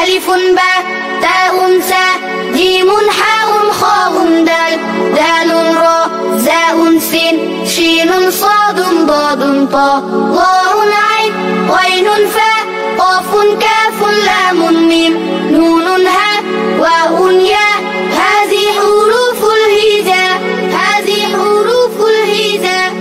ألف باء تاء ساء جيم حاء خاء دال دال راء زاء سين شين صاد ضاد طاء ظاء عين غين فاء قاف كاف لام ميم نون هاء واو ياء هذه حروف الهجاء هذه حروف الهجاء.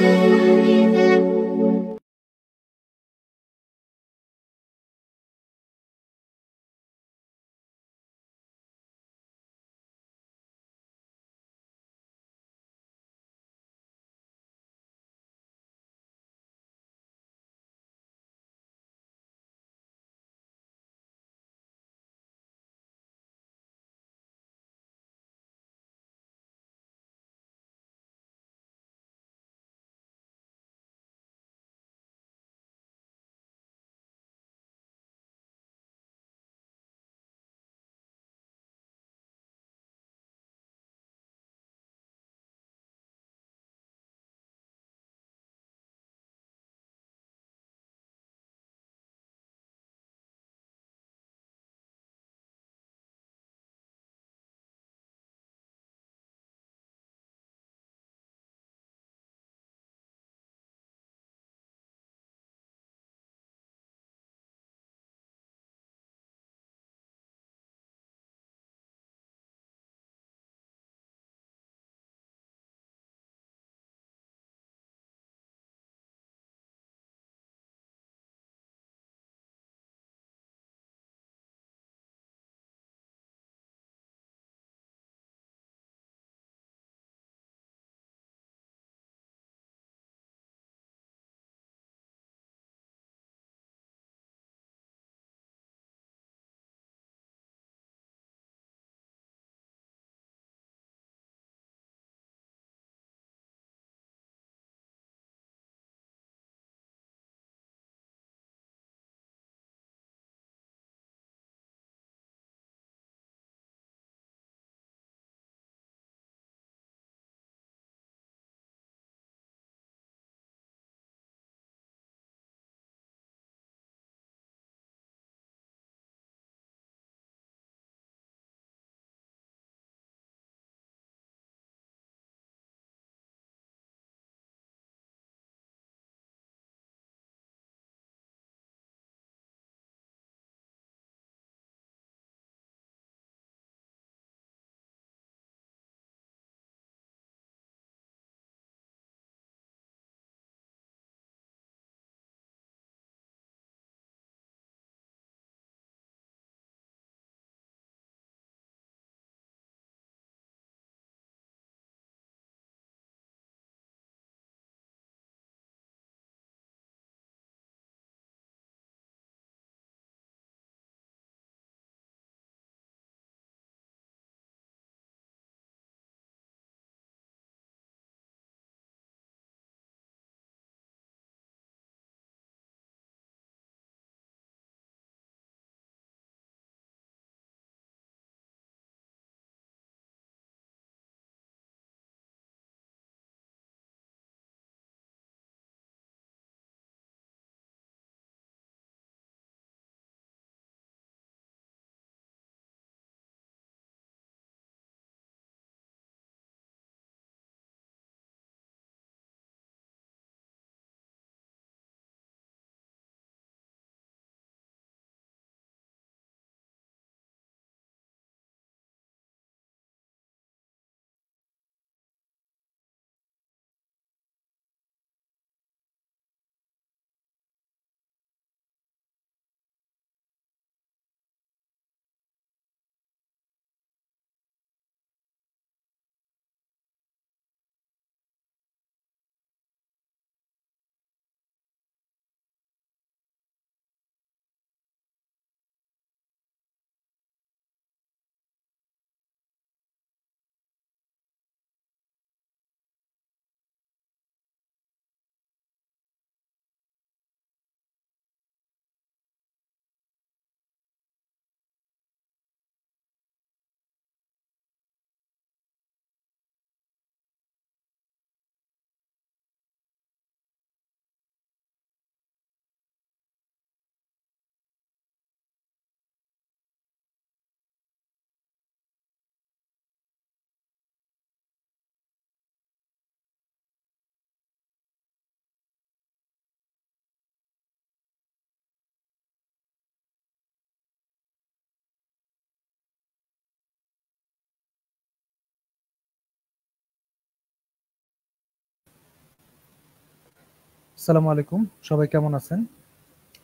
আসসালামু আলাইকুম, সবাই কেমন আছেন?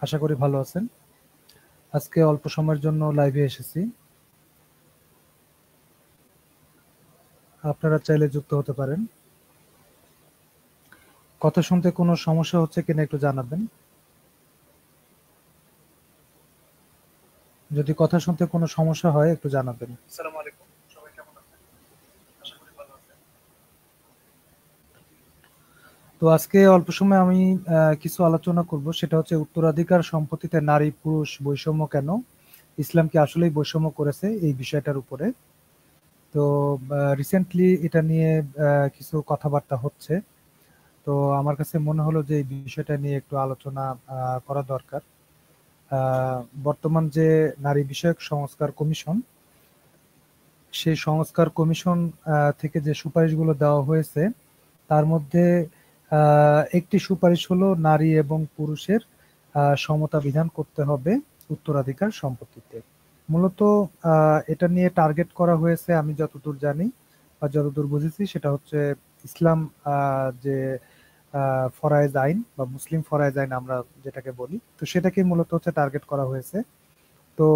আশা করি ভালো আছেন। আজকে অল্প সময়ের জন্য লাইভে এসেছি। আপনারা চাইলে যুক্ত হতে পারেন। কথা শুনতে কোনো সমস্যা হচ্ছে কিনা একটু জানাবেন। যদি কথা শুনতে কোনো সমস্যা হয় একটু জানাবেন। আসসালামু আলাইকুম, সবাই কেমন আছেন? আশা করি ভালো আছেন। তো আজকে অল্প সময় আমি কিছু আলোচনা করব, সেটা হচ্ছে উত্তরাধিকার সম্পত্তিতে নারী পুরুষ বৈষম্য কেন, ইসলাম কি আসলেই বৈষম্য করেছে এই বিষয়টার উপরে। তো রিসেন্টলি এটা নিয়ে কিছু কথাবার্তা হচ্ছে। তো আমার কাছে মনে হলো যে এই বিষয়টা নিয়ে একটু আলোচনা করা দরকার। বর্তমান যে নারী বিষয়ক সংস্কার কমিশন, সেই সংস্কার কমিশন থেকে যে সুপারিশগুলো দেওয়া হয়েছে তার মধ্যে একটি সুপারিশ হলো নারী এবং পুরুষের সমতা বিধান করতে হবে উত্তরাধিকার সম্পত্তিতে। মূলত এটা নিয়ে টার্গেট করা হয়েছে, আমি যতদূর জানি বা যতদূর বুঝেছি, সেটা হচ্ছে ইসলাম যে ফরায়েজ আইন বা মুসলিম ফরায়েজ আইন আমরা যেটাকে বলি, তো সেটাকে মূলত হচ্ছে টার্গেট করা হয়েছে। তো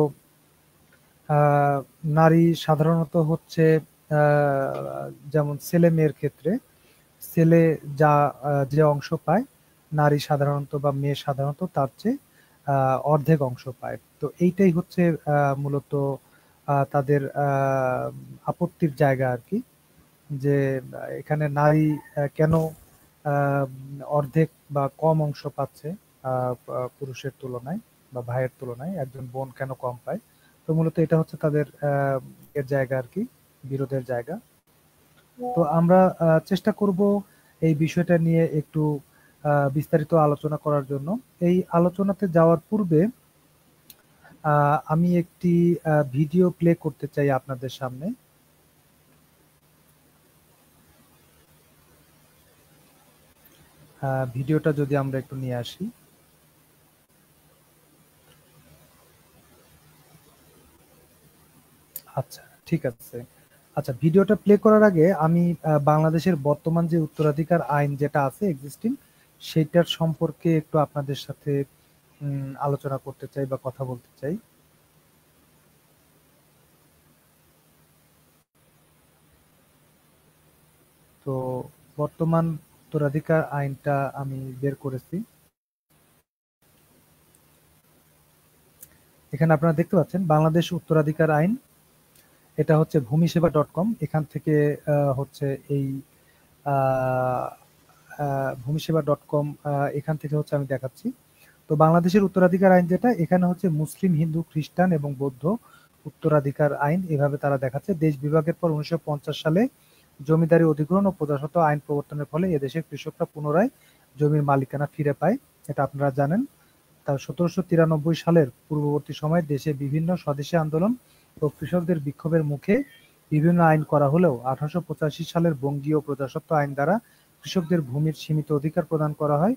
আহ, নারী সাধারণত হচ্ছে যেমন ছেলে মেয়ের ক্ষেত্রে ছেলে যা যে অংশ পায়, নারী সাধারণত বা মেয়ে সাধারণত তার চেয়ে অর্ধেক অংশ পায়। তো এইটাই হচ্ছে মূলত তাদের আপত্তির জায়গা আর কি, যে এখানে নারী কেন আহ, অর্ধেক বা কম অংশ পাচ্ছে পুরুষের তুলনায় বা ভাইয়ের তুলনায়, একজন বোন কেন কম পায়। তো মূলত এটা হচ্ছে তাদের এর জায়গা আর কি, বিরোধের জায়গা। তো আমরা চেষ্টা করব এই বিষয়টা নিয়ে একটু বিস্তারিত আলোচনা করার জন্য। এই আলোচনাতে যাওয়ার পূর্বে আমি একটি ভিডিও প্লে করতে চাই আপনাদের সামনে। ভিডিওটা যদি আমরা একটু নিয়ে আসি। আচ্ছা, ঠিক আছে। আচ্ছা, ভিডিওটা প্লে করার আগে আমি বাংলাদেশের বর্তমান যে উত্তরাধিকার আইন যেটা আছে এক্সিস্টিং, সেইটার সম্পর্কে একটু আপনাদের সাথে আলোচনা করতে চাই বা কথা বলতে চাই। তো বর্তমান উত্তরাধিকার আইনটা আমি বের করেছি। এখানে আপনারা দেখতে পাচ্ছেন বাংলাদেশ উত্তরাধিকার আইন। এটা হচ্ছে ভূমিসেবা.com, এখান থেকে হচ্ছে এই ভূমিসেবা.com, এখান থেকে হচ্ছে আমি দেখাচ্ছি। তো বাংলাদেশের উত্তরাধিকার আইন যেটা, এখানে হচ্ছে মুসলিম, হিন্দু, খ্রিস্টান এবং বৌদ্ধ উত্তরাধিকার আইন এভাবে তারা দেখাচ্ছে। দেশ বিভাগের পর 1950 সালে জমিদারি অধিগ্রহণ ও প্রজাস্বত্ব আইন প্রবর্তনের ফলে এদেশের কৃষকরা পুনরায় জমির মালিকানা ফিরে পায়, এটা আপনারা জানেন। তার 1793 সালের পূর্ববর্তী সময়ে দেশে বিভিন্ন স্বদেশী আন্দোলন ও কৃষকদের বিক্ষোভের মুখে বিভিন্ন আইন করা হলেও 1885 সালের বঙ্গীয় প্রজাস্বত্ব আইন দ্বারা কৃষকদের ভূমির সীমিত অধিকার প্রদান করা হয়।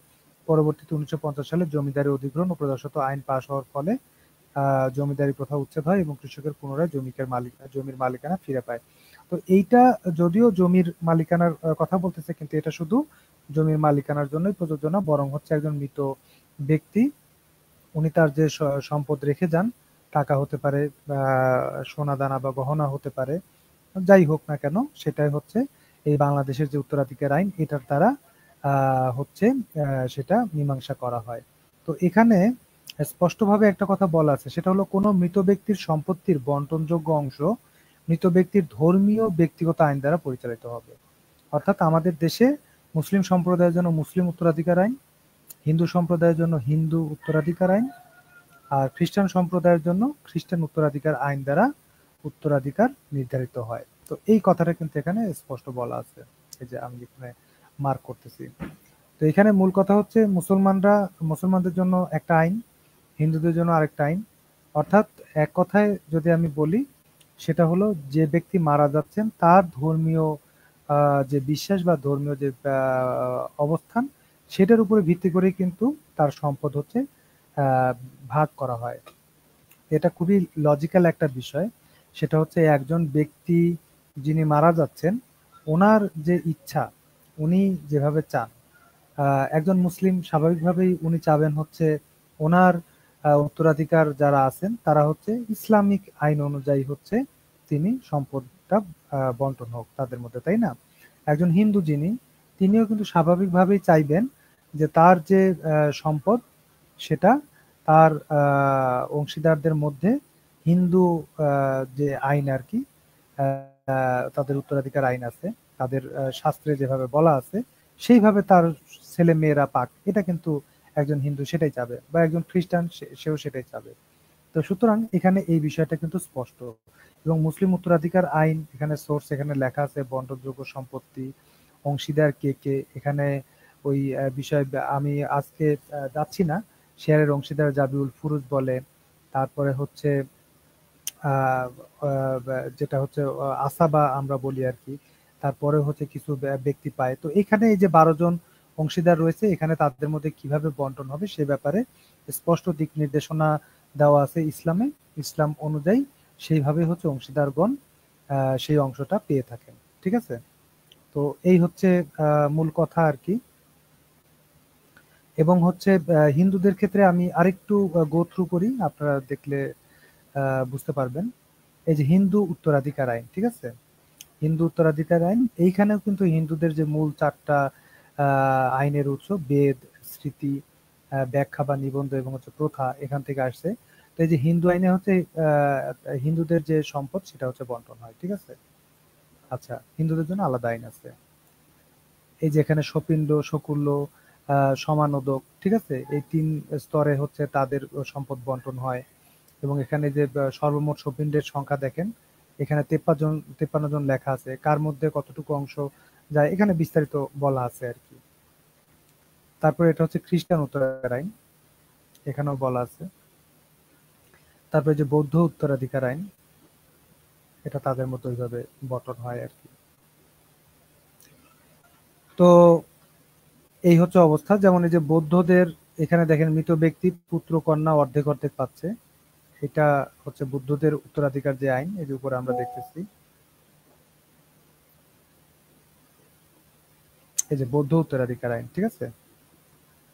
পরবর্তীতে 1950 সালে জমিদারি অধিগ্রহণ ও প্রজাস্বত্ব আইন পাশ হওয়ার ফলে জমিদারি প্রথা উচ্ছেদ হয় এবং কৃষকের পুনরায় জমির মালিকানা ফিরে পায়। তো এইটা যদিও জমির মালিকানার কথা বলতেছে, কিন্তু এটা শুধু জমির মালিকানার জন্যই প্রযোজ্য না, বরং হচ্ছে একজন মৃত ব্যক্তি, উনি তার যে সম্পদ রেখে যান, টাকা হতে পারে, সোনা দানা বা গহনা হতে পারে, যাই হোক না কেন, সেটাই হচ্ছে এই বাংলাদেশের যে উত্তরাধিকার আইন এটার দ্বারা হচ্ছে সেটা মীমাংসা করা হয়। তো এখানে স্পষ্টভাবে একটা কথা বলা আছে, সেটা হলো কোনো মৃত ব্যক্তির সম্পত্তির বন্টনযোগ্য অংশ মৃত ব্যক্তির ধর্মীয় ব্যক্তিগত আইন দ্বারা পরিচালিত হবে। অর্থাৎ আমাদের দেশে মুসলিম সম্প্রদায়ের জন্য মুসলিম উত্তরাধিকার আইন, হিন্দু সম্প্রদায়ের জন্য হিন্দু উত্তরাধিকার আইন, আর খ্রিস্টান সম্প্রদায়ের জন্য খ্রিস্টান উত্তরাধিকার আইন দ্বারা উত্তরাধিকার নির্ধারিত হয়। তো এই কথাটা কিন্তু এখানে স্পষ্ট বলা আছে, এই যে আমি এখানে মার্ক করতেছি। তো এখানে মূল কথা হচ্ছে মুসলমানদের জন্য একটা আইন, হিন্দুদের জন্য আরেকটা আইন। অর্থাৎ এক কথায় যদি আমি বলি, সেটা হলো যে ব্যক্তি মারা যাচ্ছেন তার ধর্মীয় যে বিশ্বাস বা ধর্মীয় যে অবস্থান, সেটার উপরে ভিত্তি করেই কিন্তু তার সম্পদ হচ্ছে আহ, ভাগ করা হয়। এটা খুবই লজিক্যাল একটা বিষয়। সেটা হচ্ছে একজন ব্যক্তি যিনি মারা যাচ্ছেন, ওনার যে ইচ্ছা, উনি যেভাবে চান, একজন মুসলিম স্বাভাবিকভাবেই উনি চাবেন হচ্ছে ওনার উত্তরাধিকার যারা আছেন তারা হচ্ছে ইসলামিক আইন অনুযায়ী হচ্ছে তিনি সম্পদটা বন্টন হোক তাদের মধ্যে, তাই না? একজন হিন্দু যিনি, তিনিও কিন্তু স্বাভাবিকভাবেই চাইবেন যে তার যে সম্পদ সেটা তার অংশীদারদের মধ্যে হিন্দু যে আইন আর কি, তাদের উত্তরাধিকার আইন আছে, তাদের শাস্ত্রে যেভাবে বলা আছে সেইভাবে তার ছেলে মেয়েরা পাক, এটা কিন্তু একজন হিন্দু সেটাই চাবে, বা একজন খ্রিস্টান সেও সেটাই চাবে। তো সুতরাং এখানে এই বিষয়টা কিন্তু স্পষ্ট। এবং মুসলিম উত্তরাধিকার আইন এখানে সোর্স এখানে লেখা আছে, বন্টনযোগ্য সম্পত্তি, অংশীদার কে কে, এখানে ওই বিষয় আমি আজকে যাচ্ছি না। শেয়ারের অংশীদার জাবিউল ফুরুজ বলে, তারপরে হচ্ছে আহ, আহ, যেটা হচ্ছে আসাবা আমরা বলি আর কি, তারপরে হচ্ছে কিছু ব্যক্তি পায়। তো এখানে এই যে 12 জন অংশীদার রয়েছে, এখানে তাদের মধ্যে কিভাবে বন্টন হবে সে ব্যাপারে স্পষ্ট দিক নির্দেশনা দেওয়া আছে ইসলামে। ইসলাম অনুযায়ী সেইভাবে হচ্ছে অংশীদারগণ সেই অংশটা পেয়ে থাকেন। ঠিক আছে? তো এই হচ্ছে মূল কথা আর কি। এবং হচ্ছে হিন্দুদের ক্ষেত্রে আমি আরেকটু গো থ্রু করি, আপনারা দেখলে বুঝতে পারবেন। এই যে হিন্দু উত্তরাধিকার আইন, ঠিক আছে? হিন্দু উত্তরাধিকার আইন, এইখানেও কিন্তু হিন্দুদের যে মূল 4টা আইনের উৎস, বেদ, স্মৃতি, ব্যাখ্যা বা নিবন্ধ এবং হচ্ছে প্রথা, এখান থেকে আসছে। তো এই যে হিন্দু আইনে হচ্ছে হিন্দুদের যে সম্পদ সেটা হচ্ছে বন্টন হয়। ঠিক আছে? আচ্ছা, হিন্দুদের জন্য আলাদা আইন আছে। এই যে এখানে সপিণ্ড, শকুল্য, সমানোদক, ঠিক আছে, এই 3 স্তরে হচ্ছে তাদের সম্পদ বন্টন হয়। এবং এখানে যে সর্বমোট সপিণ্ডের সংখ্যা দেখেন, এখানে 53 জন লেখা আছে, কার মধ্যে কতটুকু অংশ যায় এখানে বিস্তারিত বলা আছে আর কি। তারপরে এটা হচ্ছে খ্রিস্টান উত্তরাধিকার আইন, এখানেও বলা আছে। তারপরে যে বৌদ্ধ উত্তরাধিকার আইন, এটা তাদের মধ্যে ওইভাবে বন্টন হয় আর কি। তো এই হচ্ছে অবস্থা। যেমন এই যে বৌদ্ধদের এখানে দেখেন, মৃত ব্যক্তি পুত্র কন্যা অর্ধেক অর্ধেক পাচ্ছে। এটা হচ্ছে বুদ্ধদের উত্তরাধিকার যে আইন, এই যে উপরে আমরা দেখতেছি, এই যে বৌদ্ধ উত্তরাধিকার আইন। ঠিক আছে?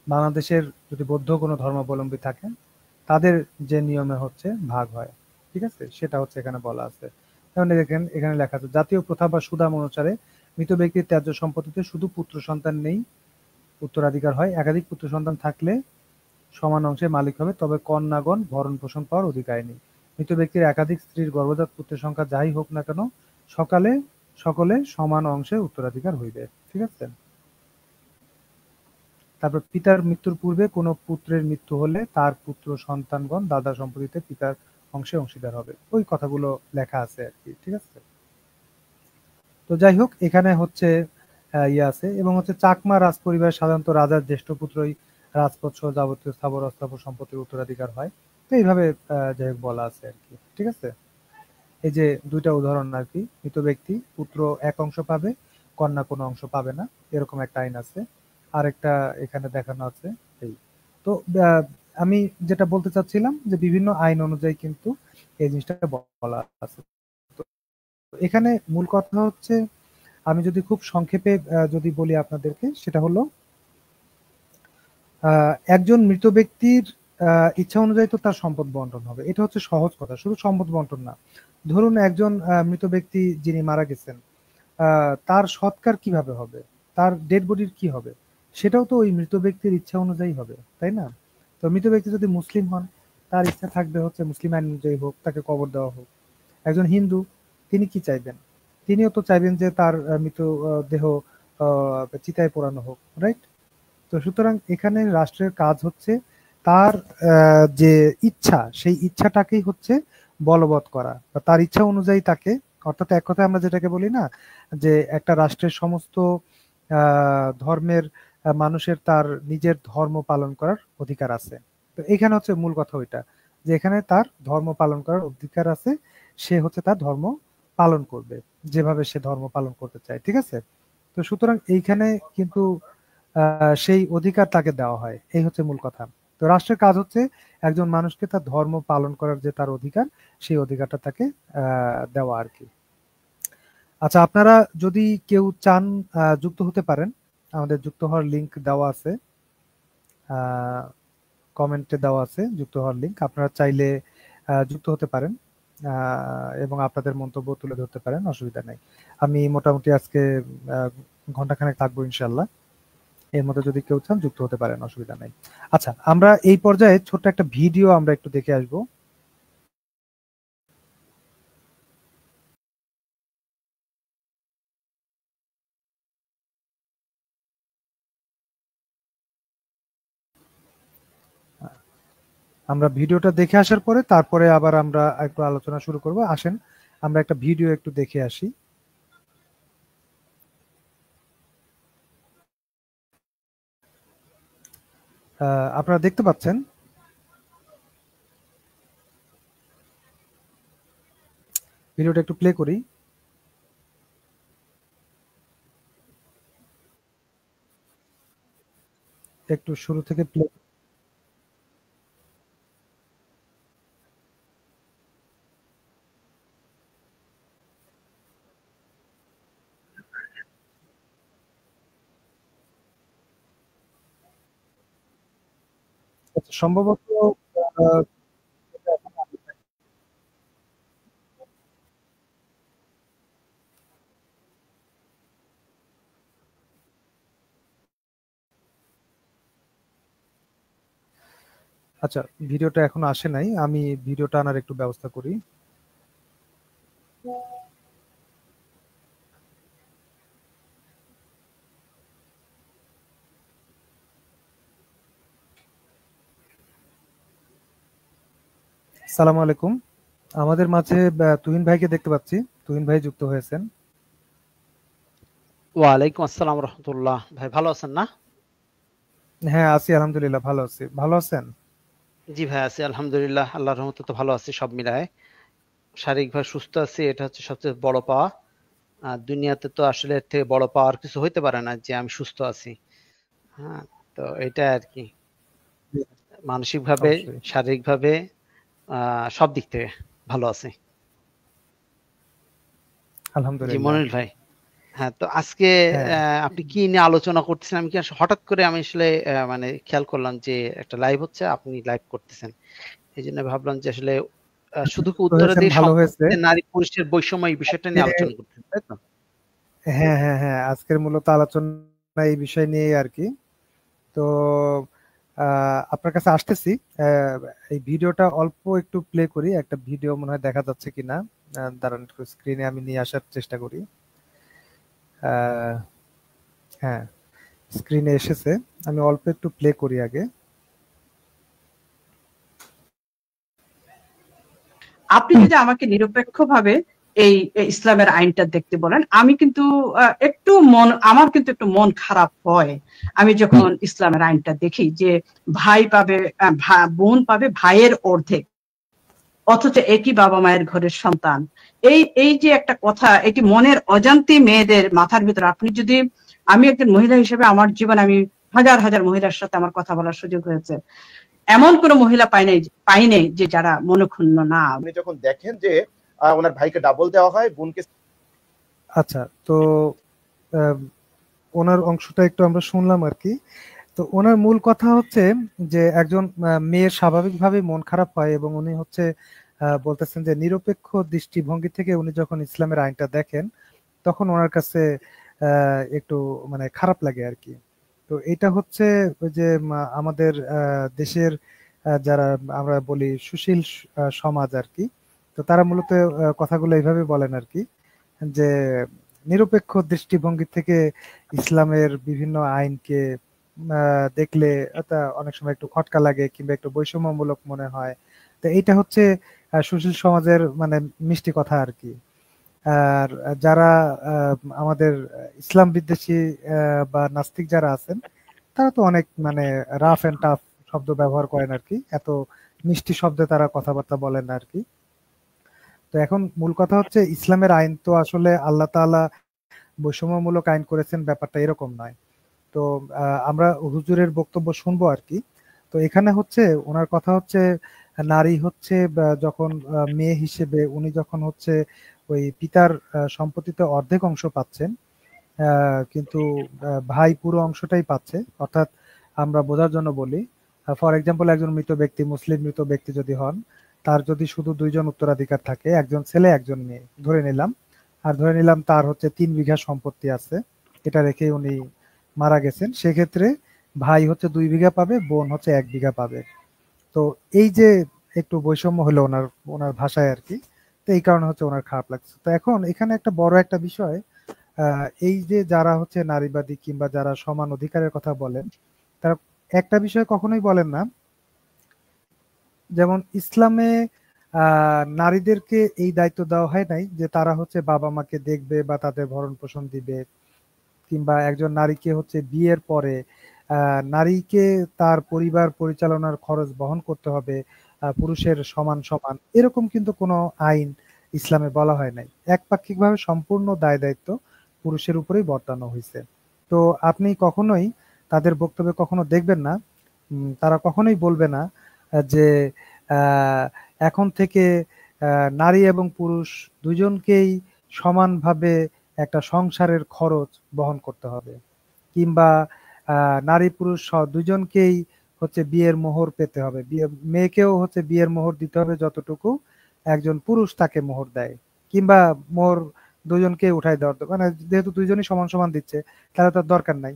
বাংলাদেশের যদি বৌদ্ধ কোনো ধর্মাবলম্বী থাকেন তাদের যে নিয়মে হচ্ছে ভাগ হয়, ঠিক আছে, সেটা হচ্ছে এখানে বলা আছে। যেমন দেখেন এখানে লেখা আছে, জাতীয় প্রথা বা সুদাম অনুসারে মৃত ব্যক্তির ত্যায্য সম্পত্তিতে শুধু পুত্র সন্তান নেই উত্তরাধিকার হয়, একাধিক পুত্র সন্তান থাকলে সমান অংশে মালিক হবে, তবে কন্যাগণ ভরণ পোষণ পাওয়ার অধিকার নেই। মৃত ব্যক্তির একাধিক স্ত্রীর গর্ভজাত পুত্রের সংখ্যা যাই হোক না কেন, সকালে সকলে সমান অংশে উত্তরাধিকার হইবে। ঠিক আছে? তারপর পিতার মৃত্যুর পূর্বে কোনো পুত্রের মৃত্যু হলে তার পুত্র সন্তানগণ দাদা সম্পত্তিতে পিতার অংশে অংশীদার হবে। ওই কথাগুলো লেখা আছে আর কি। ঠিক আছে? তো যাই হোক, এখানে হচ্ছে ইয়ে আছে। এবং হচ্ছে চাকমা রাজ পরিবার সাধারণত রাজার জ্যেষ্ঠ পুত্রই রাজপদ সহ যাবতীয় স্থাবর অস্থাবর সম্পত্তির উত্তরাধিকার হয়। তো এইভাবে যাই হোক বলা আছে আর কি। ঠিক আছে? এই যে 2টা উদাহরণ আর কি, মৃত ব্যক্তি পুত্র এক অংশ পাবে, কন্যা কোনো অংশ পাবে না, এরকম একটা আইন আছে। আরেকটা এখানে দেখানো আছে। এই তো আহ, আমি যেটা বলতে চাচ্ছিলাম যে বিভিন্ন আইন অনুযায়ী কিন্তু এই জিনিসটা বলা আছে। তো এখানে মূল কথা হচ্ছে, আমি যদি খুব সংক্ষেপে যদি বলি আপনাদেরকে, সেটা হলো একজন মৃত ব্যক্তির ইচ্ছা অনুযায়ী তো তার সম্পদ বন্টন হবে, এটা হচ্ছে সহজ কথা। শুধু সম্পদ বন্টন না, ধরুন একজন মৃত ব্যক্তি যিনি মারা গেছেন, তার সৎকার কিভাবে হবে, তার ডেড বডির কি হবে, সেটাও তো ওই মৃত ব্যক্তির ইচ্ছা অনুযায়ী হবে, তাই না? তো মৃত ব্যক্তি যদি মুসলিম হন, তার ইচ্ছা থাকবে হচ্ছে মুসলিম আইন অনুযায়ী হোক, তাকে কবর দেওয়া হোক। একজন হিন্দু, তিনি কি চাইবেন? তিনিও তো চাইবেন যে তার মৃত দেহ চিতায় পোড়ানো হোক, রাইট? তো সুতরাং এখানে রাষ্ট্রের কাজ হচ্ছে তার যে ইচ্ছা, সেই ইচ্ছাটাকেই হচ্ছে বলবৎ করা, বা তার ইচ্ছা অনুযায়ী তাকে, অর্থাৎ এক কথায় আমরা যেটাকে বলি না, যে একটা রাষ্ট্রের সমস্ত ধর্মের মানুষের তার নিজের ধর্ম পালন করার অধিকার আছে। তো এখানে হচ্ছে মূল কথা ওইটা, যে এখানে তার ধর্ম পালন করার অধিকার আছে, সে হচ্ছে তার ধর্ম পালন করবে যেভাবে সে ধর্ম পালন করতে চায়। ঠিক আছে? তো সুতরাং এইখানে কিন্তু সেই অধিকার তাকে দেওয়া হয়, এই হচ্ছে মূল কথা। তো রাষ্ট্রের কাজ হচ্ছে একজন মানুষকে তার ধর্ম পালন করার যে তার অধিকার, সেই অধিকারটা তাকে দেওয়া আর কি। আচ্ছা, আপনারা যদি কেউ চান যুক্ত হতে পারেন। আমাদের যুক্ত হওয়ার লিংক দেওয়া আছে, কমেন্টে দেওয়া আছে যুক্ত হওয়ার লিংক। আপনারা চাইলে যুক্ত হতে পারেন এবং আপনাদের মন্তব্য তুলে ধরতে পারেন, অসুবিধা নেই। আমি মোটামুটি আজকে ঘন্টাখানেক থাকবো ইনশাল্লাহ। এর মধ্যে যদি কেউ চান যুক্ত হতে পারেন, অসুবিধা নাই। আচ্ছা, আমরা এই পর্যায়ে ছোট্ট একটা ভিডিও আমরা একটু দেখে আসবো। আমরা ভিডিওটা দেখে আসার পরে তারপরে আবার আমরা একটু আলোচনা শুরু করব। আসেন আমরা একটা ভিডিও একটু দেখে আসি। আপনারা দেখতে পাচ্ছেন ভিডিওটা, একটু প্লে করি। একটু শুরু থেকে প্লে। আচ্ছা, সম্ভবত আচ্ছা, ভিডিওটা এখন আসে নাই, আমি ভিডিওটা আনার একটু ব্যবস্থা করি। সালাম আলাইকুম। আমাদের মাঝে তুহিন ভাইকে দেখতে পাচ্ছি। তুহিন ভাই যুক্ত হয়েছেন। ওয়ালাইকুম আসসালাম রহমতুল্লাহ। ভাই ভালো আছেন না? হ্যাঁ আছি, আলহামদুলিল্লাহ ভালো আছি। ভালো আছেন? জি ভাই আছি আলহামদুলিল্লাহ, আল্লাহর রহমতে তো ভালো আছি। সব মিলায় শারীরিকভাবে সুস্থ আছি, এটা হচ্ছে সবচেয়ে বড় পাওয়া। দুনিয়াতে তো আসলে এর থেকে বড় পাওয়ার কিছু হইতে পারে না যে আমি সুস্থ আছি। হ্যাঁ, তো এটা আর কি, মানসিকভাবে অবশ্যই। শারীরিকভাবে সব দিক থেকে ভালো আছি। জি আলহামদুলিল্লাহ। মনির ভাই, হ্যাঁ তো আজকে হ্যাঁ, আপনি কি নিয়ে আলোচনা করতেছেন? আমি কি হঠাৎ করে আমি আসলে মানে খেয়াল করলাম যে একটা লাইভ হচ্ছে, আপনি লাইভ করতেছেন, এই জন্য ভাবলাম যে আসলে শুধু কি যুক্ত হয়েছেন, উত্তরাধিকার ভালো হয়েছে। সম্পর্কে নারী পুরুষের বৈষম্য এই বিষয়টা আজকে নিয়ে আলোচনা করতেছেন, তাই তো? হ্যাঁ হ্যাঁ হ্যাঁ, আজকের মূলত আলোচনা এই বিষয় নিয়ে আর কি। তো আপনার কাছে আসতেছি। আহ, এই ভিডিওটা অল্প একটু প্লে করি, একটা ভিডিও মনে হয় দেখা যাচ্ছে কিনা। দাঁড়ান, একটু স্ক্রিনে আমি নিয়ে আসার চেষ্টা করি। আহ, হ্যাঁ, স্ক্রিনে এসেছে। আমি অল্প একটু প্লে করি আগে। আপনি যদি আমাকে নিরপেক্ষভাবে এই ইসলামের আইনটা দেখতে বলেন, আমি কিন্তু আমার কিন্তু একটু মন খারাপ হয় আমি যখন ইসলামের আইনটা দেখি যে ভাই পাবে বোন পাবে ভাইয়ের অর্ধেক, অথচ একই বাবা মায়ের ঘরের সন্তান। এই যে একটা কথা, এটি মনের অজান্তে মেয়েদের মাথার ভিতর। আমি একজন মহিলা হিসেবে আমার জীবনে আমি হাজার হাজার মহিলার সাথে আমার কথা বলার সুযোগ হয়েছে, এমন কোন মহিলা পাই নাই যে যারা মনক্ষুণ্ণ না। আপনি যখন দেখেন যে ওনার ভাইকে ডাবল দেওয়া হয়, বোনকে। আচ্ছা, তো ওনার অংশটা একটু আমরা শুনলাম আর কি। তো ওনার মূল কথা হচ্ছে যে একজন মেয়ের স্বাভাবিকভাবে মন খারাপ হয় এবং উনি হচ্ছে বলতেছেন যে নিরপেক্ষ দৃষ্টিভঙ্গি থেকে উনি যখন ইসলামের আইনটা দেখেন তখন ওনার কাছে একটু মানে খারাপ লাগে আর কি। তো এটা হচ্ছে ওই যে আমাদের দেশের যারা আমরা বলি সুশীল সমাজ আর কি। তো তারা মূলত কথাগুলো এইভাবে বলেন আর কি, যে নিরপেক্ষ দৃষ্টিভঙ্গি থেকে ইসলামের বিভিন্ন আইনকে দেখলে এটা অনেক সময় একটু খটকা লাগে কিংবা একটু বৈষম্যমূলক মনে হয়। তো এইটা হচ্ছে সুশীল সমাজের মানে মিষ্টি কথা আর কি। আর যারা আমাদের ইসলাম বিদ্বেষী বা নাস্তিক যারা আছেন তারা তো অনেক মানে রাফ এন্ড টাফ শব্দ ব্যবহার করেন আর কি, এত মিষ্টি শব্দে তারা কথাবার্তা বলেন আর কি। তো এখন মূল কথা হচ্ছে ইসলামের আইন তো আসলে আল্লাহ তাআলা বৈষম্যমূলক আইন করেছেন, ব্যাপারটা এরকম নয়। তো আমরা হুজুরের বক্তব্য শুনবো আর কি। তো এখানে হচ্ছে ওনার কথা হচ্ছে নারী হচ্ছে যখন মেয়ে হিসেবে উনি যখন হচ্ছে ওই পিতার সম্পত্তিতে অর্ধেক অংশ পাচ্ছেন, কিন্তু ভাই পুরো অংশটাই পাচ্ছে। অর্থাৎ আমরা বোঝার জন্য বলি, ফর এক্সাম্পল একজন মৃত ব্যক্তি, মুসলিম মৃত ব্যক্তি যদি হন, তার যদি শুধু 2 জন উত্তরাধিকার থাকে, একজন ছেলে একজন মেয়ে ধরে নিলাম, আর ধরে নিলাম তার হচ্ছে 3 বিঘা সম্পত্তি আছে, এটা রেখে উনি মারা গেছেন, সেক্ষেত্রে ভাই হচ্ছে 2 বিঘা পাবে, বোন হচ্ছে 1 বিঘা পাবে। তো এই যে একটু বৈষম্য হলো ওনার ওনার ভাষায় আর কি, তো এই কারণে হচ্ছে ওনার খারাপ লাগছে। তো এখন এখানে একটা বড় একটা বিষয়, এই যে যারা হচ্ছে নারীবাদী কিংবা যারা সমান অধিকারের কথা বলেন, তারা একটা বিষয় কখনোই বলেন না, যেমন ইসলামে নারীদেরকে এই দায়িত্ব দেওয়া হয় নাই যে তারা হচ্ছে বাবা মাকে দেখবে বা তাদের ভরণ পোষণ দিবে, কিংবা একজন নারীকে হচ্ছে বিয়ের পরে নারীকে তার পরিবার পরিচালনার খরচ বহন করতে হবে পুরুষের সমান সমান, এরকম কিন্তু কোনো আইন ইসলামে বলা হয় নাই। একপাক্ষিকভাবে সম্পূর্ণ দায় দায়িত্ব পুরুষের উপরেই বর্তানো হয়েছে। তো আপনি কখনোই তাদের বক্তব্যে কখনো দেখবেন না, তারা কখনোই বলবে না যে আহ, এখন থেকে নারী এবং পুরুষ দুজনকেই সমানভাবে একটা সংসারের খরচ বহন করতে হবে, কিংবা নারী পুরুষ দুজনকেই হচ্ছে বিয়ের মোহর পেতে হবে, মেয়েকেও হচ্ছে বিয়ের মোহর দিতে হবে যতটুকু একজন পুরুষ তাকে মোহর দেয়, কিংবা মোহর দুজনকে উঠাই দেওয়ার মানে যেহেতু দুইজনই সমান সমান দিচ্ছে তাহলে তার দরকার নাই।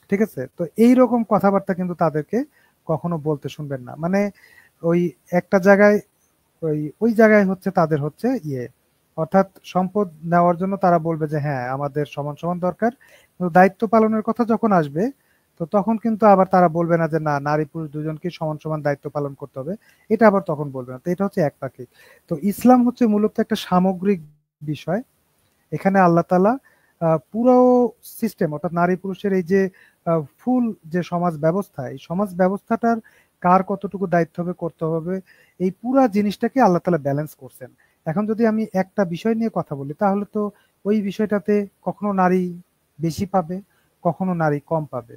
ঠিক আছে, তো এই রকম কথাবার্তা কিন্তু তাদেরকে কখনো বলতে শুনবেন না। মানে ওই একটা জায়গায় ওই ওই জায়গায় হচ্ছে তাদের হচ্ছে অর্থাৎ সম্পদ নেওয়ার জন্য তারা বলবে যে হ্যাঁ আমাদের সমান সমান দরকার, কিন্তু দায়িত্ব পালনের কথা যখন আসবে তো তখন কিন্তু আবার তারা বলবে না যে না নারী পুরুষ দুজনকে সমান সমান দায়িত্ব পালন করতে হবে, এটা আবার তখন বলবে না। তো এটা হচ্ছে একপাক্ষিক। তো ইসলাম হচ্ছে মূলত একটা সামগ্রিক বিষয়। এখানে আল্লাহ তাআলা পুরো সিস্টেম অর্থাৎ নারী পুরুষের এই যে ফুল যে সমাজ ব্যবস্থা, এই সমাজ ব্যবস্থাটার কার কতটুকু দায়িত্ব হবে করতে হবে, এই পুরা জিনিসটাকে আল্লাহ তাআলা ব্যালেন্স করছেন। এখন যদি আমি একটা বিষয় নিয়ে কথা বলি তাহলে তো ওই বিষয়টাতে কখনো নারী বেশি পাবে, কখনো নারী কম পাবে,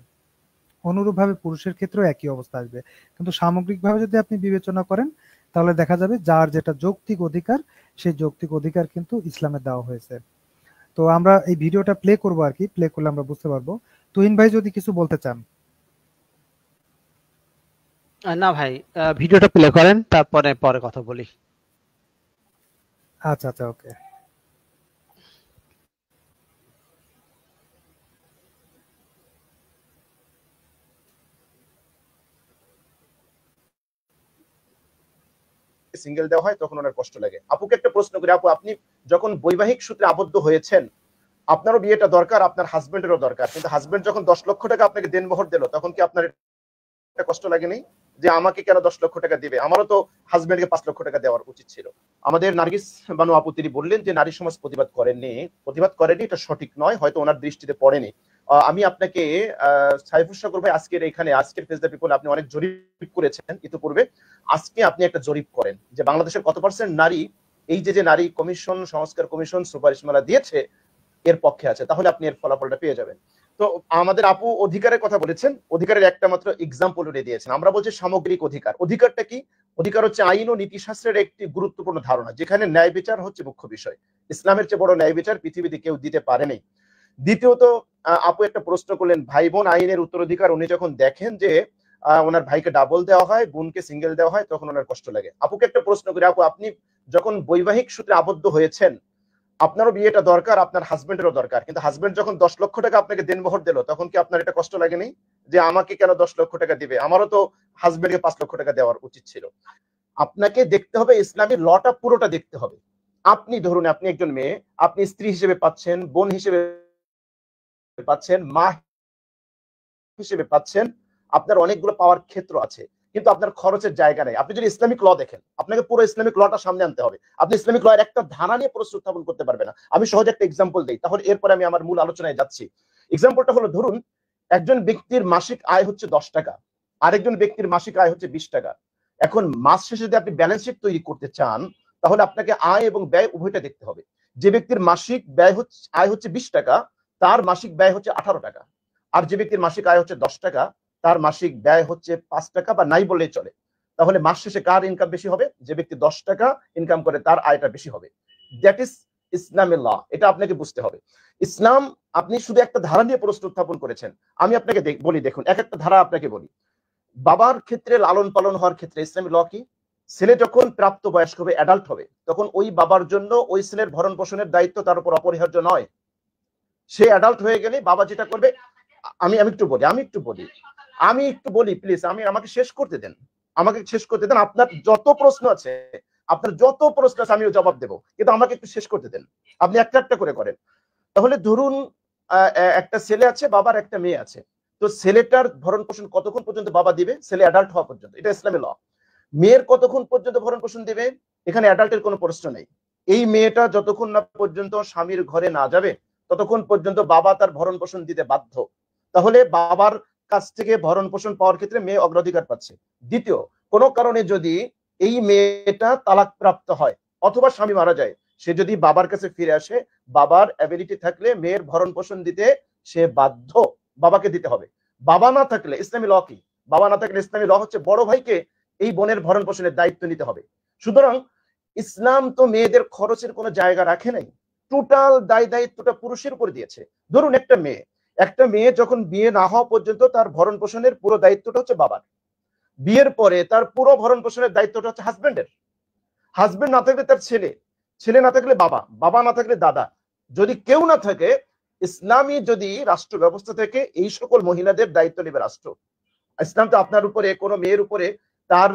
অনুরূপভাবে পুরুষের ক্ষেত্রেও একই অবস্থা আসবে। কিন্তু সামগ্রিকভাবে যদি আপনি বিবেচনা করেন তাহলে দেখা যাবে যার যেটা যৌক্তিক অধিকার, সেই যৌক্তিক অধিকার কিন্তু ইসলামে দেওয়া হয়েছে। তো আমরা এই ভিডিওটা প্লে করবো আর কি, প্লে করলে আমরা বুঝতে পারবো। তুহিন ভাই যদি কিছু বলতে চান। না ভাই, ভিডিওটা প্লে করেন, তারপরে পরে কথা বলি। আচ্ছা আচ্ছা, ওকে। সিঙ্গেল দেওয়া হয় তখন ওনার কষ্ট লাগে। আপুকে একটা প্রশ্ন করি, আপু আপনি যখন বৈবাহিক সূত্রে আবদ্ধ হয়েছেন, আপনারও বিয়েটা দরকার, আপনার হাজবেন্ডেরও দরকার, কিন্তু হাজবেন্ড যখন 10 লক্ষ টাকা আপনাকে দেনমোহর দিল তখন কি আপনার এটা কষ্ট লাগেনি যে আমাকে কেন 10 লক্ষ টাকা দিবে, আমারও তো হাজবেন্ডকে 5 লক্ষ টাকা দেওয়ার উচিত ছিল? আমাদের নার্গিস বানু আপু তিনি বললেন যে নারী সমাজ প্রতিবাদ করেনি, এটা সঠিক নয়, হয়তো ওনার দৃষ্টিতে পড়েনি। আমি আপনাকে সাইফুর সাগর ভাই আজকের ফেস দ্য পিপল আপনি অনেক জরিপ করেছেন ইতিপূর্বে, আজকে আপনি একটা জরিপ করেন যে বাংলাদেশের কত পার্সেন্ট নারী এই যে নারী কমিশন, সংস্কার কমিশন সুপারিশমালা দিয়েছে এর পক্ষে আছে, তাহলে আপনি এর ফলাফলটা পেয়ে যাবেন। তো আমাদের আপু অধিকারের কথা বলেছেন, অধিকারের একটা মাত্র এক্সাম্পল উঠে দিয়েছেন। আমরা বলছি সামগ্রিক অধিকার। অধিকারটা কি? অধিকার হচ্ছে আইন ও নীতিশাস্ত্রের একটি গুরুত্বপূর্ণ ধারণা, যেখানে ন্যায় বিচার হচ্ছে মুখ্য বিষয়। ইসলামের চেয়ে বড় ন্যায় বিচার পৃথিবীতে কেউ দিতে পারেনি। দ্বিতীয়ত, আপু একটা প্রশ্ন করলেন ভাই বোন আইনের উত্তরাধিকার, উনি যখন দেখেন যে ওনার ভাইকে ডাবল দেওয়া হয়, বোনকে সিঙ্গেল দেওয়া হয়, তখন ওনার কষ্ট লাগে। আপুকে একটা প্রশ্ন করি, আপু আপনি যখন বৈবাহিক সূত্রে আবদ্ধ হয়েছেন, আপনারও বিয়েটা দরকার, আপনার হাজবেন্ডেরও দরকার, কিন্তু হাজবেন্ড যখন 10 লক্ষ টাকা আপনাকে দেনমোহর দিল তখন কি আপনার এটা কষ্ট লাগেনি যে আমাকে কেন 10 লক্ষ টাকা দিবে, আমারও তো হাজবেন্ডকে 5 লক্ষ টাকা দেওয়ার উচিত ছিল? আপনাকে দেখতে হবে ইসলামী লটা পুরোটা দেখতে হবে। আপনি ধরুন আপনি একজন মেয়ে, আপনি স্ত্রী হিসেবে পাচ্ছেন, বোন হিসেবে পাচ্ছেন, মা হিসেবে পাচ্ছেন, আপনার অনেকগুলো পাওয়ার ক্ষেত্র আছে, কিন্তু আপনার খরচের জায়গা নেই। আপনি যদি ইসলামিক ল দেখেন, আপনাকে পুরো ইসলামিক লটা সামনে আনতে হবে। আপনি ইসলামিক ল এর একটা ধারা নিয়ে প্রশ্ন উত্থাপন করতে পারবেন না। আমি সহজ একটা এক্সাম্পল দিই, তাহলে এরপরে আমি আমার মূল আলোচনায় যাচ্ছি। এক্সাম্পলটা হলো, ধরুন একজন ব্যক্তির মাসিক আয় হচ্ছে 10 টাকা, আরেকজন ব্যক্তির মাসিক আয় হচ্ছে 20 টাকা। এখন মাস শেষে যদি আপনি ব্যালেন্স শিট তৈরি করতে চান, তাহলে আপনাকে আয় এবং ব্যয় উভয়টা দেখতে হবে। যে ব্যক্তির মাসিক আয় হচ্ছে 20 টাকা, তার মাসিক ব্যয় হচ্ছে 18 টাকা। আর যে ব্যক্তির মাসিক আয় হচ্ছে 10 টাকা, তার মাসিক ব্যয় হচ্ছে 5 টাকা বা নাই বললেই চলে। তাহলে মাস শেষে কার ইনকাম বেশি হবে? যে ব্যক্তি 10 টাকা ইনকাম করে তার আয়টা বেশি হবে। দ্যাট ইজ ইসলামী ল, এটা আপনাকে বুঝতে হবে। ইসলাম, আপনি শুধু একটা ধারা নিয়ে প্রশ্ন উত্থাপন করেছেন, আমি আপনাকে বলি, দেখুন এক একটা ধারা আপনাকে বলি। বাবার ক্ষেত্রে লালন পালন হওয়ার ক্ষেত্রে ইসলামী ল কি? ছেলে যখন প্রাপ্ত বয়স্ক হবে, অ্যাডাল্ট হবে, তখন ওই বাবার জন্য ওই ছেলের ভরণ পোষণের দায়িত্ব তার উপর অপরিহার্য নয়। সে অ্যাডাল্ট হয়ে গেলে বাবা যেটা করবে, আমি একটু বলি প্লিজ, আমাকে শেষ করতে দেন, আপনার যত প্রশ্ন আছে আমিও জবাব দেবো, কিন্তু আমাকে একটু শেষ করতে দেন। আপনি একটা একটা করে করেন। তাহলে ধরুন একটা ছেলে আছে, বাবার একটা মেয়ে আছে, তো ছেলেটার ভরণ পোষণ কতক্ষণ পর্যন্ত বাবা দিবে? ছেলে অ্যাডাল্ট হওয়া পর্যন্ত, এটা ইসলামী ল। মেয়ের কতক্ষণ পর্যন্ত ভরণ পোষণ দিবে? এখানে অ্যাডাল্টের কোনো প্রশ্ন নেই। এই মেয়েটা যতক্ষণ না পর্যন্ত স্বামীর ঘরে না যাবে ততক্ষণ পর্যন্ত বাবা তার ভরণ পোষণ দিতে বাধ্য। তাহলে বাবার কাছ থেকে ভরণ পোষণ পাওয়ার ক্ষেত্রে মেয়ে অগ্রাধিকার পাচ্ছে। দ্বিতীয়, কোনো কারণে যদি এই মেয়েটা তালাক প্রাপ্ত হয় অথবা স্বামী মারা যায়, সে যদি বাবার কাছে ফিরে আসে, বাবার অ্যাবিলিটি থাকলে মেয়ের ভরণ পোষণ দিতে সে বাধ্য, বাবাকে দিতে হবে। বাবা না থাকলে ইসলামী ল কি? বাবা না থাকলে ইসলামী ল হচ্ছে বড় ভাইকে এই বোনের ভরণ পোষণের দায়িত্ব নিতে হবে। সুতরাং ইসলাম তো মেয়েদের খরচের কোনো জায়গা রাখে নাই, টোটাল দায়িত্বটা পুরুষের উপর দিয়েছে। ধরুন একটা মেয়ে যখন বিয়ে না হওয়া পর্যন্ত তার ভরণ পোষণের পুরো দায়িত্বটা হচ্ছে বাবার, বিয়ের পরে তার পুরো ভরণ পোষণের দায়িত্বটা হচ্ছে হাজবেন্ডের। হাজবেন্ড না থাকলে তার ছেলে না থাকলে বাবা না থাকলে দাদা, যদি কেউ না থাকে, ইসলামী যদি রাষ্ট্র ব্যবস্থা থেকে এই সকল মহিলাদের দায়িত্ব নেবে রাষ্ট্র। ইসলাম তো আপনার উপরে, কোনো মেয়ের উপরে তার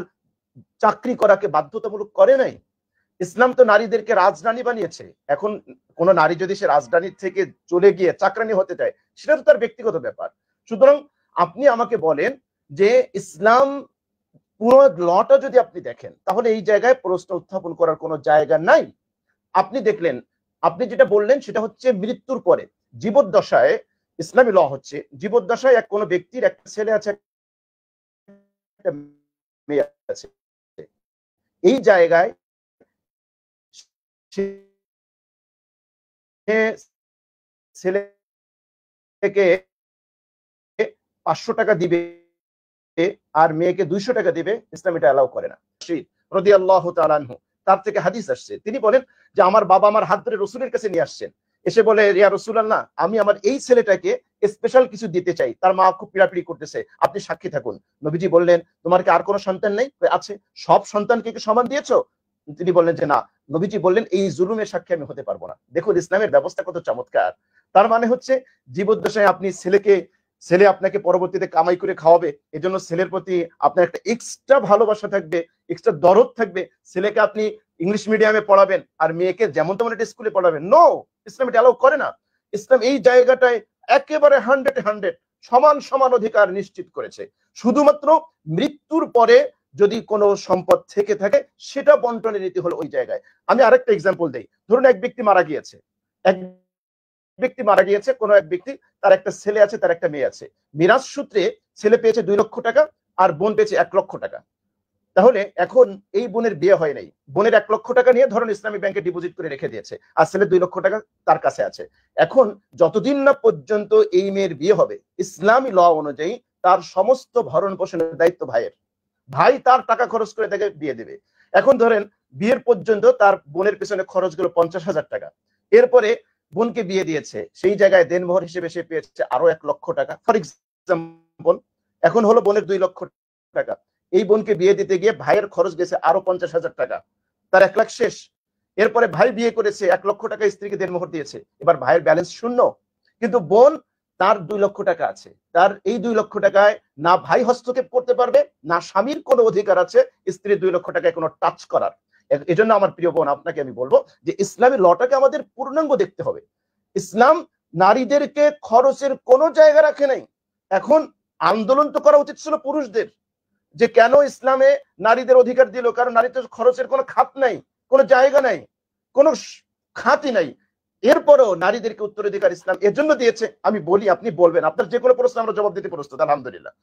চাকরি করাকে বাধ্যতামূলক করে নাই। ইসলাম তো নারীদেরকে রাজরানী বানিয়েছে। এখন কোন নারী যদি সে রাজরানীর থেকে চলে গিয়ে চাকরানী হতে চায়, সেটা তো তার ব্যক্তিগত ব্যাপার। সুতরাং আপনি আমাকে বলেন যে ইসলাম পুরো লটা যদি আপনি দেখেন, তাহলে এই জায়গায় প্রশ্ন উত্থাপন করার কোনো জায়গা নাই। আপনি দেখলেন, আপনি যেটা বললেন সেটা হচ্ছে মৃত্যুর পরে। জীবদ্দশায় ইসলামী ল হচ্ছে জীবদ্দশায় কোনো ব্যক্তির একটা ছেলে আছে, একটা মেয়ে আছে, এই জায়গায় ছেলেকে 500 টাকা দিবে আর মেয়েকে 200 টাকা দিবে, ইসলাম এটা অ্যালাউ করে না। রাদিয়াল্লাহু তাআলা আনহু, তার থেকে হাদিস আসছে, তিনি বলেন যে আমার বাবা আমার হাত ধরে রাসূলের কাছে নিয়ে আসছেন, এসে বলে, ইয়া রাসূলুল্লাহ, আমি আমার এই ছেলেটাকে স্পেশাল কিছু দিতে চাই, তার মা খুব পিড়াপিড়ি করতেছে, আপনি সাক্ষী থাকুন। নবীজি বললেন, তোমার কি আর কোনো সন্তান নেই? আছে। সব সন্তানকে কি সমান দিয়েছো? তিনি বললেন যে না। নবীজি বললেন, এই জুলুমের সাক্ষী আমি হতে পারবো না। দেখুন ইসলামের ব্যবস্থা কত চমৎকার। তার মানে হচ্ছে জীবদ্দশায় আপনি ছেলে আপনাকে পরবর্তীতে কামাই করে খাওয়াবে, এজন্য ছেলের প্রতি আপনার একটা এক্সট্রা ভালোবাসা থাকবে, এক্সট্রা দরদ থাকবে। ছেলেকে আপনি ইংলিশ মিডিয়ামে পড়াবেন আর মেয়েকে যেমন তেমন একটা স্কুলে পড়াবেন, নো, ইসলাম এটা অ্যালাউ করে না। ইসলাম এই জায়গাটায় একেবারে 100 সমান অধিকার নিশ্চিত করেছে। শুধুমাত্র মৃত্যুর পরে যদি কোনো সম্পদ থেকে থাকে, সেটা বন্টনের নীতি হলো ওই জায়গায়। আমি আরেকটা এক্সাম্পল দেই। ধরুন এক ব্যক্তি মারা গিয়েছে, কোনো এক ব্যক্তি, তার একটা ছেলে আছে, তার একটা মেয়ে আছে। মিরাজ সূত্রে ছেলে পেয়েছে 2 লক্ষ টাকা আর বোন পেয়েছে 1 লক্ষ টাকা। তাহলে এখন এই বোনের বিয়ে হয় নাই, বোনের 1 লক্ষ টাকা নিয়ে ধরুন ইসলামী ব্যাংকে ডিপোজিট করে রেখে দিয়েছে, আর ছেলে 2 লক্ষ টাকা তার কাছে আছে। এখন যতদিন না পর্যন্ত এই মেয়ের বিয়ে হবে, ইসলামী ল অনুযায়ী তার সমস্ত ভরণ পোষণের দায়িত্ব ভাইয়ের। ভাই তার টাকা খরচ করে তাকে বিয়ে দেবে। এখন ধরেন বিয়ের পর্যন্ত তার বোনের পেছনে খরচ গেল 50,000 টাকা। এরপরে বোনকে বিয়ে দিয়েছে, সেই জায়গায় দেনমোহর হিসেবে সে পেয়েছে আরো 1 লক্ষ টাকা, ফর এক্সাম্পল। এখন হলো বোনের 2 লক্ষ টাকা। এই বোনকে বিয়ে দিতে গিয়ে ভাইয়ের খরচ গেছে আরো 50,000 টাকা, তার 1 লাখ শেষ। এরপরে ভাই বিয়ে করেছে, 1 লক্ষ টাকা স্ত্রীকে দেনমোহর দিয়েছে, এবার ভাইয়ের ব্যালেন্স শূন্য। কিন্তু বোন, তার 2 লক্ষ টাকা আছে, তার এই 2 লক্ষ টাকায় না ভাই হস্তক্ষেপ করতে পারবে, না স্বামীর কোনো অধিকার আছে স্ত্রীর 2 লক্ষ টাকায় কোনো টাচ করার। এজন্য আমার প্রিয় বোন, আপনাকে আমি বলবো যে ইসলামী লটাকে আমাদের পূর্ণাঙ্গ দেখতে হবে। ইসলাম নারীদেরকে খরচের কোনো জায়গা রাখে নাই। এখন আন্দোলন তো করা উচিত ছিল পুরুষদের, যে কেন ইসলামে নারীদের অধিকার দিল, কারণ নারীদের খরচের কোনো খাত নাই, কোনো জায়গা নাই, কোনো খাতই নাই। এরপরও নারীদেরকে উত্তরাধিকার ইসলাম এজন্য দিয়েছে। আমি বলি, আপনি বলবেন, আপনার যে কোনো প্রশ্ন আমরা জবাব দিতে প্রস্তুত, আলহামদুলিল্লাহ।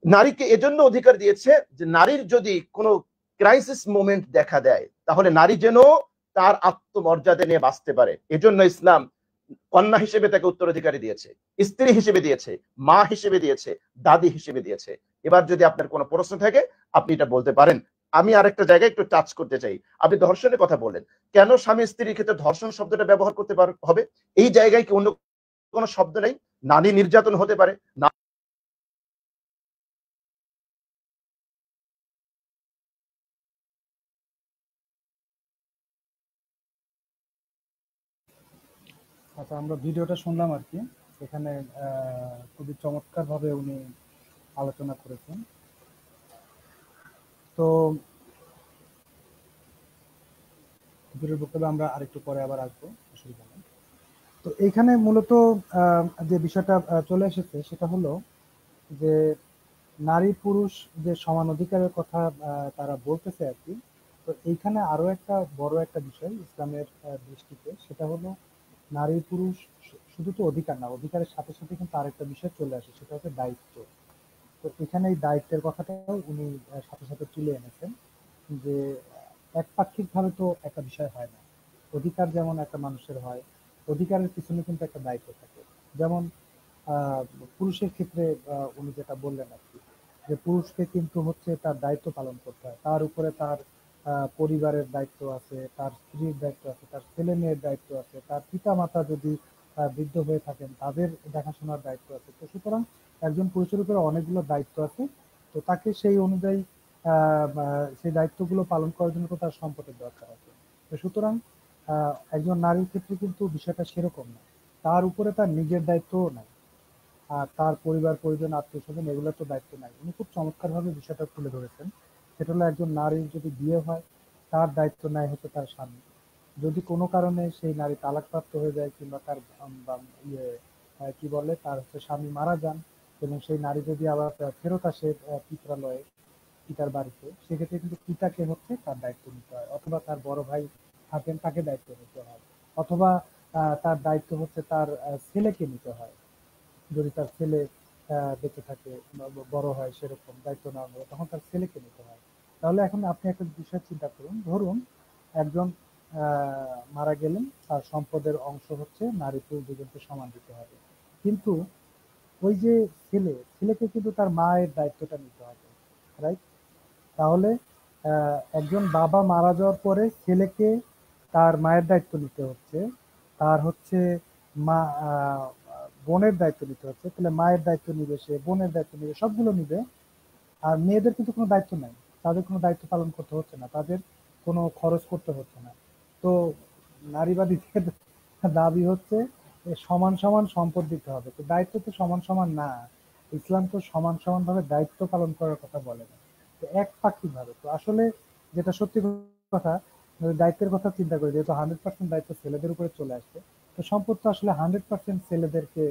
নারীকে এজন্য অধিকার দিয়েছে যে নারীর যদি কোনো ক্রাইসিস মোমেন্ট দেখা দেয়, তাহলে নারী যেন তার আত্মমর্যাদা নিয়ে বাঁচতে পারে। এজন্য ইসলাম কন্যা হিসেবে তাকে উত্তরাধিকারী দিয়েছে, স্ত্রী হিসেবে দিয়েছে, মা হিসেবে দিয়েছে, দাদি হিসেবে দিয়েছে। এবার যদি আপনার কোনো প্রশ্ন থাকে আপনি এটা বলতে পারেন, আমি আরেকটা জায়গায় একটু টাচ করতে চাই। আপনি ধর্ষণের কথা বললেন, কেন স্বামী স্ত্রীর ক্ষেত্রে ধর্ষণ শব্দটা ব্যবহার করতে হবে? এই জায়গায় কি অন্য কোনো শব্দ নেই? নারী নির্যাতন হতে পারে, আচ্ছা, আমরা ভিডিওটা শুনলাম আর কি, সেখানে খুবই চমৎকার ভাবে উনি আলোচনা করেছেন। তো ভিডিওর বক্তব্যে আমরা আরেকটু পরে আবার আসবো, অসুবিধা নেই। তো এইখানে মূলত যে বিষয়টা চলে এসেছে সেটা হলো যে নারী পুরুষ যে সমান অধিকারের কথা তারা বলতেছে আর কি। তো এইখানে আরো একটা বড় একটা বিষয় ইসলামের দৃষ্টিতে, সেটা হলো নারী পুরুষ শুধু তো অধিকার না, অধিকারের সাথে সাথে কিন্তু আরেকটা বিষয় চলে আসে, সেটা হচ্ছে দায়িত্ব। তো এখানে এই দায়িত্বের কথাটাও উনি সাথে সাথে তুলে এনেছেন যে একপাক্ষিক ভাবে তো একটা বিষয় হয় না। অধিকার যেমন একটা মানুষের হয়, অধিকারের পিছনে কিন্তু একটা দায়িত্ব থাকে। যেমন আহ, পুরুষের ক্ষেত্রে উনি যেটা বললেন আর কি, যে পুরুষকে কিন্তু হচ্ছে তার দায়িত্ব পালন করতে হয়, তার উপরে তার পরিবারের দায়িত্ব আছে, তার স্ত্রীর দায়িত্ব আছে, তার ছেলে মেয়ের দায়িত্ব আছে, তার পিতা মাতা যদি বৃদ্ধ হয়ে থাকেন তাদের দেখাশোনার দায়িত্ব আছে। তো সুতরাং একজন পুরুষের উপরে অনেকগুলো দায়িত্ব আছে। তো তাকে সেই অনুযায়ী সেই দায়িত্বগুলো পালন করার জন্য তো তার সম্পদের দরকার আছে। তো সুতরাং একজন নারীর ক্ষেত্রে কিন্তু বিষয়টা সেরকম না, তার উপরে তার নিজের দায়িত্বও নাই, আর তার পরিবার পরিজন আত্মীয় স্বজন এগুলো তো দায়িত্ব নাই। উনি খুব চমৎকার ভাবে বিষয়টা তুলে ধরেছেন। সেটা হলো একজন নারীর যদি বিয়ে হয়, তার দায়িত্ব নেয় হচ্ছে তার স্বামী। যদি কোনো কারণে সেই নারী তালাকপ্রাপ্ত হয়ে যায় কিংবা তার বা ইয়ে কি বলে তার হচ্ছে স্বামী মারা যান, এবং সেই নারী যদি আবার ফেরত আসে পিত্রালয়ে, পিতার বাড়িতে, সেক্ষেত্রে কিন্তু পিতাকে হচ্ছে তার দায়িত্ব নিতে হয়, অথবা তার বড় ভাই থাকেন তাকে দায়িত্ব নিতে হয়, অথবা তার দায়িত্ব হচ্ছে তার ছেলেকে নিতে হয়। যদি তার ছেলে বেঁচে থাকে বা বড় হয়, সেরকম দায়িত্ব নেওয়া হবে, তখন তার ছেলেকে নিতে হয়। তাহলে এখন আপনি একটা বিষয় চিন্তা করুন, ধরুন একজন মারা গেলেন, তার সম্পদের অংশ হচ্ছে নারী পুরুষ দুজনকে সমান দিতে হবে। কিন্তু ওই যে ছেলেকে কিন্তু তার মায়ের দায়িত্বটা নিতে হবে, রাইট? তাহলে একজন বাবা মারা যাওয়ার পরে ছেলেকে তার মায়ের দায়িত্ব নিতে হচ্ছে, তার হচ্ছে মা বোনের দায়িত্ব নিতে হচ্ছে, তাহলে মায়ের দায়িত্ব নিবে, সে বোনের দায়িত্ব নিবে, সবগুলো নিবে। আর মেয়েদের কিন্তু কোনো দায়িত্ব নাই, তাদের কোনো দায়িত্ব পালন করতে হচ্ছে না, তাদের কোনো খরচ করতে হচ্ছে না। তো নারীবাদীদের দাবি হচ্ছে সমান সমান সম্পদ দিতে হবে। তো দায়িত্ব তো সমান সমান না, ইসলাম তো সমান সমান ভাবে দায়িত্ব পালন করার কথা বলে না, তো একপাক্ষিক ভাবে। তো আসলে যেটা সত্যি কথা, দায়িত্বের কথা চিন্তা করি, যেহেতু 100% দায়িত্ব ছেলেদের উপরে চলে আসছে, তো সম্পদ তো আসলে 100% ছেলেদেরকে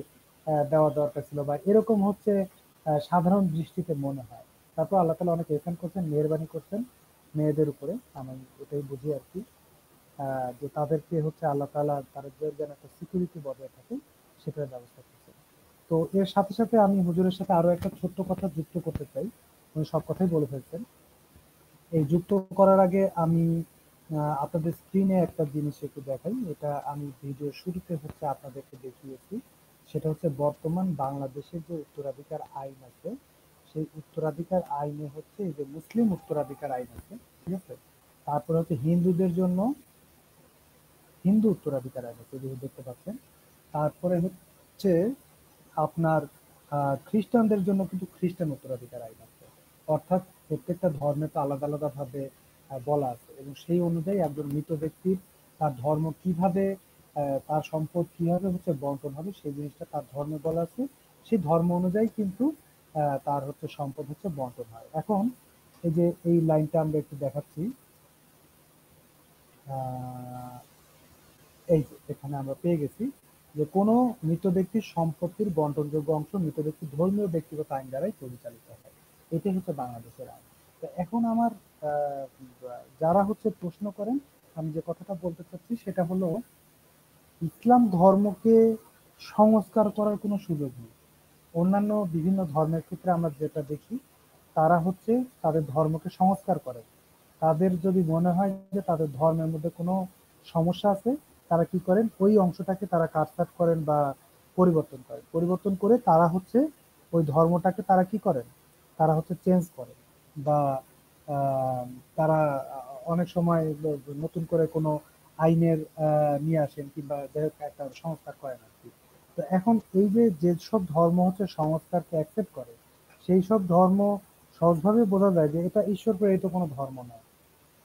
দেওয়া দরকার ছিল, বা এরকম হচ্ছে সাধারণ দৃষ্টিতে মনে হয়। তারপর আল্লাহ তালা অনেক এহসান করছেন, মেহেরবানি করছেন মেয়েদের উপরে, আমি এটাই বুঝি আর কি, যে তাদেরকে হচ্ছে আল্লাহ তাআলা তাদের যেন একটা সিকিউরিটি বজায় থাকে সেটার ব্যবস্থা করছেন। তো এর সাথে সাথে আমি হুজুরের সাথে আরো একটা ছোট্ট কথা যুক্ত করতে চাই, উনি সব কথাই বলে ফেলছেন। এই যুক্ত করার আগে আমি আপনাদের স্ক্রিনে একটা জিনিস একটু দেখাই, এটা আমি ভিডিওর শুরুতে হচ্ছে আপনাদেরকে দেখিয়েছি। সেটা হচ্ছে বর্তমান বাংলাদেশের যে উত্তরাধিকার আইন আছে, সেই উত্তরাধিকার আইনে হচ্ছে এই যে মুসলিম উত্তরাধিকার আইন আছে, ঠিক আছে, তারপরে হচ্ছে হিন্দুদের জন্য হিন্দু উত্তরাধিকার আইন আছে, যেটা দেখতে পাচ্ছেন। তারপরে হচ্ছে আপনার খ্রিস্টানদের জন্য কিন্তু খ্রিস্টান উত্তরাধিকার আইন আছে। অর্থাৎ প্রত্যেকটা ধর্মে তো আলাদা আলাদা ভাবে বলা আছে, এবং সেই অনুযায়ী একজন মৃত ব্যক্তির তার ধর্ম কিভাবে তার সম্পদ কিভাবে হচ্ছে বন্টন হবে, সেই জিনিসটা তার ধর্মে বলা আছে। সেই ধর্ম অনুযায়ী কিন্তু তার হচ্ছে সম্পদ হচ্ছে বন্টন হয়। এখন এই যে এই লাইনটা আমরা একটু দেখাচ্ছি, আহ, এই যে এখানে আমরা পেয়ে গেছি যে কোনো মৃত ব্যক্তির সম্পত্তির বন্টনযোগ্য অংশ মৃত ব্যক্তির ধর্মীয় ব্যক্তিগত আইন দ্বারাই পরিচালিত হয়। এটাই হচ্ছে বাংলাদেশের আইন। তো এখন আমার আহ, যারা হচ্ছে প্রশ্ন করেন, আমি যে কথাটা বলতে চাচ্ছি সেটা হলো, ইসলাম ধর্মকে সংস্কার করার কোনো সুযোগ নেই। অন্যান্য বিভিন্ন ধর্মের ক্ষেত্রে আমরা যেটা দেখি, তারা হচ্ছে তাদের ধর্মকে সংস্কার করে। তাদের যদি মনে হয় যে তাদের ধর্মের মধ্যে কোনো সমস্যা আছে, তারা কি করেন, ওই অংশটাকে তারা কাটছাঁট করেন বা পরিবর্তন করেন, পরিবর্তন করে তারা হচ্ছে ওই ধর্মটাকে তারা কি করেন, তারা হচ্ছে চেঞ্জ করেন বা তারা অনেক সময় নতুন করে কোনো আইনের নিয়ে আসেন কিংবা যাই হোক একটা সংস্কার করেন আর কি। তো এখন এই যে যেসব ধর্ম হচ্ছে সংস্কারকে অ্যাকসেপ্ট করে, সেই সব ধর্ম সহজভাবে বোঝা যায় যে এটা ঈশ্বর প্রেরিত কোনো ধর্ম নয়।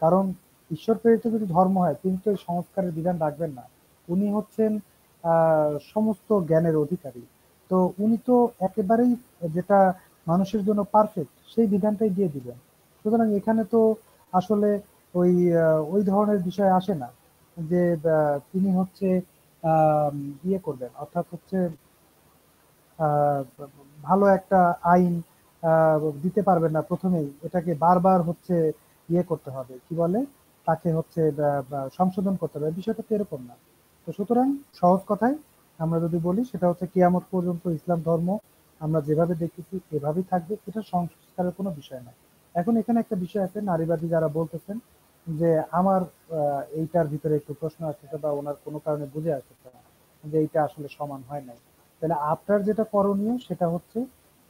কারণ ঈশ্বর প্রেরিত যদি ধর্ম হয় তিনি তো এই সংস্কারের বিধান রাখবেন না। উনি হচ্ছেন সমস্ত জ্ঞানের অধিকারী। তো উনি তো একেবারেই যেটা মানুষের জন্য পারফেক্ট সেই বিধানটাই দিয়ে দিবেন। সুতরাং এখানে তো আসলে ওই ধরনের বিষয় আসে না যে তিনি হচ্ছে ইয়ে করবেন, অর্থাৎ হচ্ছে আহ, ভালো একটা আইন দিতে পারবেন না প্রথমেই, এটাকে বারবার হচ্ছে ইয়ে করতে হবে, কি বলে তাকে হচ্ছে সংশোধন করতে হবে, বিষয়টা তো এরকম না। তো সুতরাং সহজ কথায় আমরা যদি বলি সেটা হচ্ছে কিয়ামত পর্যন্ত ইসলাম ধর্ম আমরা যেভাবে দেখতেছি এভাবেই থাকবে, এটা সংস্কারের কোনো বিষয় না। এখন এখানে একটা বিষয় আছে, নারীবাদী যারা বলতেছেন যে আমার এইটার ভিতরে একটু প্রশ্ন আসছে বা ওনার কোনো কারণে বুঝে আসছে না যে এইটা আসলে সমান হয় নাই। তাহলে আপনার যেটা করণীয় সেটা হচ্ছে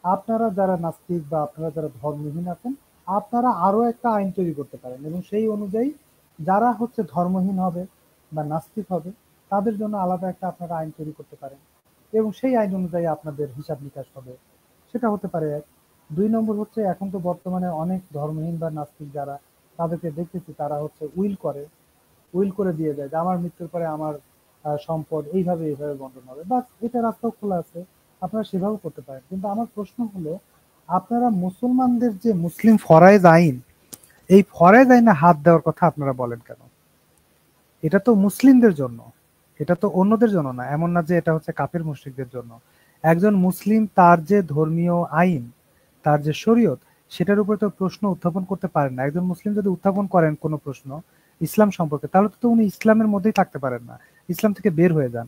আপনারা যারা নাস্তিক বা আপনারা যারা ধর্মহীন আছেন আপনারা আরো একটা আইন তৈরি করতে পারেন এবং সেই অনুযায়ী যারা হচ্ছে ধর্মহীন হবে বা নাস্তিক হবে তাদের জন্য আলাদা একটা আপনারা আইন তৈরি করতে পারেন এবং সেই আইন অনুযায়ী আপনাদের হিসাব নিকাশ হবে। সেটা হতে পারে এক। 2 নম্বর হচ্ছে এখন তো বর্তমানে অনেক ধর্মহীন বা নাস্তিক যারা, তাদেরকে দেখতেছি তারা হচ্ছে উইল করে দিয়ে যায় যে আমার মৃত্যুর পরে আমার সম্পদ এইভাবে বন্টন হবে, বাস এটা রাস্তাও খোলা আছে, আপনারা সেভাবে করতে পারেন। কিন্তু আমার প্রশ্ন হলো আপনারা মুসলমানদের যে মুসলিম ফরয়েজ আইন, এই ফরয়েজ আইনে হাত দেওয়ার কথা আপনারা বলেন কেন? এটা তো মুসলিমদের জন্য, এটা তো অন্যদের জন্য না। এমন না যে এটা হচ্ছে কাফের মুশরিকদের জন্য। একজন মুসলিম তার যে ধর্মীয় আইন, তার যে শরীয়ত, সেটার উপরে তো প্রশ্ন উত্থাপন করতে পারেন না। একজন মুসলিম যদি উত্থাপন করেন কোনো প্রশ্ন ইসলাম সম্পর্কে, তাহলে তো উনি ইসলামের মধ্যেই থাকতে পারেন না, ইসলাম থেকে বের হয়ে যান।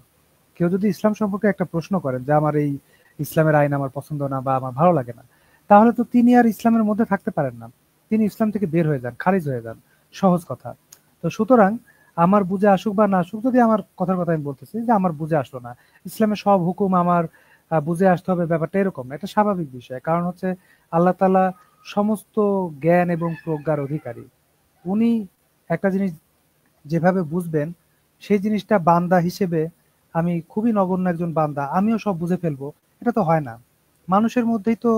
কেউ যদি ইসলাম সম্পর্কে একটা প্রশ্ন করেন যে আমার এই ইসলামের আইন আমার পছন্দ না বা আমার ভালো লাগে না, তাহলে তো তিনি আর ইসলামের মধ্যে থাকতে পারেন না, তিনি ইসলাম থেকে বের হয়ে যান, খারিজ হয়ে যান, সহজ কথা। তো সুতরাং আমার বুঝে আসুক বা না আসুক, যদি আমার কথার কথা আমি বলতেছি যে আমার বুঝে আসলো না, ইসলামের সব হুকুম আমার বুঝে আসতে হবে, ব্যাপারটা এরকম না, এটা স্বাভাবিক বিষয়। কারণ হচ্ছে আল্লাহ তাআলা সমস্ত জ্ঞান এবং প্রজ্ঞার অধিকারী। উনি একটা জিনিস যেভাবে বুঝবেন সেই জিনিসটা বান্দা হিসেবে আমি খুবই নগণ্য একজন বান্দা, আমিও সব বুঝে ফেলবো, এটা তো হয় না। মানুষের মধ্যেই তো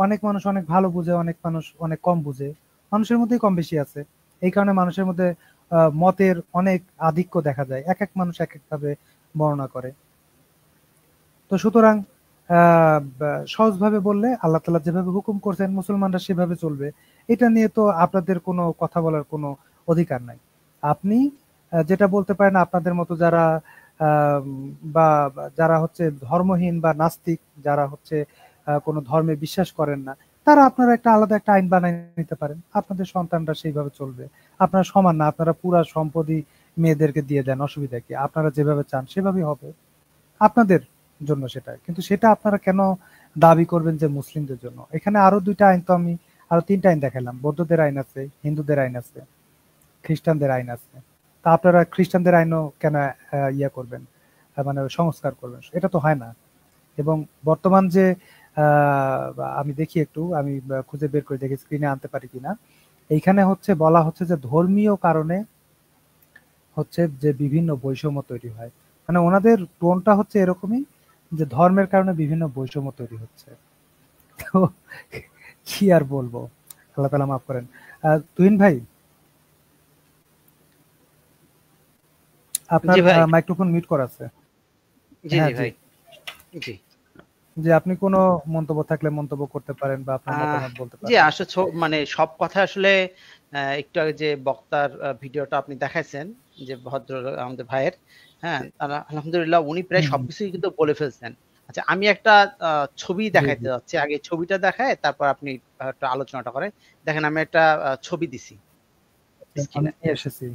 অনেক মানুষ অনেক ভালো বুঝে, অনেক মানুষ অনেক কম বুঝে, মানুষের মধ্যেই কম বেশি আছে। এই কারণে মানুষের মধ্যে মতের অনেক আধিক্য দেখা যায়, এক এক মানুষ এক একভাবে বর্ণনা করে। তো সুতরাং সহজভাবে বললে আল্লাহ তাআলা যেভাবে হুকুম করছেন মুসলমানরা সেভাবে চলবে, এটা নিয়ে তো আপনাদের কোনো কথা বলার কোনো অধিকার নাই। আপনি যেটা বলতে পারেন আপনাদের মতো যারা বা যারা হচ্ছে ধর্মহীন বা নাস্তিক, যারা হচ্ছে কোনো ধর্মে বিশ্বাস করেন না, তারা আপনারা একটা আলাদা একটা আইন বানিয়ে নিতে পারেন, আপনাদের সন্তানরা সেইভাবে চলবে। আপনারা সমান না, আপনারা পুরা সম্পত্তি মেয়েদেরকে দিয়ে দেন, অসুবিধা কি? আপনারা যেভাবে চান সেভাবেই হবে আপনাদের জন্য সেটা। কিন্তু সেটা আপনারা কেন দাবি করবেন যে মুসলিমদের জন্য? এখানে আরো 2টা আইন তো আমি আরো 3টা আইন দেখালাম, বৌদ্ধদের আইন আছে, হিন্দুদের আইন আছে, খ্রিস্টানদের আইন আছে। তা আপনারা খ্রিস্টানদের আইনও কেন ইয়া করবেন, মানে সংস্কার করবেন? এটা তো হয় না। এবং বর্তমান যে আমি দেখি একটু, আমি খুঁজে বের করে দেখি স্ক্রিনে আনতে পারি কিনা, এইখানে হচ্ছে বলা হচ্ছে যে ধর্মীয় কারণে হচ্ছে যে বিভিন্ন বৈষম্য তৈরি হয়, মানে ওনাদের টোনটা হচ্ছে এরকমই যে ধর্মের কারণে বিভিন্ন বৈষম্য তৈরি হচ্ছে। তো কি আর বলবো, আল্লাহ তাআলা মাফ করেন। তুহিন ভাই, আপনার জি ভাই। মাইক্রোফোন মিউট করা আছে। জি হ্যাঁ জি জি, ভাই। জি যে আপনি কোনো মন্তব্য থাকলে মন্তব্য করতে পারেন বা আপনার মতামত বলতে জি পারেন। আসলে মানে সব কথা আসলে একটু আগে যে বক্তার ভিডিওটা আপনি দেখাইছেন, যে ভদ্র আমাদের ভাইয়ের, হ্যাঁ, আলহামদুলিল্লাহ উনি প্রায় হুম হুম, সবকিছুই কিন্তু বলে ফেলছেন। আচ্ছা, আমি একটা ছবি জি দেখাইতে জি, যাচ্ছি, আগে ছবিটা দেখায় তারপর আপনি একটা আলোচনাটা করেন। দেখেন আমি একটা ছবি দিছি আমি স্ক্রিনে। নিয়ে এসেছি।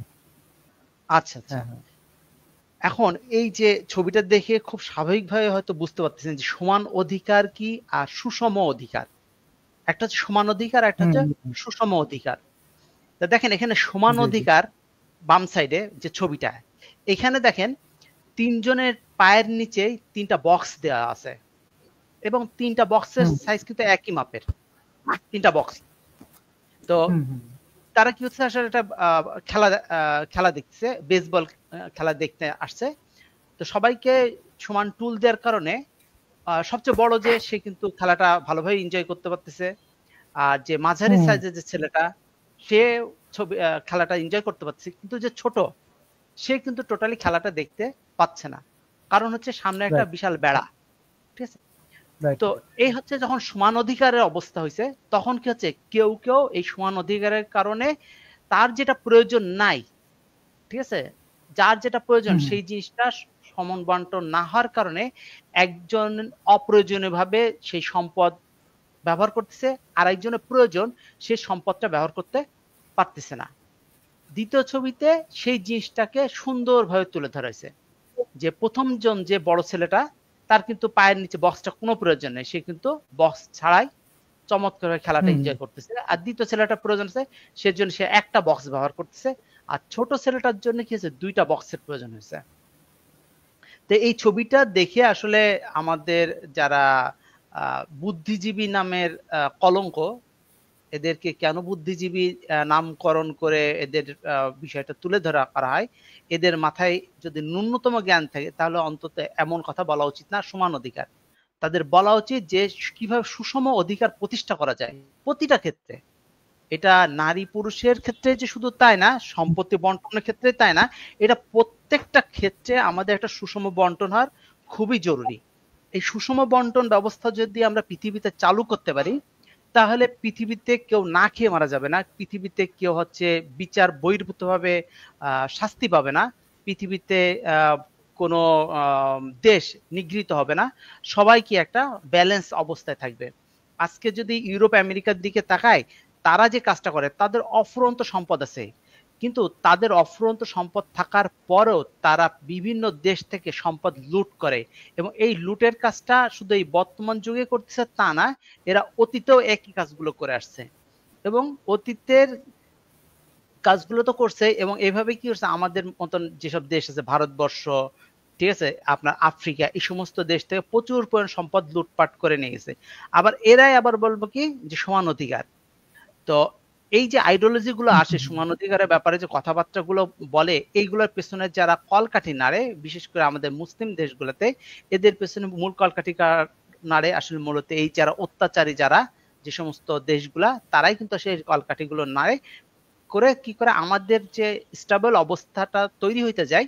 আচ্ছা আচ্ছা। হ্যাঁ হ্যাঁ, এখন এই যে ছবিটা দেখে খুব স্বাভাবিকভাবে হয়তো বুঝতে পারতেছেন যে সমান অধিকার কি আর সুষম অধিকার। একটা হচ্ছে সমান অধিকার, একটা হুম হচ্ছে হুম, হুম, সুষম অধিকার। তা দেখেন এখানে সমান জি জি, অধিকার বাম সাইডে যে ছবিটা, এখানে দেখেন 3 জনের পায়ের নিচে 3টা বক্স দেওয়া আছে এবং 3টা বক্সের হুম সাইজ কিন্তু একই মাপের, 3টা বক্স। তো হুম হুম তারা কি হচ্ছে আসলে একটা খেলা দেখছে, বেসবল খেলা দেখতে আসছে। তো সবাইকে সমান টুল দেওয়ার কারণে সবচেয়ে বড় যে সে কিন্তু খেলাটা ভালোভাবে এনজয় করতে পারতেছে, আর যে মাঝারি হুম সাইজের যে ছেলেটা সে খেলাটা এনজয় করতে পারছে, কিন্তু যে ছোট সে কিন্তু টোটালি খেলাটা দেখতে পাচ্ছে না, কারণ হচ্ছে সামনে একটা রাইট বিশাল বেড়া। ঠিক আছে? রাইট তো এই হচ্ছে যখন সমান অধিকারের অবস্থা হয়েছে, তখন কি হচ্ছে কেউ কেউ এই সমান অধিকারের কারণে তার যেটা প্রয়োজন নাই, ঠিক আছে, যার যেটা প্রয়োজন হুম সেই জিনিসটা সমান বন্টন না হওয়ার কারণে একজন অপ্রয়োজনীয় ভাবে সেই সম্পদ ব্যবহার করতেছে, আর একজনের প্রয়োজন সেই সম্পদটা ব্যবহার করতে পারতেছে না। দ্বিতীয় ছবিতে সেই জিনিসটাকে সুন্দরভাবে তুলে ধরা হয়েছে, যে প্রথম জন যে বড় ছেলেটা তার কিন্তু পায়ের নিচে বক্সটা কোনো প্রয়োজন নেই, সে কিন্তু বক্স ছাড়াই চমৎকার খেলাটা হুম এনজয় করতেছে। আর দ্বিতীয় ছেলেটা প্রয়োজন আছে, সেজন্য সে একটা বক্স ব্যবহার করতেছে, আর ছোট ছেলেটার জন্য কি হয়েছে দুইটা বক্সের প্রয়োজন হয়েছে। তো এই ছবিটা দেখে আসলে আমাদের যারা বুদ্ধিজীবী নামের কলঙ্ক, এদেরকে কেন বুদ্ধিজীবী নামকরণ করে এদের বিষয়টা তুলে ধরা করা হয়, এদের মাথায় যদি ন্যূনতম জ্ঞান থাকে তাহলে অন্তত এমন কথা বলা উচিত না সমান অধিকার। তাদের বলা উচিত যে কিভাবে সুষম অধিকার প্রতিষ্ঠা করা যায় প্রতিটা ক্ষেত্রে। এটা নারী পুরুষের ক্ষেত্রে যে শুধু তাই না, সম্পত্তি বন্টনের ক্ষেত্রে তাই না, এটা প্রত্যেকটা ক্ষেত্রে আমাদের একটা সুষম বন্টন হওয়ার খুবই জরুরি। এই সুষম বন্টন ব্যবস্থা যদি আমরা পৃথিবীতে চালু করতে পারি, তাহলে পৃথিবীতে কেউ না খেয়ে মারা যাবে না, পৃথিবীতে কেউ হচ্ছে বিচার বহির্ভূতভাবে শাস্তি পাবে না, পৃথিবীতে কোনো দেশ নিগৃহীত হবে না, সবাই কি একটা ব্যালেন্স অবস্থায় থাকবে। আজকে যদি ইউরোপ আমেরিকার দিকে তাকায়, তারা যে কাজটা করে, তাদের অফুরন্ত সম্পদ আছে, কিন্তু তাদের অফুরন্ত সম্পদ থাকার পরেও তারা বিভিন্ন দেশ থেকে সম্পদ লুট করে, এবং এই লুটের কাজটা শুধু এই বর্তমান যুগে করতেছে তা না, এরা অতীতেও একই কাজগুলো করে আসছে, এবং অতীতের কাজগুলো তো করছে, এবং এইভাবে কি করছে আমাদের মতন যেসব দেশ আছে, ভারতবর্ষ, ঠিক আছে, আপনার আফ্রিকা, এই সমস্ত দেশ থেকে প্রচুর পরিমাণ সম্পদ লুটপাট করে নিয়ে গেছে। আবার এরাই আবার বলবো কি যে সমান অধিকার। তো এই যে আইডিওলজি গুলো আসে, সমান অধিকারের ব্যাপারে যে কথাবার্তা গুলো বলে, এইগুলোর পেছনে যারা কলকাঠি নাড়ে, বিশেষ করে আমাদের মুসলিম দেশগুলোতে, এদের পেছনে মূল কলকাঠি নাড়ে আসলে মূলত এই যারা অত্যাচারী, যারা যে সমস্ত দেশগুলা, তারাই কিন্তু সেই কলকাঠি গুলো নাড়ে করে কি করে আমাদের যে স্টেবল অবস্থাটা তৈরি হইতে যায়।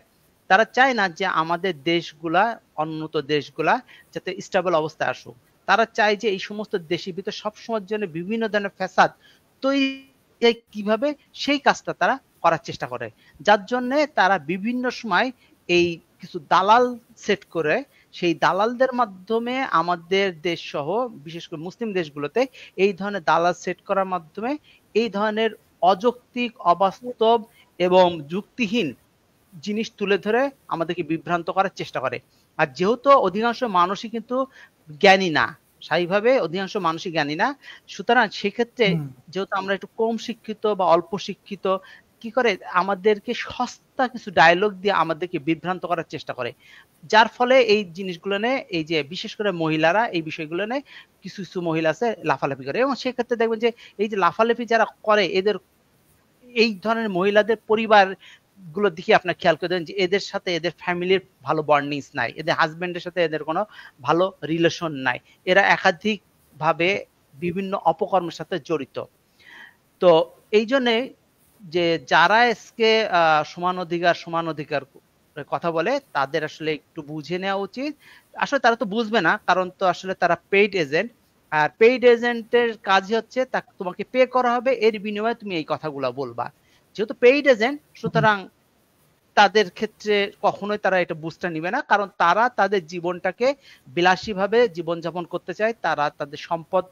তারা চায় না যে আমাদের দেশগুলা, উন্নত দেশগুলা যাতে স্টেবল অবস্থায় আসুক। তারা চায় যে এই সমস্ত দেশের ভিতরে সবসময়ের জন্য বিভিন্ন ধরনের ফ্যাসাদ তৈরি কিভাবে সেই কাজটা তারা করার চেষ্টা করে, যার জন্য তারা বিভিন্ন সময় এই কিছু দালাল সেট করে, সেই দালালদের মাধ্যমে আমাদের দেশ সহ বিশেষ করে মুসলিম দেশগুলোতে এই ধরনের দালাল সেট করার মাধ্যমে এই ধরনের অযৌক্তিক, অবাস্তব এবং যুক্তিহীন জিনিস তুলে ধরে আমাদেরকে বিভ্রান্ত করার চেষ্টা করে। আর যেহেতু অধিকাংশ মানুষই কিন্তু জ্ঞানী না, স্বাভাবিকভাবে অধিকাংশ মানুষই জ্ঞানী না, সুতরাং সেক্ষেত্রে যেহেতু আমরা একটু কম শিক্ষিত বা অল্প শিক্ষিত, কি করে আমাদেরকে সস্তা কিছু ডায়লগ দিয়ে আমাদেরকে বিভ্রান্ত করার চেষ্টা করে, যার ফলে এই জিনিসগুলো নিয়ে, এই যে বিশেষ করে মহিলারা এই বিষয়গুলো নিয়ে কিছু কিছু মহিলা আছে লাফালাফি করে, এবং সেক্ষেত্রে দেখবেন যে এই যে লাফালাফি যারা করে, এদের এই ধরনের মহিলাদের পরিবার গুলো দেখে আপনার খেয়াল করে দেবেন যে এদের সাথে এদের ফ্যামিলির ভালো বন্ডিংস নাই, এদের হাজবেন্ডের সাথে এদের কোনো ভালো রিলেশন নাই, এরা একাধিক ভাবে বিভিন্ন অপকর্মের সাথে জড়িত। তো এই জন্যে যে যারা আজকে সমান অধিকার কথা বলে, তাদের আসলে একটু বুঝে নেওয়া উচিত। আসলে তারা তো বুঝবে না, কারণ তো আসলে তারা পেইড এজেন্ট, আর পেইড এজেন্টের কাজ হচ্ছে তোমাকে পে করা হবে, এর বিনিময়ে তুমি এই কথাগুলো বলবা। যেহেতু পেইড এজেন্ট, সুতরাং তাদের ক্ষেত্রে কখনোই তারা এটা বুঝতে নিবে না, কারণ তারা তাদের জীবনটাকে বিলাসীভাবে জীবনযাপন করতে চায়, তারা তাদের সম্পদ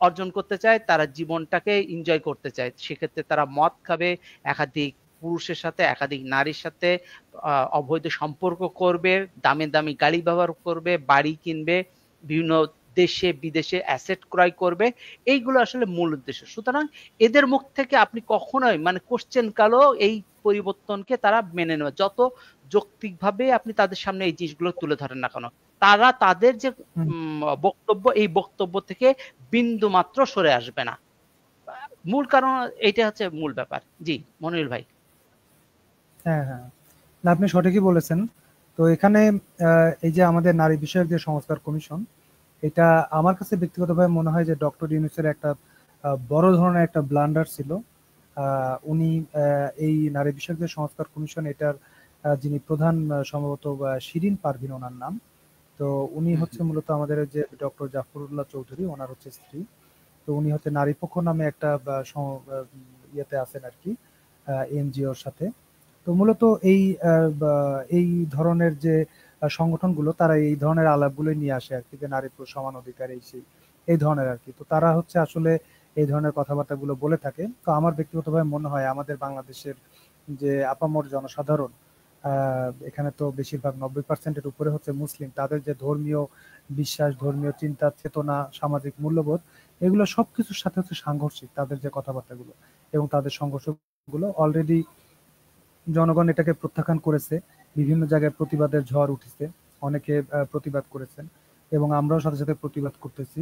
অর্জন করতে চায়, তারা জীবনটাকে এনজয় করতে চায়। সেক্ষেত্রে তারা মদ খাবে, একাধিক পুরুষের সাথে, একাধিক নারীর সাথে অবৈধ সম্পর্ক করবে, দামি দামি গাড়ি ব্যবহার করবে, বাড়ি কিনবে, বিভিন্ন দেশে বিদেশে অ্যাসেট ক্রয় করবে, এইগুলো আসলে মূল উদ্দেশ্য। সুতরাং এদের মুখ থেকে আপনি কখনোই মানে কোশ্চেন কালো এই পরিবর্তনকে তারা মেনে নেবে, যত যৌক্তিকভাবে আপনি তাদের সামনে এই জিনিসগুলো তুলে ধরেন না কেন, তারা তাদের যে বক্তব্য, এই বক্তব্য থেকে বিন্দু মাত্র সরে আসবে না। মূল কারণ এইটা হচ্ছে মূল ব্যাপার। জি মনিরুল ভাই। হ্যাঁ হ্যাঁ, না আপনি সঠিকই বলেছেন। তো এখানে এই যে আমাদের নারী বিষয়ক যে সংস্কার কমিশন, এটা আমার কাছে ব্যক্তিগতভাবে মনে হয় যে ডক্টর ইউনূসের একটা বড় ধরনের একটা ব্লান্ডার ছিল। উনি এই নারী বিষয়ক যে সংস্কার কমিশন, এটার যিনি প্রধান সম্ভবত শিরিন পারভীন ওনার নাম। তো উনি হচ্ছে মূলত আমাদের যে ডক্টর জাফরুল্লাহ চৌধুরী, ওনার হচ্ছে স্ত্রী। তো উনি হচ্ছে নারী পক্ষ নামে একটা ইয়েতে আছেন আর কি, এনজিওর সাথে। তো মূলত এই ধরনের যে সংগঠনগুলো, তারা এই ধরনের আলাপগুলো নিয়ে আসে আর কি, যে নারী পুরুষ সমান অধিকার এই ধরনের আর কি। তো তারা হচ্ছে আসলে এই ধরনের কথাবার্তাগুলো বলে থাকে। তো আমার ব্যক্তিগতভাবে মনে হয় আমাদের বাংলাদেশের যে আপামর জনসাধারণ, এখানে তো বেশিরভাগ 90%-এর উপরে হচ্ছে মুসলিম, তাদের যে ধর্মীয় বিশ্বাস, ধর্মীয় চিন্তা চেতনা, সামাজিক মূল্যবোধ, এগুলো সবকিছুর সাথে হচ্ছে সাংঘর্ষিক তাদের যে কথাবার্তাগুলো, এবং তাদের সংঘর্ষগুলো অলরেডি জনগণ এটাকে প্রত্যাখ্যান করেছে। বিভিন্ন জায়গায় প্রতিবাদের ঝড় উঠেছে, অনেকে প্রতিবাদ করেছেন, এবং আমরাও সাথে সাথে প্রতিবাদ করতেছি।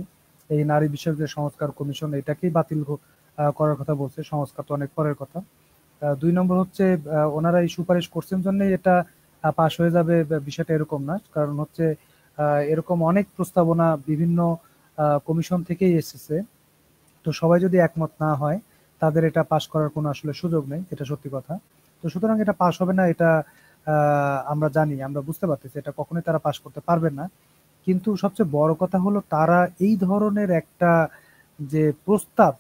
এই নারী বিষয়ক যে সংস্কার কমিশন, এটাকেই বাতিল করার কথা বলছে। সংস্কার তো অনেক পরের কথা। 2 নম্বর হচ্ছে ওনারা এই সুপারিশ করছেন জন্য এটা পাশ হয়ে যাবে, বিষয়টা এরকম না। কারণ হচ্ছে এরকম অনেক প্রস্তাবনা বিভিন্ন কমিশন থেকেই এসেছে। তো সবাই যদি একমত না হয়, তাদের এটা পাশ করার কোনো আসলে সুযোগ নেই, এটা সত্যি কথা। তো সুতরাং এটা পাশ হবে না, এটা আমরা জানি, আমরা বুঝতে পারতেছি এটা কখনোই তারা পাশ করতে পারবে না। কিন্তু সবচেয়ে বড় কথা হলো, তারা এই ধরনের একটা যে প্রস্তাব,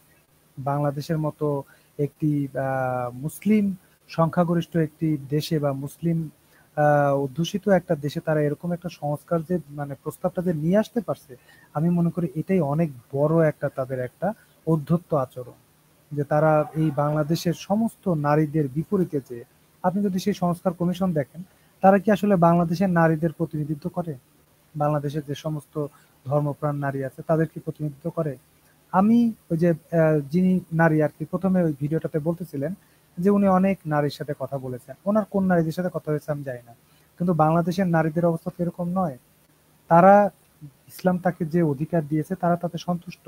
বাংলাদেশের মতো একটি মুসলিম সংখ্যাগরিষ্ঠ একটি দেশে বা মুসলিম অধ্যুষিত একটা দেশে তারা এরকম একটা সংস্কার যে মানে প্রস্তাবটা যে নিয়ে আসতে পারছে, আমি মনে করি এটাই অনেক বড় একটা তাদের একটা অধ্যত্ত আচরণ। যে তারা এই বাংলাদেশের সমস্ত নারীদের বিপরীতে, যে আপনি যদি সেই সংস্কার কমিশন দেখেন, তারা কি আসলে বাংলাদেশের নারীদের প্রতিনিধিত্ব করে? বাংলাদেশের যে সমস্ত ধর্মপ্রাণ নারী আছে, তাদের কি প্রতিনিধিত্ব করে? আমি ওই যে যিনি নারী আর কি, প্রথমে ওই ভিডিওটাতে বলতেছিলেন যে উনি অনেক নারীর সাথে কথা বলেছেন, ওনার কোন নারীদের সাথে কথা হয়েছে আমি জানি না, কিন্তু বাংলাদেশের নারীদের অবস্থা তো এরকম নয়। তারা ইসলাম তাকে যে অধিকার দিয়েছে, তারা তাতে সন্তুষ্ট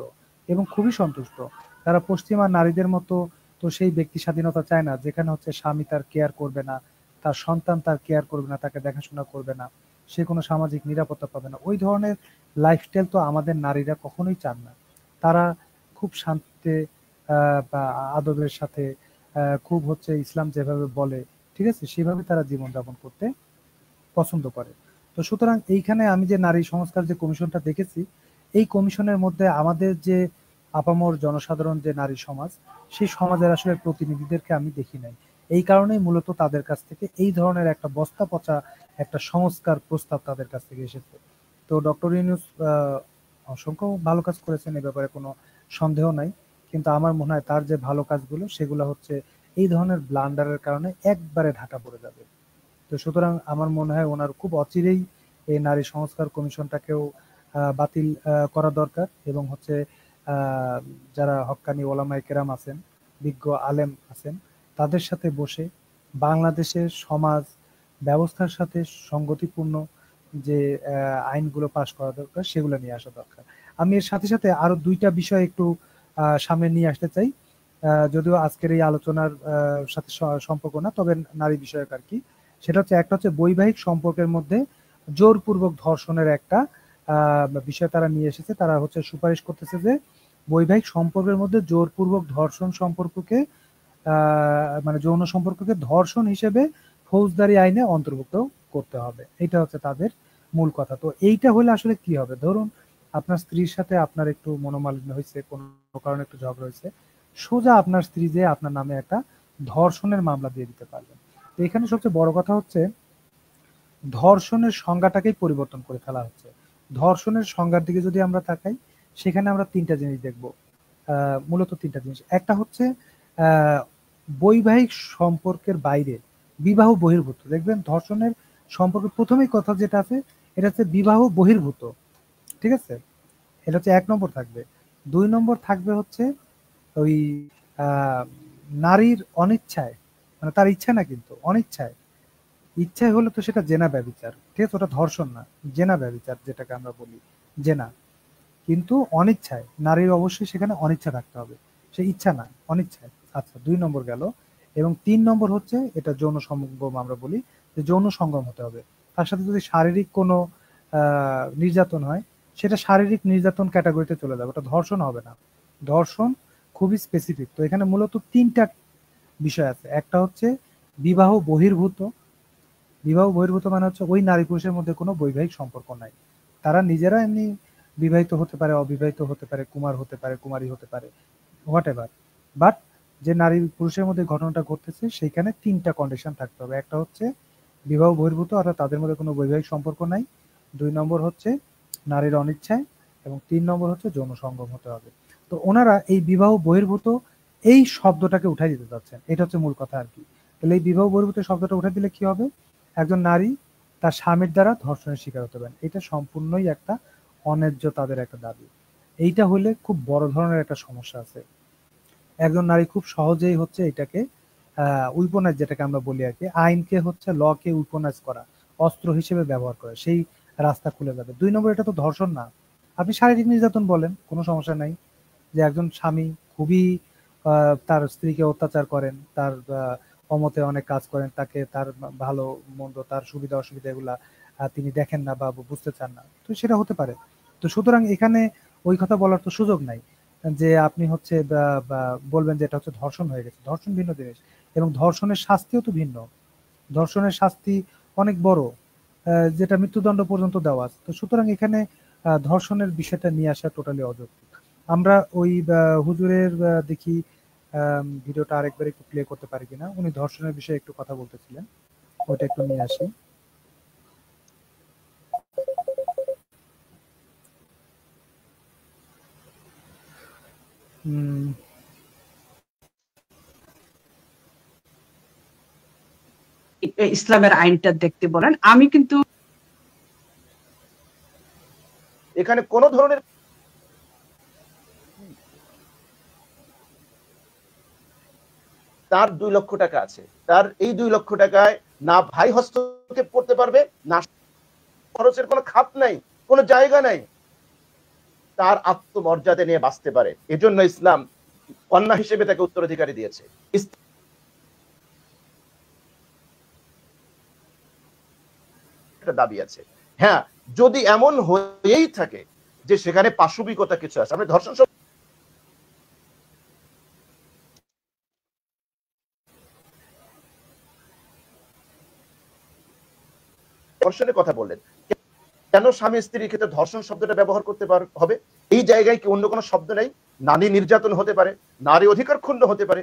এবং খুবই সন্তুষ্ট। তারা পশ্চিমা নারীদের মতো তো সেই ব্যক্তি স্বাধীনতা চায় না, যেখানে হচ্ছে স্বামী তার কেয়ার করবে না, তার সন্তান তার কেয়ার করবে না, তাকে দেখাশোনা করবে না, সে কোনো সামাজিক নিরাপত্তা পাবে না। ওই ধরনের লাইফস্টাইল তো আমাদের নারীরা কখনোই চান না। তারা খুব শান্তিতে বা আদবের সাথে খুব হচ্ছে ইসলাম যেভাবে বলে, ঠিক আছে, সেভাবে তারা জীবনযাপন করতে পছন্দ করে। তো সুতরাং এইখানে আমি যে নারী সংস্কার যে কমিশনটা দেখেছি, এই কমিশনের মধ্যে আমাদের যে আপামর জনসাধারণ যে নারী সমাজ, সেই সমাজের আসলে প্রতিনিধিদেরকে আমি দেখি নাই। এই কারণেই মূলত তাদের কাছ থেকে এই ধরনের একটা বস্তা পচা একটা সংস্কার প্রস্তাব তাদের কাছ থেকে এসেছে। তো ডক্টর ইউনূস অসংখ্য ভালো কাজ করেছেন, এ ব্যাপারে কোনো সন্দেহ নাই। কিন্তু আমার মনে হয় তার যে ভালো কাজগুলো, সেগুলো হচ্ছে এই ধরনের ব্লান্ডারের কারণে একবারে ঢাকা পড়ে যাবে। তো সুতরাং আমার মনে হয় ওনার খুব অচিরেই এই নারী সংস্কার কমিশনটাকেও বাতিল করা দরকার, এবং হচ্ছে যারা হক্কানি ওলামায়ে কেরাম আছেন, বিজ্ঞ আলেম আছেন, তাদের সাথে বসে বাংলাদেশের সমাজ ব্যবস্থার সাথে সঙ্গতিপূর্ণ যে আইনগুলো পাশ করা দরকার, সেগুলো নিয়ে আসা দরকার। আমি এর সাথে সাথে আরো 2টা বিষয় একটু সামনে নিয়ে আসতে চাই, যদিও আজকের এই আলোচনার সাথে সম্পর্ক না, তবে নারী বিষয়ক আর কি। সেটা হচ্ছে, একটা হচ্ছে বৈবাহিক সম্পর্কের মধ্যে জোরপূর্বক ধর্ষণের একটা বিষয় তারা নিয়ে এসেছে। তারা হচ্ছে সুপারিশ করতেছে যে বৈবাহিক সম্পর্কের মধ্যে জোরপূর্বক ধর্ষণ সম্পর্ককে মানে যৌন সম্পর্ককে ধর্ষণ হিসেবে ফৌজদারি আইনে অন্তর্ভুক্ত করতে হবে। এটা হচ্ছে তাদের মূল কথা। তো এইটা হলে আসলে কি হবে, ধরুন আপনার স্ত্রীর সাথে আপনার একটু মনোমালিন্য হয়েছে, কোনো কারণে একটু ঝগড়া হয়েছে, সোজা আপনার স্ত্রী যে আপনার নামে একটা ধর্ষণের মামলা দিয়ে দিতে পারবেন। তো এখানে সবচেয়ে বড় কথা হচ্ছে, ধর্ষণের সংজ্ঞাটাকেই পরিবর্তন করে ফেলা হচ্ছে। ধর্ষণের সংজ্ঞার দিকে যদি আমরা তাকাই, সেখানে আমরা 3টা জিনিস দেখব, মূলত 3টা জিনিস। একটা হচ্ছে বৈবাহিক সম্পর্কের বাইরে বিবাহ বহির্ভূত, দেখবেন ধর্ষণের সম্পর্কে প্রথমেই কথা যেটা আছে, এটা হচ্ছে বিবাহ বহির্ভূত, ঠিক আছে, এটা হচ্ছে 1 নম্বর থাকবে। 2 নম্বর থাকবে হচ্ছে ওই নারীর অনিচ্ছায়, মানে তার ইচ্ছা না কিন্তু অনিচ্ছায়, ইচ্ছায় হলে তো সেটা জেনা ব্যভিচার, ঠিক আছে, ওটা ধর্ষণ না, জেনা ব্যভিচার যেটাকে আমরা বলি জেনা। কিন্তু অনিচ্ছায়, নারীর অবশ্যই সেখানে অনিচ্ছা থাকতে হবে। সে ইচ্ছা না, অনিচ্ছায়। আচ্ছা, 2 নম্বর গেল। এবং 3 নম্বর হচ্ছে এটা যৌন সঙ্গম, আমরা বলি যে যৌন সঙ্গম হতে হবে। তার সাথে যদি শারীরিক কোনো নির্যাতন হয়, সেটা শারীরিক নির্যাতন ক্যাটাগরিতে চলে যাবে, ওটা ধর্ষণ হবে না। ধর্ষণ খুবই স্পেসিফিক। তো এখানে মূলত 3টা বিষয় আছে। একটা হচ্ছে বিবাহ বহির্ভূত। বিবাহ বহির্ভূত মানে হচ্ছে ওই নারী পুরুষের মধ্যে কোনো বৈবাহিক সম্পর্ক নাই, তারা নিজেরা এমনি বিবাহিত হতে পারে, অবিবাহিত হতে পারে, কুমার হতে পারে, কুমারী হতে পারে, হোয়াট এভার। বাট যে নারী পুরুষের মধ্যে ঘটনাটা ঘটতেছে সেইখানে 3টা কন্ডিশন থাকতে হবে। একটা হচ্ছে বিবাহ বহির্ভূত, অর্থাৎ তাদের মধ্যে কোনো বৈবাহিক সম্পর্ক নাই। 2 নম্বর হচ্ছে নারীর অনিচ্ছায়, এবং 3 নম্বর হচ্ছে যৌন সঙ্গম হতে হবে। তো ওনারা এই বিবাহ বহির্ভূত এই শব্দটাকে উঠাই দিতে চাচ্ছেন, এটা হচ্ছে মূল কথা আর কি। তাহলে এই বিবাহ বহির্ভূত শব্দটা উঠাই দিলে কি হবে? একজন নারী তার স্বামীর দ্বারা ধর্ষণের শিকার হতে পারেন। এটা সম্পূর্ণই একটা অন্যায্য তাদের একটা দাবি। এইটা হলে খুব বড় ধরনের একটা সমস্যা আছে। একজন নারী খুব সহজেই হচ্ছে এটাকে উইপনাইজ, যেটাকে আমরা বলি আর কি, আইনকে হচ্ছে লকে উইপনাইজ করা, অস্ত্র হিসেবে ব্যবহার করে, সেই রাস্তা খুলে যাবে। 2 নম্বর, এটা তো ধর্ষণ না, আপনি শারীরিক নির্যাতন বলেন, কোনো সমস্যা নাই। যে একজন স্বামী খুবই তার স্ত্রীকে অত্যাচার করেন, তার অমতে অনেক কাজ করেন, তাকে তার ভালো মন্দ, তার সুবিধা অসুবিধা এগুলা তিনি দেখেন না বা বুঝতে চান না, তো সেটা হতে পারে। তো সুতরাং এখানে ওই কথা বলার তো সুযোগ নাই যে আপনি হচ্ছে বলবেন যে এটা হচ্ছে ধর্ষণ হয়ে গেছে। ধর্ষণ ভিন্ন জিনিস, এবং ধর্ষণের শাস্তিও তো ভিন্ন। ধর্ষণের শাস্তি অনেক বড়, যেটা মৃত্যুদণ্ড পর্যন্ত দেওয়া আছে। তো সুতরাং এখানে ধর্ষণের বিষয়টা নিয়ে আসা টোটালি অযৌক্তিক। আমরা ওই হুজুরের দেখি ভিডিওটা আরেকবার একটু প্লে করতে পারি কিনা, উনি ধর্ষণের বিষয়ে একটু কথা বলতেছিলেন, ওটা একটু নিয়ে আসি। ইসলামের আইনটা দেখতে বলেন। আমি কিন্তু এখানে কোন ধরনের তার 2 লক্ষ টাকা আছে, তার এই 2 লক্ষ টাকায় না ভাই হস্তক্ষেপ করতে পারবে, না খরচের কোনো খাত নাই, কোনো জায়গা নাই, তার আত্মমর্যাদা নিয়ে বাঁচতে পারে। এজন্য ইসলাম কন্যা হিসেবে তাকে উত্তরাধিকারী দিয়েছে। একটা দাবি আছে। হ্যাঁ, যদি এমন হয়েই থাকে যে সেখানে পাশবিকতা কিছু আছে, আমরা ধর্ষণ ধর্ষণের কথা বললেন, কেন স্বামী স্ত্রীর ক্ষেত্রে ধর্ষণ শব্দটা ব্যবহার করতে হবে? এই জায়গায় কি অন্য কোনো শব্দ নেই? নারী নির্যাতন হতে পারে, নারী অধিকার ক্ষুণ্ণ হতে পারে।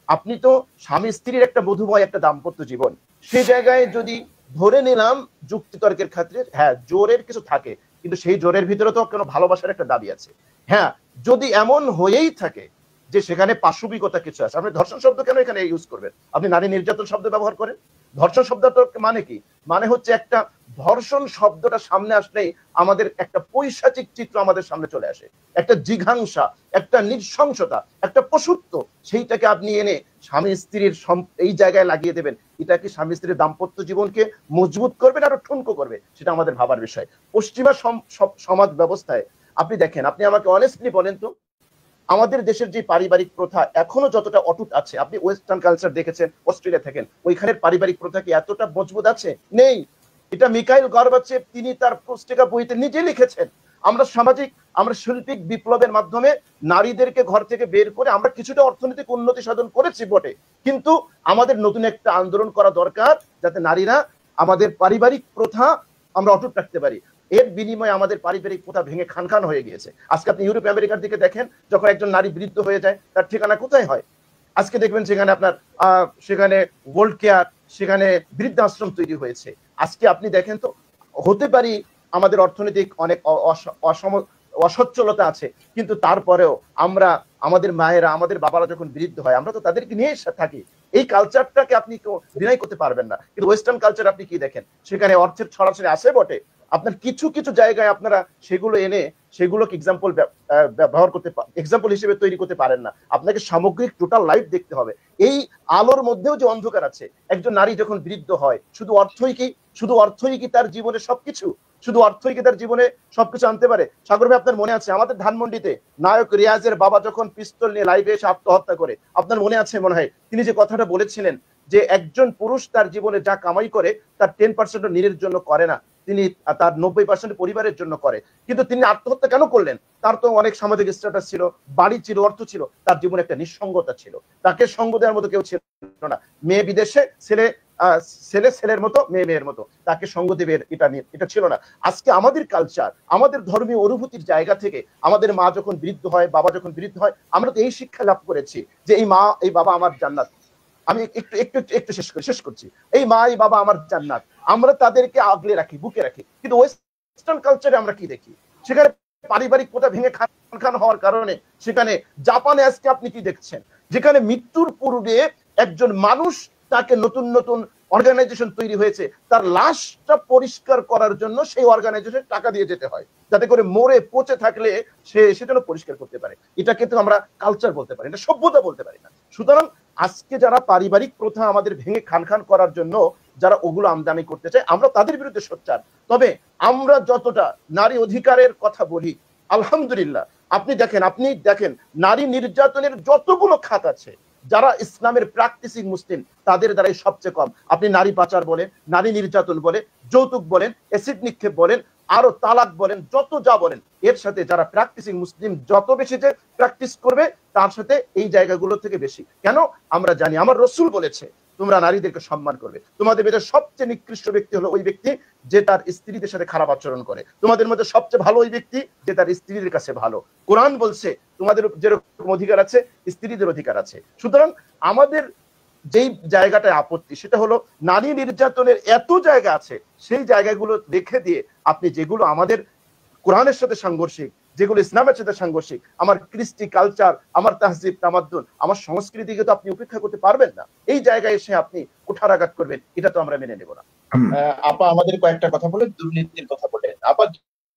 আপনি তো স্বামী স্ত্রীর একটা মধুময় একটা দাম্পত্য জীবন, সেই জায়গায় যদি ধরে নিলাম যুক্তিতর্কের ক্ষেত্রে হ্যাঁ জোরের কিছু থাকে, কিন্তু সেই জোরের ভিতরে তো কোনো ভালোবাসার একটা দাবি আছে। হ্যাঁ, যদি এমন হয়েই থাকে যে সেখানে পাশবিকতা কিছু আছে, আপনি ধর্ষণ শব্দ কেন এখানে ইউজ করবেন? আপনি নারী নির্যাতন শব্দ ব্যবহার করেন। ধর্ষণ শব্দটা মানে কি? মানে হচ্ছে একটা ধর্ষণ শব্দটা সামনে আসলেই আমাদের একটা পৈশাচিক চিত্র আমাদের সামনে চলে আসে, একটা জিঘাংসা, একটা নৃশংসতা, একটা পশুত্ব, সেইটাকে আপনি এনে স্বামী স্ত্রীর এই জায়গায় লাগিয়ে দেবেন। এটা কি স্বামী স্ত্রীর দাম্পত্য জীবনকে মজবুত করবে না আরো ঠুনকো করবে? সেটা আমাদের ভাবার বিষয়। পশ্চিমা সমাজ ব্যবস্থায় আপনি দেখেন, আপনি আমাকে অনেস্টলি বলেন তো, আমাদের দেশের যে পারিবারিক প্রথা এখনো যতটা অটুট আছে, আপনি ওয়েস্টার্ন কালচার দেখেছেন, অস্ট্রেলিয়া থাকেন, ওইখানের পারিবারিক প্রথা কি এতটা মজবুত আছে? নেই। এটা মিকাইল গর্বাচেভ তিনি তার পুস্তিকা বইতে নিজে লিখেছেন। আমরা শৈল্পিক বিপ্লবের মাধ্যমে নারীদেরকে ঘর থেকে বের করে আমরা কিছুটা অর্থনৈতিক উন্নতি সাধন করেছি বটে, কিন্তু আমাদের নতুন একটা আন্দোলন করা দরকার যাতে নারীরা আমাদের পারিবারিক প্রথা আমরা অটুট রাখতে পারি। এর বিনিময়ে আমাদের পারিবারিক প্রথা ভেঙে খান খান হয়ে গিয়েছে। আজকে আপনি ইউরোপ আমেরিকার দিকে দেখেন, যখন একজন নারী বৃদ্ধ হয়ে যায় তার ঠিকানা কোথায় হয়? আজকে দেখবেন সেখানে আপনার সেখানে ওয়ার্ল্ড কেয়ার, সেখানে বৃদ্ধাশ্রম তৈরি হয়েছে। আজকে আপনি দেখেন তো, হতে পারি আমাদের অর্থনৈতিক অনেক অসচ্ছলতা আছে, কিন্তু তারপরেও আমরা আমাদের মায়েরা, আমাদের বাবারা যখন বৃদ্ধ হয় আমরা তো তাদেরকে নিয়ে থাকি। এই কালচারটাকে আপনি কেউ ডিনাই করতে পারবেন না। কিন্তু ওয়েস্টার্ন কালচার আপনি কি দেখেন, সেখানে অর্থের ছড়াছড়ি আসে বটে, আপনার কিছু কিছু জায়গায় আপনারা সেগুলো এনে সেগুলোকে এক্সাম্পল ব্যবহার করতে, এক্সাম্পল হিসেবে তৈরি করতে পারেন না। আপনাকে সামগ্রিক টোটাল লাইফ দেখতে হবে। এই আলোর মধ্যেও যে অন্ধকার আছে, একজন নারী যখন বৃদ্ধ হয় শুধু অর্থই কি তার জীবনে সবকিছু? শুধু অর্থই কি তার জীবনে সবকিছু আনতে পারে? সাগর ভাই, আপনার মনে আছে আমাদের ধানমন্ডিতে নায়ক রিয়াজের বাবা যখন পিস্তল নিয়ে লাইভে এসে আত্মহত্যা করে, আপনার মনে আছে মনে হয় তিনি যে কথাটা বলেছিলেন যে একজন পুরুষ তার জীবনে যা কামাই করে তার 10% নিজের জন্য করে না, তিনি তার 90% পরিবারের জন্য করে। কিন্তু তিনি আত্মহত্যা কেন করলেন? তার তো অনেক সামাজিক স্ট্যাটাস ছিল, বাড়ি ছিল, অর্থ ছিল, তার জীবনে একটা নিঃসঙ্গতা ছিল, তাকে সঙ্গ দেওয়ার মতো কেউ ছিল না। মেয়ে বিদেশে, ছেলে ছেলের মতো, মেয়ে মেয়ের মতো, তাকে সঙ্গ দেবে এটা ছিল না। আজকে আমাদের কালচার, আমাদের ধর্মীয় অনুভূতির জায়গা থেকে আমাদের মা যখন বৃদ্ধ হয়, বাবা যখন বৃদ্ধ হয়, আমরা তো এই শিক্ষা লাভ করেছি যে এই মা এই বাবা আমার জান্নাত। আমি একটু একটু একটু শেষ করছি। এই মা এই বাবা আমার জান্নাত, আমরা তাদেরকে আগলে রাখি, বুকে রাখি। কিন্তু ওয়েস্টার্ন কালচারে আমরা কি দেখি? সেখানে পারিবারিক কোটা ভেঙে খান হওয়ার কারণে সেখানে জাপানে আজকে আপনি কি দেখছেন, যেখানে মৃত্যুর পূর্বে একজন মানুষ, তাকে নতুন নতুন অর্গানাইজেশন তৈরি হয়েছে, তার লাশটা পরিষ্কার করার জন্য সেই অর্গানাইজেশন টাকা দিয়ে যেতে হয়, যাতে করে মরে পচে থাকলে সে সেটা পরিষ্কার করতে পারে। এটাকে তো আমরা কালচার বলতে পারি না, সভ্যতা বলতে পারি না। সুতরাং আজকে যারা পারিবারিক প্রথা আমাদের ভেঙে খান করার জন্য যারা ওগুলো আমদানি করতে চায়, আমরা তাদের বিরুদ্ধে সোচ্চার। তবে আমরা যতটা নারী অধিকারের কথা বলি, আলহামদুলিল্লাহ আপনি দেখেন নারী নির্যাতনের যতগুলো খাত আছে, যারা ইসলামের প্র্যাকটিসিং মুসলিম তাদের দ্বারাই সবচেয়ে কম। আপনি নারী পাচার বলেন, নারী নির্যাতন বলেন, যৌতুক বলেন, অ্যাসিড নিক্ষেপ বলেন, আরো তালাক বলেন, যত যা বলেন, এর সাথে যারা প্র্যাকটিসিং মুসলিম যত বেশি যে প্র্যাকটিস করবে তার সাথে এই জায়গাগুলো থেকে বেশি। কেন? আমরা জানি আমার রাসূল বলেছে তোমরা নারীদেরকে সম্মান করবে। তোমাদের মধ্যে সবচেয়ে নিকৃষ্ট ব্যক্তি হলো ওই ব্যক্তি যে তার স্ত্রীদের সাথে খারাপ আচরণ করে। তোমাদের মধ্যে সবচেয়ে ভালো ওই ব্যক্তি যে তার স্ত্রীদের কাছে ভালো। কোরআন বলছে তোমাদের যেরকম অধিকার আছে স্ত্রীদের অধিকার আছে। সুতরাং আমাদের যেই জায়গাটায় আপত্তি সেটা হলো নারী নির্যাতনের এত জায়গা আছে, সেই জায়গাগুলো রেখে দিয়ে আপনি যেগুলো আমাদের কোরআনের সাথে সাংঘর্ষিক, যেগুলো ইসলামের সাথে সাংঘর্ষিক, আমার কৃষ্টি কালচার, আমার তাহজিব তামাদ্দুন, আমার সংস্কৃতিকে তো আপনি উপেক্ষা করতে পারবেন না। এই জায়গায় এসে আপনি কুঠারাঘাত করবেন, এটা তো আমরা মেনে নেব না। আপা আমাদের কয়েকটা কথা বলে দুর্নীতির কথা বলে, আপা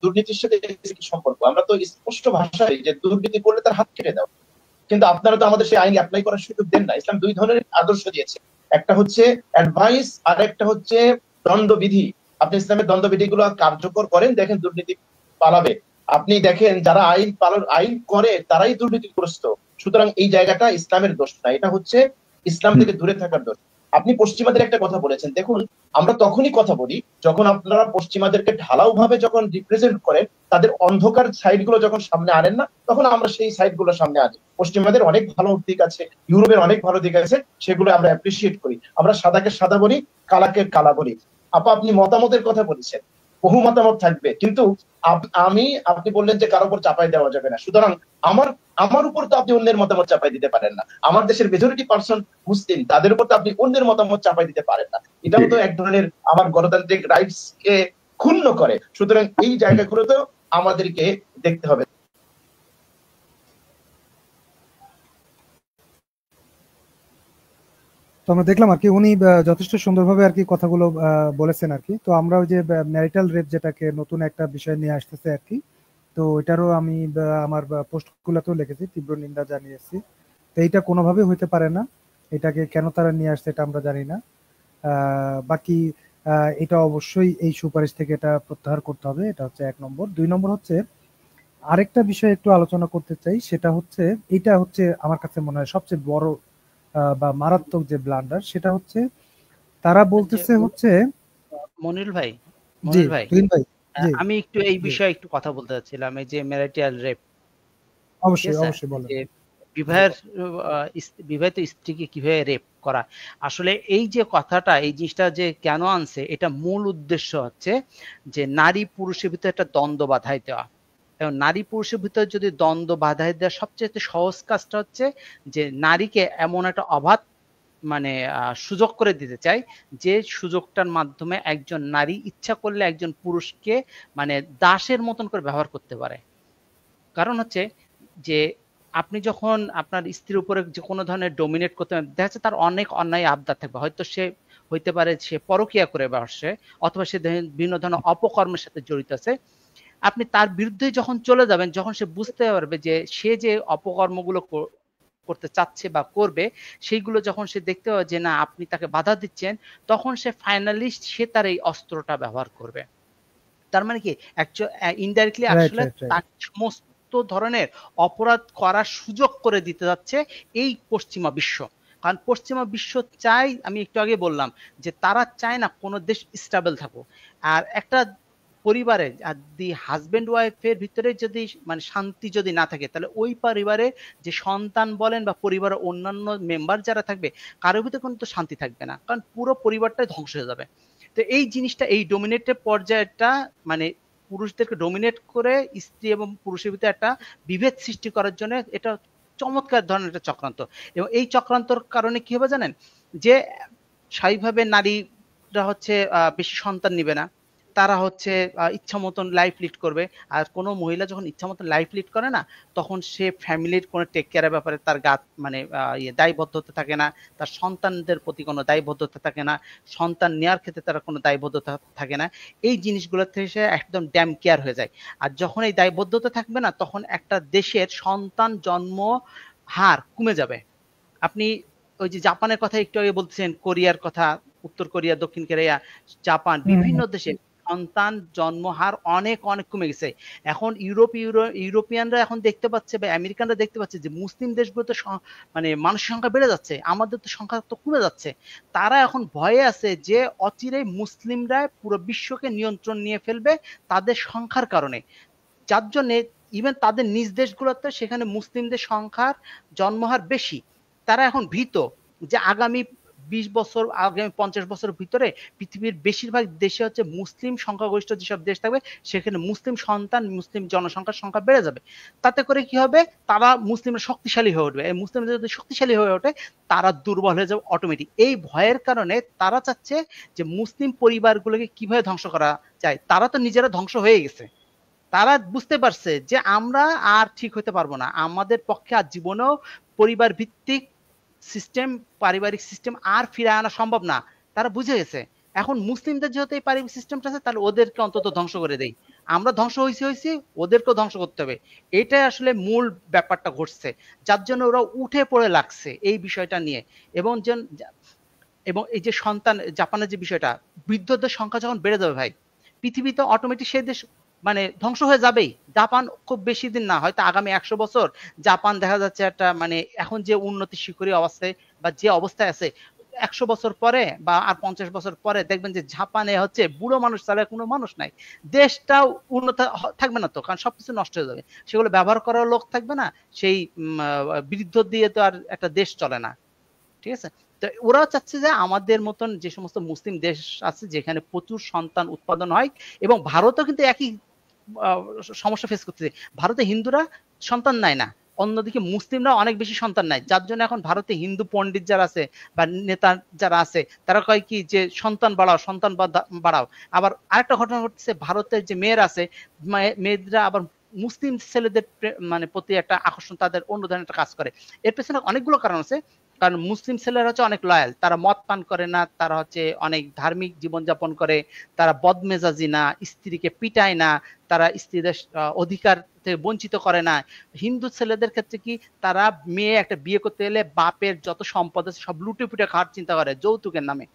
দুর্নীতির সাথে কি সম্পর্ক? আমরা তো স্পষ্ট ভাষায় যে দুর্নীতি করলে তার হাত কেটে দাও, কিন্তু আপনারা তো আমাদের সেই আইন অ্যাপ্লাই করার সুযোগ দেন না। ইসলাম দুই ধরনের আদর্শ দিয়েছে, একটা হচ্ছে অ্যাডভাইস আর একটা হচ্ছে দণ্ডবিধি। আপনি ইসলামের দণ্ডবিধিগুলো কার্যকর করেন, দেখেন দুর্নীতি পালাবে। আপনি দেখেন যারা আইন করে তারাই দুর্নীতিগ্রস্ত। সুতরাং এই জায়গাটা ইসলামের দোষ না, এটা হচ্ছে ইসলাম থেকে দূরে থাকার দোষ। আপনি পশ্চিমাদের একটা কথা বলেছেন, দেখুন আমরা তখনই কথা বলি যখন আপনারা পশ্চিমাদেরকে ঢালাও ভাবে যখন রিপ্রেজেন্ট করেন, তাদের অন্ধকার সাইড গুলো যখন সামনে আনেন না, তখন আমরা সেই সাইড গুলো সামনে আনি। পশ্চিমাদের অনেক ভালো দিক আছে, ইউরোপের অনেক ভালো দিক আছে, সেগুলো আমরা অ্যাপ্রিসিয়েট করি। আমরা সাদাকে সাদা বলি, কালাকে কালা বলি। আপনি মতামতের কথা বলেছেন, বহু মতামত থাকবে, কিন্তু আপনি বললেন যে কারোর উপর চাপাই দেওয়া যাবে না। সুতরাং আমার উপর তো আপনি অন্যের মতামত চাপাই দিতে পারেন না। আমার দেশের মেজরিটি পার্সন মুসলিম, তাদের উপর তো আপনি অন্যের মতামত চাপাই দিতে পারেন না। এটাও তো এক ধরনের আমার গণতান্ত্রিক রাইটস কে ক্ষুণ্ণ করে। সুতরাং এই জায়গাগুলোতেও আমাদেরকে দেখতে হবে। তো আমরা দেখলাম আর কি উনি যথেষ্ট সুন্দরভাবে আর কি কথাগুলো বলেছেন আর কি। তো আমরা ওই যে ম্যারিটাল রেপ যেটাকে নতুন একটা বিষয় নিয়ে আসতেছে আর কি, তো এটারও আমি আমার পোস্টগুলোতেও লিখেছি, তীব্র নিন্দা জানিয়েছি। তো এইটা কোনোভাবে হইতে পারে না, এটাকে কেন তারা নিয়ে আসছে এটা আমরা জানি না। বাকি এটা অবশ্যই এই সুপারিশ থেকে এটা প্রত্যাহার করতে হবে, এটা হচ্ছে 1 নম্বর। 2 নম্বর হচ্ছে আরেকটা বিষয় একটু আলোচনা করতে চাই, সেটা হচ্ছে এটা হচ্ছে আমার কাছে মনে হয় সবচেয়ে বড় বা মারাত্মক যে ব্লান্ডার, সেটা হচ্ছে তারা বলতেছে হচ্ছে মনির ভাই, জি ভাই তুহিন ভাই, আমি একটু এই বিষয়ে একটু কথা বলতে চাচ্ছিলাম। এই যে ম্যারিটাল রেপ, অবশ্যই অবশ্যই বলেন। বিবাহিত স্ত্রীকে কিভাবে রেপ করা, আসলে এই যে কথাটা, এই জিনিসটা যে কেন আনছে, এটা মূল উদ্দেশ্য হচ্ছে যে নারী পুরুষের ভিতরে একটা দ্বন্দ্ব বাধাই দেওয়া। এবং নারী পুরুষের ভিতরে যদি দ্বন্দ্ব বাধাই দেওয়া সবচেয়ে সহজ কাজটা হচ্ছে যে নারীকে এমন একটা অবাধ মানে সুযোগ করে দিতে চাই, যে সুযোগটার মাধ্যমে একজন নারী ইচ্ছা করলে একজন পুরুষকে মানে দাসের মতন করে ব্যবহার করতে পারে। কারণ হচ্ছে যে আপনি যখন আপনার স্ত্রীর উপরে যে কোনো ধরনের ডোমিনেট করতে, দেখা যাচ্ছে তার অনেক অন্যায় আবদার থাকবে, হয়তো সে হইতে পারে সে পরকীয়া করে বসছে, অথবা সে বিভিন্ন ধরনের অপকর্মের সাথে জড়িত আছে। আপনি তার বিরুদ্ধে যখন চলে যাবেন, যখন সে বুঝতে পারবে যে সে যে অপকর্মগুলো করতে চাচ্ছে বা করবে, সেইগুলো যখন সে দেখতে পাবে যে না আপনি তাকে বাধা দিচ্ছেন, তখন সে ফাইনালি সে তার এই অস্ত্রটা ব্যবহার করবে। তার মানে কি ইনডাইরেক্টলি আসলে তার সমস্ত ধরনের অপরাধ করার সুযোগ করে দিতে যাচ্ছে এই পশ্চিমা বিশ্ব। কারণ পশ্চিমা বিশ্ব চায়, আমি একটু আগে বললাম যে তারা চায় না কোনো দেশ স্টেবল থাকুক। আর একটা পরিবারে যদি হাজবেন্ড ওয়াইফের ভিতরে যদি মানে শান্তি যদি না থাকে, তাহলে ওই পরিবারে যে সন্তান বলেন বা পরিবারের অন্যান্য মেম্বার যারা থাকবে কারোর ভিতরে কিন্তু শান্তি থাকবে না, কারণ পুরো পরিবারটাই ধ্বংস হয়ে যাবে। তো এই জিনিসটা, এই ডোমিনেটেড পর্যায়টা মানে পুরুষদেরকে ডোমিনেট করে স্ত্রী এবং পুরুষের ভিতরে একটা বিভেদ সৃষ্টি করার জন্য এটা চমৎকার ধরনের একটা চক্রান্ত। এবং এই চক্রান্তর কারণে কি হবে জানেন, যে স্বাভাবিকভাবে নারীরা হচ্ছে বেশি সন্তান নিবে না, তারা হচ্ছে ইচ্ছা মতন লাইফ লিড করবে। আর কোনো মহিলা যখন ইচ্ছা মতন লাইফ লিড করে না, তখন সে ফ্যামিলির কোনো টেক কেয়ারের ব্যাপারে তার মানে দায়বদ্ধতা থাকে না, তার সন্তানদের প্রতি কোনো দায়বদ্ধতা থাকে না, সন্তান নেওয়ার ক্ষেত্রে তার কোনো দায়বদ্ধতা থাকে না। এই জিনিসগুলো থেকে সে একদম ড্যাম কেয়ার হয়ে যায়। আর যখন এই দায়বদ্ধতা থাকবে না, তখন একটা দেশের সন্তান জন্ম হার কমে যাবে। আপনি ওই যে জাপানের কথা একটু আগে বলছেন, কোরিয়ার কথা, উত্তর কোরিয়া, দক্ষিণ কোরিয়া, জাপান, বিভিন্ন দেশে সন্তান জন্ম হার অনেক অনেক কমে গেছে। এখন ইউরোপিয়ানরা এখন দেখতে পাচ্ছে বা আমেরিকানরা দেখতে পাচ্ছে যে মুসলিম দেশগুলোতে মানে মানুষের সংখ্যা বেড়ে যাচ্ছে, আমাদের তো সংখ্যা তো কমে যাচ্ছে। তারা এখন ভয়ে আছে যে অচিরেই মুসলিমরা পুরো বিশ্বকে নিয়ন্ত্রণ নিয়ে ফেলবে তাদের সংখ্যার কারণে, যার জন্য ইভেন তাদের নিজ দেশগুলোতে সেখানে মুসলিমদের সংখ্যার জন্মহার বেশি। তারা এখন ভীত যে আগামী 20 বছর, আগামী 50 বছর ভিতরে পৃথিবীর বেশিরভাগ দেশে হচ্ছে মুসলিম সংখ্যাগরিষ্ঠ যেসব দেশ থাকবে, সেখানে মুসলিম সন্তান, মুসলিম জনসংখ্যার সংখ্যা বেড়ে যাবে। তাতে করে কি হবে, তারা মুসলিমরা শক্তিশালী হয়ে উঠবে। এই মুসলিমরা যদি শক্তিশালী হয়ে ওঠে, তারা দুর্বল হয়ে যাবে অটোমেটিক। এই ভয়ের কারণে তারা চাচ্ছে যে মুসলিম পরিবারগুলোকে কিভাবে ধ্বংস করা যায়। তারা তো নিজেরা ধ্বংস হয়ে গেছে, তারা বুঝতে পারছে যে আমরা আর ঠিক হতে পারবো না, আমাদের পক্ষে আর জীবনেও পরিবার ভিত্তিক সিস্টেম, পারিবারিক সিস্টেম আর ফিরে আনা সম্ভব না। তারা বুঝে গেছে এখন মুসলিমদের যেহেতু এই পারিবারিক সিস্টেমটা আছে, তাহলে ওদেরকে অন্তত ধ্বংস করে দেই। আমরা ধ্বংস হয়েছি, ওদেরকেও ধ্বংস করতে হবে। এটাই আসলে মূল ব্যাপারটা ঘটছে, যার জন্য ওরা উঠে পড়ে লাগছে এই বিষয়টা নিয়ে। এবং এই যে সন্তান, জাপানের যে বিষয়টা, বৃদ্ধদের সংখ্যা যখন বেড়ে যাবে ভাই, পৃথিবীতে অটোমেটিক সেই দেশ মানে ধ্বংস হয়ে যাবেই। জাপান খুব বেশি দিন না, হয়তো আগামী 100 বছর জাপান দেখা যাচ্ছে একটা মানে এখন যে উন্নতি শিখরী অবস্থায় বা যে অবস্থায় আছে, 100 বছর পরে বা আর 50 বছর পরে দেখবেন যে জাপানে হচ্ছে বুড়ো মানুষ ছাড়া কোনো মানুষ নাই। দেশটাও উন্নত থাকবে না তো, কারণ সবকিছু নষ্ট হয়ে যাবে, সেগুলো ব্যবহার করার লোক থাকবে না, সেই বৃদ্ধ দিয়ে তো আর একটা দেশ চলে না। ঠিক আছে, তো ওরা চাচ্ছে যে আমাদের মতন যে সমস্ত মুসলিম দেশ আছে যেখানে প্রচুর সন্তান উৎপাদন হয়, এবং ভারতও কিন্তু একই সমস্যা ফেস করতেছে। ভারতে হিন্দুরা সন্তান নেয় না, অন্যদিকে মুসলিমরা অনেক বেশি সন্তান নেয়, যার জন্য এখন ভারতে হিন্দু পণ্ডিত যারা আছে বা নেতা যারা আছে, তারা কয় কি যে সন্তান বাড়াও, সন্তান বাড়াও। আবার আরেকটা ঘটনা ঘটছে, ভারতের যে মেয়েরা আছে, মেয়েরা আবার মুসলিম ছেলেদের মানে প্রতি একটা আকর্ষণ, তাদের অন্য ধরনের একটা কাজ করে। এর পেছনে অনেকগুলো কারণ আছে। কারণ মুসলিম ছেলেরা হচ্ছে অনেক লয়াল, তারা মদ পান করে না, তারা হচ্ছে অনেক ধার্মিক জীবনযাপন করে, তারা বদমেজাজি না, স্ত্রীকে পিটায় না, তারা স্ত্রীদের অধিকার থেকে বঞ্চিত করে না। হিন্দু ছেলেদের ক্ষেত্রে কি, তারা মেয়ে একটা বিয়ে করতে এলে বাপের যত সম্পদ আছে সব লুটে পুটে খাওয়ার চিন্তা করে যৌতুকের নামে।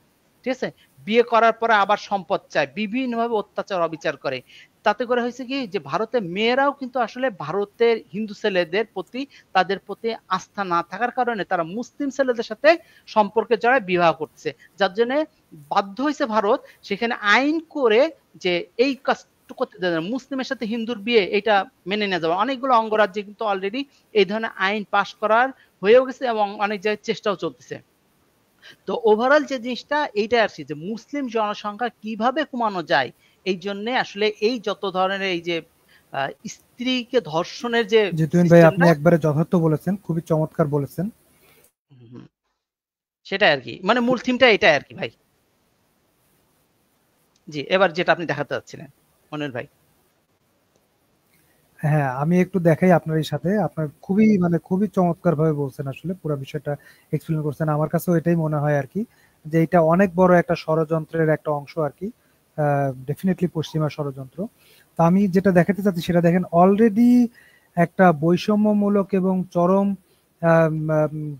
ঠিক আছে, বিয়ে করার পরে আবার সম্পদ চায়, বিভিন্নভাবে অত্যাচার অবিচার করে। তাতে করে হয়েছে কি যে ভারতের মেয়েরাও কিন্তু আসলে ভারতের হিন্দু ছেলেদের প্রতি, তাদের প্রতি আস্থা না থাকার কারণে তারা মুসলিম ছেলেদের সাথে সম্পর্কে জড়ায় বিবাহ করছে, যার জন্য বাধ্য হয়েছে ভারত সেখানে আইন করে যে এই কাজ করতে দেয় না, মুসলিমের সাথে হিন্দুর বিয়ে এটা মেনে নেওয়া যাবে। অনেকগুলো অঙ্গরাজ্যে কিন্তু অলরেডি এই ধরনের আইন পাশ করার হয়েও গেছে এবং অনেক জায়গায় চেষ্টাও চলতেছে। তো ওভারঅল যে জিনিসটা এইটা আসছে যে মুসলিম জনসংখ্যা কিভাবে কমানো যায়, এই জন্য আসলে এই যত ধরনের এই যে স্ত্রীকে ধর্ষণের যে জিতুন ভাই, আপনি একবারে যথার্থ বলেছেন, খুবই চমৎকার বলেছেন। সেটাই আর কি, মানে মূল থিমটা এটাই আর কি ভাই। জি, এবার যেটা আপনি দেখাতে চাচ্ছিলেন মনির ভাই। হ্যাঁ, আমি একটু দেখাই আপনার এই সাথে, আপনার খুবই চমৎকার ভাবে বলছেন, আসলে পুরো বিষয়টা এক্সপ্লেন করছেন। আমার কাছেও এটাই মনে হয় আর কি, যে এটা অনেক বড় একটা ষড়যন্ত্রের একটা অংশ আর কি, ডেফিনেটলি পশ্চিমা ষড়যন্ত্র। তো আমি যেটা দেখাতে চাচ্ছি সেটা দেখেন, অলরেডি একটা বৈষম্যমূলক এবং চরম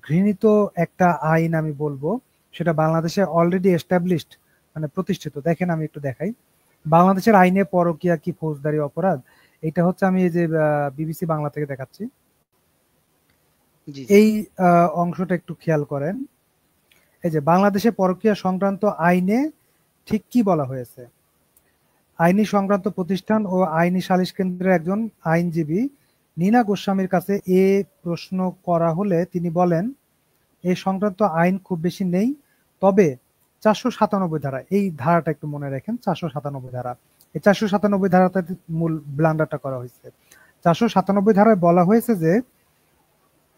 ঘৃণিত একটা আইন আমি বলবো, সেটা বাংলাদেশে অলরেডি এস্টাবলিশড, মানে প্রতিষ্ঠিত। দেখেন আমি একটু দেখাই, বাংলাদেশের আইনে পরকীয়া কি ফৌজদারি অপরাধ, এটা হচ্ছে আমি এই যে বিবিসি বাংলা থেকে দেখাচ্ছি। জি জি এই অংশটা একটু খেয়াল করেন। এই যে বাংলাদেশে পরকীয়া সংক্রান্ত আইনে ঠিক কি বলা হয়েছে। আইনি সংক্রান্ত প্রতিষ্ঠান ও আইনি সালিশ কেন্দ্রের একজন আইনজীবী নীনা গোস্বামীর কাছে এ প্রশ্ন করা হলে তিনি বলেন, এই সংক্রান্ত আইন খুব বেশি নেই, তবে 497 ধারা, এই ধারাটা একটু মনে রাখেন, 497 ধারা, এই 497 ধারাতে মূল ব্লান্ডারটা করা হয়েছে। 497 ধারায় বলা হয়েছে যে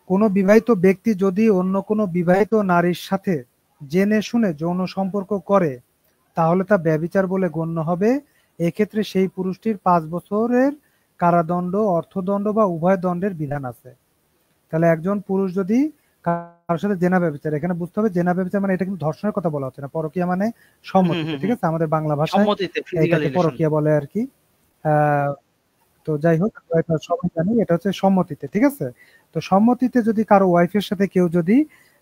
কোনো বিবাহিত ব্যক্তি যদি অন্য কোনো বিবাহিত নারীর সাথে জেনে শুনে যৌন সম্পর্ক করে তাহলে তা ব্যভিচার বলে গণ্য হবে। এক্ষেত্রে সেই পুরুষটির 5 বছরের কারাদণ্ড, অর্থদণ্ড বা উভয় দণ্ডের বিধান আছে। তাহলে একজন পুরুষ যদি কারোর সাথে জেনা ব্যভিচার, এখানে বুঝতে হবে জেনা ব্যভিচার মানে এটা কিন্তু ধর্ষণের কথা বলা হচ্ছে না, পরকীয়া মানে সম্মতিতে, ঠিক আছে, আমাদের বাংলা ভাষায় সম্মতিতে ফিজিক্যাল এটাকে পরকীয়া বলে আর কি। তো যাই হোক, এটা সবাই জানি এটা হচ্ছে সম্মতিতে, ঠিক আছে। তো সম্মতিতে যদি কারো ওয়াইফের সাথে কেউ যদি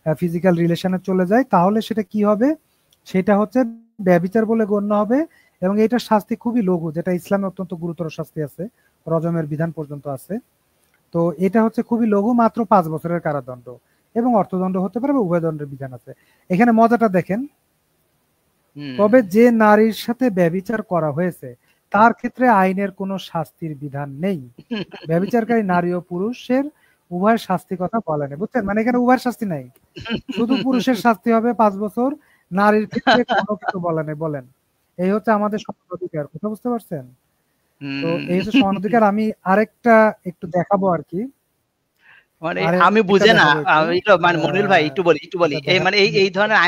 ফিজিক্যাল রিলেশনে চলে যায় তাহলে সেটা কি হবে, সেটা হচ্ছে ব্যভিচার বলে গণ্য হবে। এবং এটার শাস্তি খুবই লঘু, যেটা ইসলামে অত্যন্ত গুরুতর শাস্তি আছে, রজমের বিধান পর্যন্ত আছে। তো এটা হচ্ছে খুবই লঘু, মাত্র 5 বছরের কারাদণ্ড এবং অর্থদণ্ড হতে পারে বা উভয় দণ্ডের বিধান আছে। এখানে মজাটা দেখেন, তবে যে নারীর সাথে ব্যভিচার করা হয়েছে তার ক্ষেত্রে আইনের কোনো শাস্তির বিধান নেই। ব্যভিচারকারী নারী ও পুরুষের উভয় শাস্তি কথা বলা নেই, বুঝছেন, মানে এখানে উভয় শাস্তি নাই, শুধু পুরুষের শাস্তি হবে 5 বছর, নারীর ক্ষেত্রে কোনো কিছু বলা নেই। বলেন, এই হচ্ছে আমাদের সমান অধিকার, কথা বুঝতে পারছেন? তো এই হচ্ছে সমান অধিকার। আমি আরেকটা একটু দেখাবো আর কি, মানে আমি বুঝে না, মানে মনির ভাই একটু বলি এই মানে এই ধরনের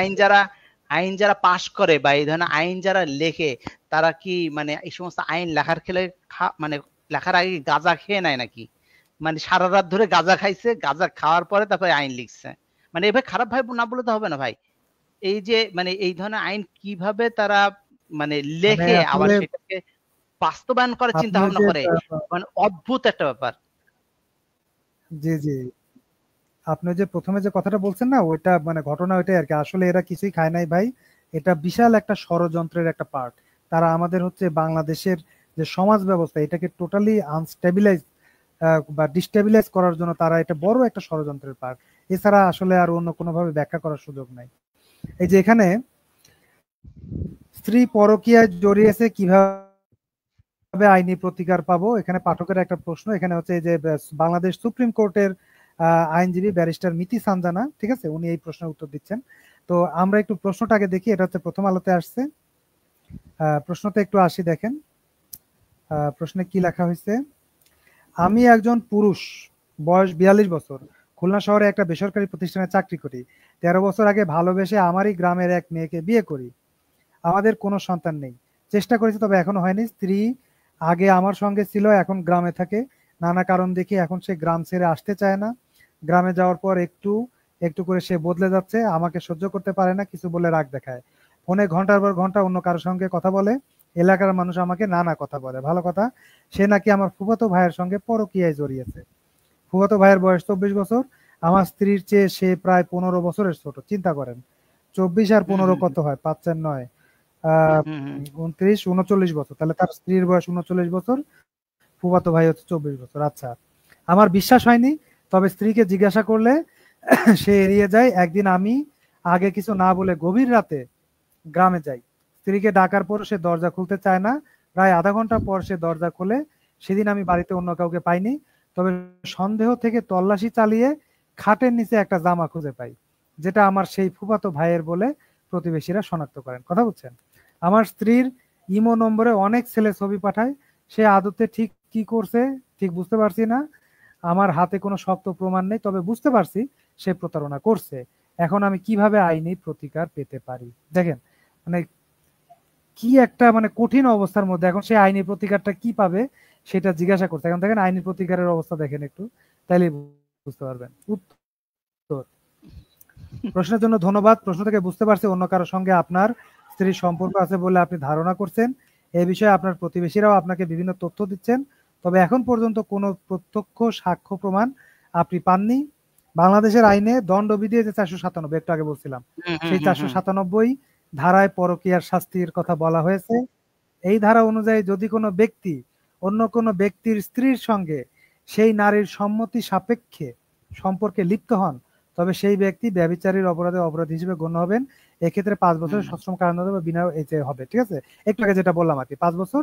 আইন যারা পাশ করে বা এই ধরনের আইন যারা লেখে তারা কি মানে এই সমস্ত আইন লেখার খেলে মানে লেখার আগে গাঁজা খেয়ে নেয় নাকি? মানে সারা রাত ধরে গাঁজা খাইছে, গাঁজা খাওয়ার পরে তারপরে আইন লিখছে। মানে এভাবে খারাপ ভাই না বলে তো হবে না ভাই। এই যে মানে এই ধরনের আইন কিভাবে তারা মানে লেখে আবার সেটাকে বাস্তবায়ন করার চিন্তা ভাবনা করে, মানে অদ্ভুত একটা ব্যাপার। জি জি, আপনি যে প্রথমে যে কথাটা বলছেন না, ওইটা মানে ঘটনা ওইটাই আর কি। আসলে এরা কিছুই খায় নাই ভাই, এটা বিশাল একটা ষড়যন্ত্রের একটা পার্ট। তারা আমাদের হচ্ছে বাংলাদেশের যে সমাজ ব্যবস্থা এটাকে টোটালি আনস্টেবিলাইজ বা ডিস্টেবিলাইজ করার জন্য তারা এটা বড় একটা ষড়যন্ত্রের পার্ট। এছাড়া আসলে আর অন্য কোনোভাবে ব্যাখ্যা করার সুযোগ নাই। এই যে এখানে স্ত্রী পরকীয়ায় জড়িয়েছে, কিভাবে আইনি প্রতিকার পাবো, এখানে পাঠকের একটা প্রশ্ন। এখানে হচ্ছে যে বাংলাদেশ সুপ্রিম কোর্টের আইনজীবী ব্যারিস্টার মিতি সানজানা, ঠিক আছে, উনি এই প্রশ্নের উত্তর দিচ্ছেন। তো আমরা একটু প্রশ্নটাকে দেখি, এটা হচ্ছে প্রথম আলোতে আসছে। প্রশ্নতে একটু আসি, দেখেন প্রশ্নে কি লেখা হয়েছে। আমি একজন পুরুষ, বয়স 42 বছর, খুলনা শহরে একটা বেসরকারি প্রতিষ্ঠানে চাকরি করি। 13 বছর আগে ভালোবেসে আমারই গ্রামের এক মেয়েকে বিয়ে করি। আমাদের কোনো সন্তান নেই, চেষ্টা করেছি তবে এখনো হয়নি। স্ত্রী আগে আমার সঙ্গে ছিল, এখন গ্রামে থাকে। নানা কারণ দেখি এখন সে গ্রাম ছেড়ে আসতে চায় না। গ্রামে যাওয়ার পর একটু একটু করে সে বদলে যাচ্ছে, আমাকে সহ্য করতে পারে না, কিছু বলে রাগ দেখায়। ফোনে ঘন্টার পর ঘন্টা অন্য কারোর সঙ্গে কথা বলে। এলাকার মানুষ আমাকে নানা কথা বলে। ভালো কথা, সে নাকি আমার ফুফাতো ভাইয়ের সঙ্গে পরকীয়ায় জড়িয়েছে। ফুফাতো ভাইয়ের বয়স 24 বছর, আমার স্ত্রীর চেয়ে সে প্রায় 15 বছরের ছোট। চিন্তা করেন, 24 আর 15 কত হয়, 5 আর 9, 29, 39 বছর। তাহলে তার স্ত্রীর বয়স 39 বছর, ফুফাতো ভাই হচ্ছে 24 বছর। আচ্ছা, আমার বিশ্বাস হয়নি, তবে স্ত্রীকে জিজ্ঞাসা করলে সে এড়িয়ে যায়। একদিন আমি আগে কিছু না বলে গভীর রাতে গ্রামে যাই। স্ত্রীকে ডাকার পর সে দরজা খুলতে চায় না। প্রায় আধা ঘন্টা পর সে দরজা খোলে। সেদিন আমি বাড়িতে অন্য কাউকে পাইনি, তবে সন্দেহ থেকে তল্লাশি চালিয়ে খাটের নিচে একটা জামা খুঁজে পাই, যেটা আমার সেই ফুফাতো ভাইয়ের বলে প্রতিবেশীরা শনাক্ত করেন। কথা বুঝছেন? আমার স্ত্রীর ইমো নম্বরে অনেক ছেলে ছবি পাঠায়। সে আদতে ঠিক কি করছে ঠিক বুঝতে পারছি না। আমার হাতে কোনো শক্ত প্রমাণ নেই, তবে বুঝতে পারছি সে প্রতারণা করছে। এখন আমি কিভাবে আইনি প্রতিকার পেতে পারি? দেখেন মানে কি একটা মানে কঠিন অবস্থার মধ্যে, এখন সে আইনি প্রতিকারটা কি পাবে সেটা জিজ্ঞাসা করছে। এখন দেখেন আইনি প্রতিকারের অবস্থা দেখেন একটু, তাইলে বুঝতে পারবেন। উত্তর, প্রশ্নের জন্য ধন্যবাদ। প্রশ্ন থেকে বুঝতে পারছি অন্য কারোর সঙ্গে আপনার স্ত্রীর সম্পর্ক আছে বলে আপনি ধারণা করছেন। এই বিষয়ে আপনার প্রতিবেশীরাও আপনাকে বিভিন্ন তথ্য দিচ্ছেন, তবে এখন পর্যন্ত কোনো প্রত্যক্ষ সাক্ষ্য প্রমাণ আপনি পাননি। বাংলাদেশের আইনে দণ্ডবিধি যে 497, একটু আগে বলছিলাম, সেই 497 ধারায় পরকীয়ার শাস্তির কথা বলা হয়েছে। এই ধারা অনুযায়ী যদি কোনো ব্যক্তি অন্য কোনো ব্যক্তির স্ত্রীর সঙ্গে সেই নারীর সম্মতি সাপেক্ষে সম্পর্কে লিপ্ত হন, তবে সেই ব্যক্তি ব্যভিচারীর অপরাধী হিসেবে গণ্য হবেন। এক্ষেত্রে 5 বছরের সশ্রম কারাদণ্ড বা বিনা হবে। ঠিক আছে, একটু আগে যেটা বললাম আর কি, 5 বছর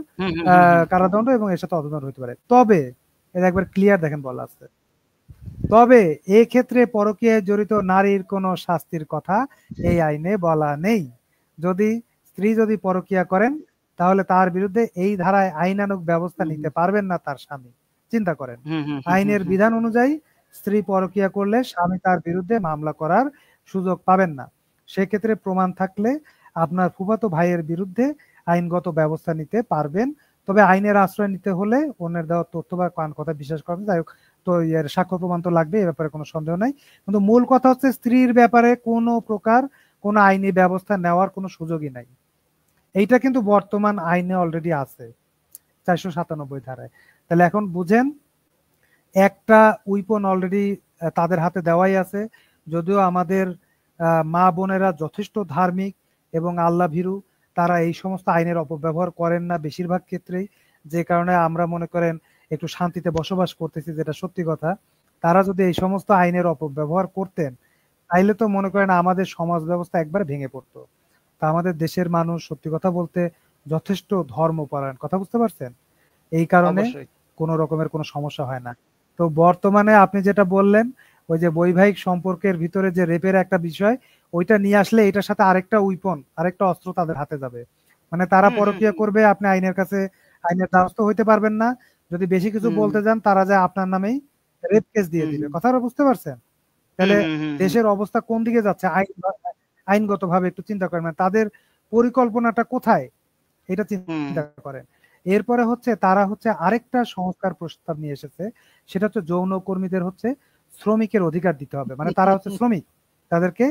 কারাদণ্ড এবং এর সাথে অর্থদণ্ড হতে পারে। তবে এটা একবার ক্লিয়ার দেখেন বলা আছে, তবে এক্ষেত্রে পরকীয়ায় জড়িত নারীর কোনো শাস্তির কথা এই আইনে বলা নেই। যদি স্ত্রী যদি পরকীয়া করেন তাহলে তার বিরুদ্ধে এই ধারায় আইনানুগ ব্যবস্থা নিতে পারবেন না তার স্বামী। চিন্তা করেন, আইনের বিধান অনুযায়ী স্ত্রী পরকীয়া করলে স্বামী তার বিরুদ্ধে মামলা করার সুযোগ পাবেন না। সেক্ষেত্রে প্রমাণ থাকলে আপনার ফুফাতো ভাইয়ের বিরুদ্ধে আইনগত ব্যবস্থা নিতে পারবেন। তবে আইনের আশ্রয় নিতে হলে অন্যের দেওয়া তথ্য বা কথা বিশ্বাস করবেন। যাই হোক, তো এর সাক্ষ্য প্রমাণ তো লাগবে, এ ব্যাপারে কোনো সন্দেহ নাই। কিন্তু মূল কথা হচ্ছে স্ত্রীর ব্যাপারে কোনো প্রকার কোনো আইনি ব্যবস্থা নেওয়ার কোনো সুযোগই নাই। এইটা কিন্তু বর্তমান আইনে অলরেডি আছে 497 ধারায়। তাহলে এখন বুঝেন, একটা উইপন অলরেডি তাদের হাতে দেওয়াই আছে। যদিও আমাদের মা বোনেরা যথেষ্ট ধার্মিক এবং আল্লাহ ভীরু, তারা এই সমস্ত আইনের অপব্যবহার করেন না বেশিরভাগ ক্ষেত্রেই, যে কারণে আমরা মনে করেন একটু শান্তিতে বসবাস করতেছি, যেটা সত্যি কথা। তারা যদি এই সমস্ত আইনের অপব্যবহার করতেন তাইলে তো মনে করেন আমাদের সমাজ ব্যবস্থা একবার ভেঙে পড়তো। তা আমাদের দেশের মানুষ সত্যি কথা বলতে যথেষ্ট ধর্মপরায়ণ, কথা বুঝতে পারছেন? এই কারণে কোনো রকমের কোনো সমস্যা হয় না। তো বর্তমানে আপনি যেটা বললেন, ওই যে বৈবাহিক সম্পর্কের ভিতরে যে রেপের একটা বিষয়, ওইটা নিয়ে আসলে এটার সাথে আরেকটা উইপন, আরেকটা অস্ত্র তাদের হাতে যাবে। মানে তারা পরকীয়া করবে, আপনি আইনের কাছে আইনের দ্বারস্থ হইতে পারবেন না। যদি বেশি কিছু বলতে যান তারা যায় আপনার নামেই রেপ কেস দিয়ে দিবে। কথাটা বুঝতে পারছেন? তাহলে দেশের অবস্থা কোন দিকে যাচ্ছে আইনগত ভাবে একটু চিন্তা করেন, মানে তাদের পরিকল্পনাটা কোথায় এটা চিন্তা করেন। এরপরে হচ্ছে তারা হচ্ছে আরেকটা সংস্কার প্রস্তাব নিয়ে এসেছে, সেটা হচ্ছে যৌন কর্মীদের হচ্ছে শ্রমিকের অধিকার দিতে হবে। মানে তারা হচ্ছে শ্রমিক, তাদেরকে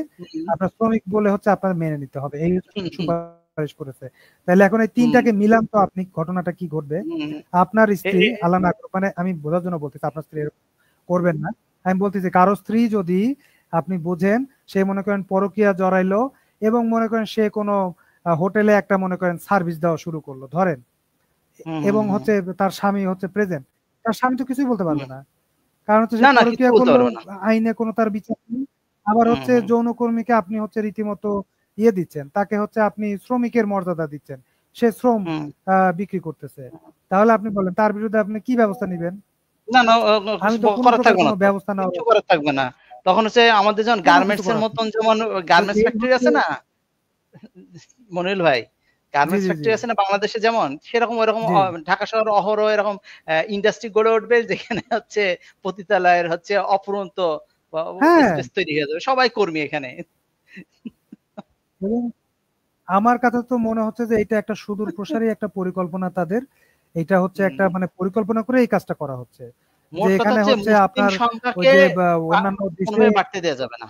আপনার শ্রমিক বলে হচ্ছে আপনার মেনে নিতে হবে, এই সুপারিশ করেছে। তাহলে এখন এই তিনটাকে মিলান তো আপনি ঘটনাটা কি ঘটবে? আপনার স্ত্রী, আল্লাহ না করুক, মানে আমি বোঝার জন্য বলতেছি, আপনার স্ত্রী করবেন না, আমি বলতেছি কারো স্ত্রী যদি আপনি বুঝেন সে মনে করেন পরকীয়া জড়াইলো এবং মনে করেন সে কোনো হোটেলে একটা মনে করেন সার্ভিস দেওয়া শুরু করলো ধরেন, এবং হচ্ছে তার স্বামী হচ্ছে প্রেজেন্ট, তার স্বামী তো কিছুই বলতে পারবে না, কারণ হচ্ছে সে পরকীয়া করলো, আইনে কোনো তার বিচার নেই। আবার হচ্ছে যৌনকর্মীকে আপনি হচ্ছে রীতিমতো ইয়ে দিচ্ছেন, তাকে হচ্ছে আপনি শ্রমিকের মর্যাদা দিচ্ছেন, সে শ্রম বিক্রি করতেছে। তাহলে আপনি বলেন তার বিরুদ্ধে আপনি কি ব্যবস্থা নিবেন? না না, কোনো ব্যবস্থা করা থাকবে না। তখন হচ্ছে আমাদের যেমন গার্মেন্টস এর মতন, যেমন গার্মেন্টস ফ্যাক্টরি আছে না মনিল ভাই, গার্মেন্টস ফ্যাক্টরি আছে না বাংলাদেশে, যেমন সেরকম ওইরকম ঢাকা শহর অহরহ এরকম ইন্ডাস্ট্রি গড়ে উঠবে, যেখানে হচ্ছে পতিতালয়ের হচ্ছে অপুরন্ত স্পেস তৈরি হয়ে যাবে, সবাই কর্মী এখানে। আমার কথা তো মনে হচ্ছে যে এটা একটা সুদূর প্রসারী একটা পরিকল্পনা তাদের, এটা হচ্ছে একটা মানে পরিকল্পনা করে এই কাজটা করা হচ্ছে, যে এখানে হচ্ছে আপনার ওই যে অন্যান্য দেশে বাড়তে দেওয়া যাবে না,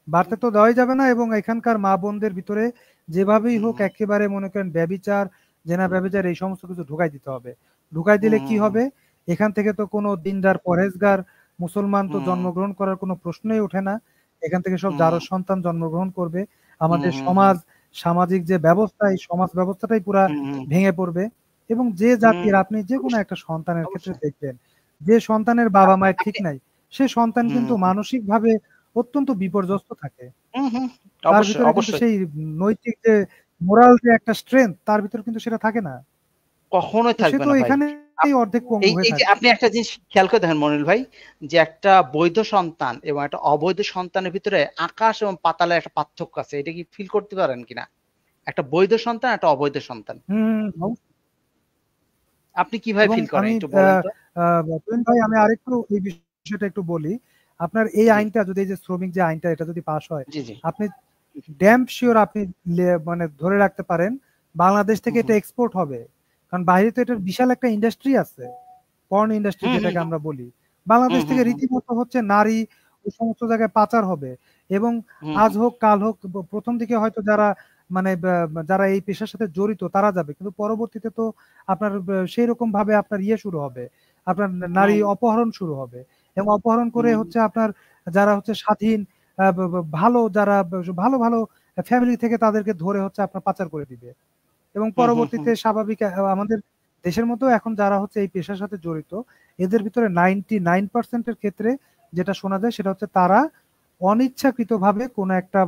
বাড়তে তো দেওয়াই যাবে না, এবং এখানকার মা বোনদের ভিতরে যেভাবেই হোক একেবারে মনে করেন ব্যভিচার, জেনা ব্যভিচার এই সমস্ত কিছু ঢুকাই দিতে হবে। ঢুকাই দিলে কি হবে, এখান থেকে তো কোনো দিনদার পরহেজগার মুসলমান তো জন্মগ্রহণ করার কোনো প্রশ্নই ওঠে না। এখান থেকে সব জারজ সন্তান জন্মগ্রহণ করবে। আমাদের সমাজ, সামাজিক যে ব্যবস্থা, এই সমাজ ব্যবস্থাটাই পুরা ভেঙে পড়বে। এবং যে জাতির আপনি যে কোনো একটা সন্তানের ক্ষেত্রে দেখবেন, যে সন্তানের বাবা মায়ের ঠিক নাই, সে সন্তান কিন্তু মানসিক ভাবে অত্যন্ত বিপর্যস্ত থাকে। তার ভিতরে কিন্তু সেই নৈতিক যে মোরাল যে একটা স্ট্রেংথ তার ভিতরে কিন্তু সেটা থাকে না, কখনোই থাকবে না। এখানে অর্ধেক পঙ্গু হয়ে থাকে। আপনি একটা জিনিস খেয়াল করে দেখেন মনিল ভাই, যে একটা বৈধ সন্তান এবং একটা অবৈধ সন্তানের ভিতরে আকাশ এবং পাতালের একটা পার্থক্য আছে, এটা কি ফিল করতে পারেন কিনা? একটা বৈধ সন্তান, একটা অবৈধ সন্তান, আপনি কিভাবে ফিল করেন একটু বলেন তো ভাই। আমি আরেকটু এই বিষয়টা একটু বলি। আপনার এই আইনটা যদি, এই যে শ্রমিক যে আইনটা, এটা যদি পাস হয়, আপনি ড্যাম শিওর আপনি মানে ধরে রাখতে পারেন বাংলাদেশ থেকে এটা এক্সপোর্ট হবে, কারণ বাইরে তো এটার বিশাল একটা ইন্ডাস্ট্রি আছে, পর্ন ইন্ডাস্ট্রি যেটাকে আমরা বলি। বাংলাদেশ থেকে রীতিমতো হচ্ছে নারী ওই সমস্ত জায়গায় পাচার হবে, এবং আজ হোক কাল হোক, প্রথম দিকে হয়তো যারা মানে যারা এই পেশার সাথে জড়িত তারা যাবে, কিন্তু পরবর্তীতে তো আপনার সেই রকম ভাবে আপনার ইয়ে শুরু হবে, আপনার নারী অপহরণ শুরু হবে, এবং অপহরণ করে হচ্ছে আপনার যারা হচ্ছে স্বাধীন ভালো, যারা ভালো ভালো ফ্যামিলি থেকে তাদেরকে ধরে হচ্ছে আপনার পাচার করে দিবে এবং পরবর্তীতে স্বাভাবিক আমাদের দেশের মধ্যেও এখন যারা হচ্ছে এই পেশার সাথে জড়িত এদের ভিতরে 99% ক্ষেত্রে যেটা শোনা যায় সেটা হচ্ছে তারা অনিচ্ছাকৃতভাবে কোনো একটা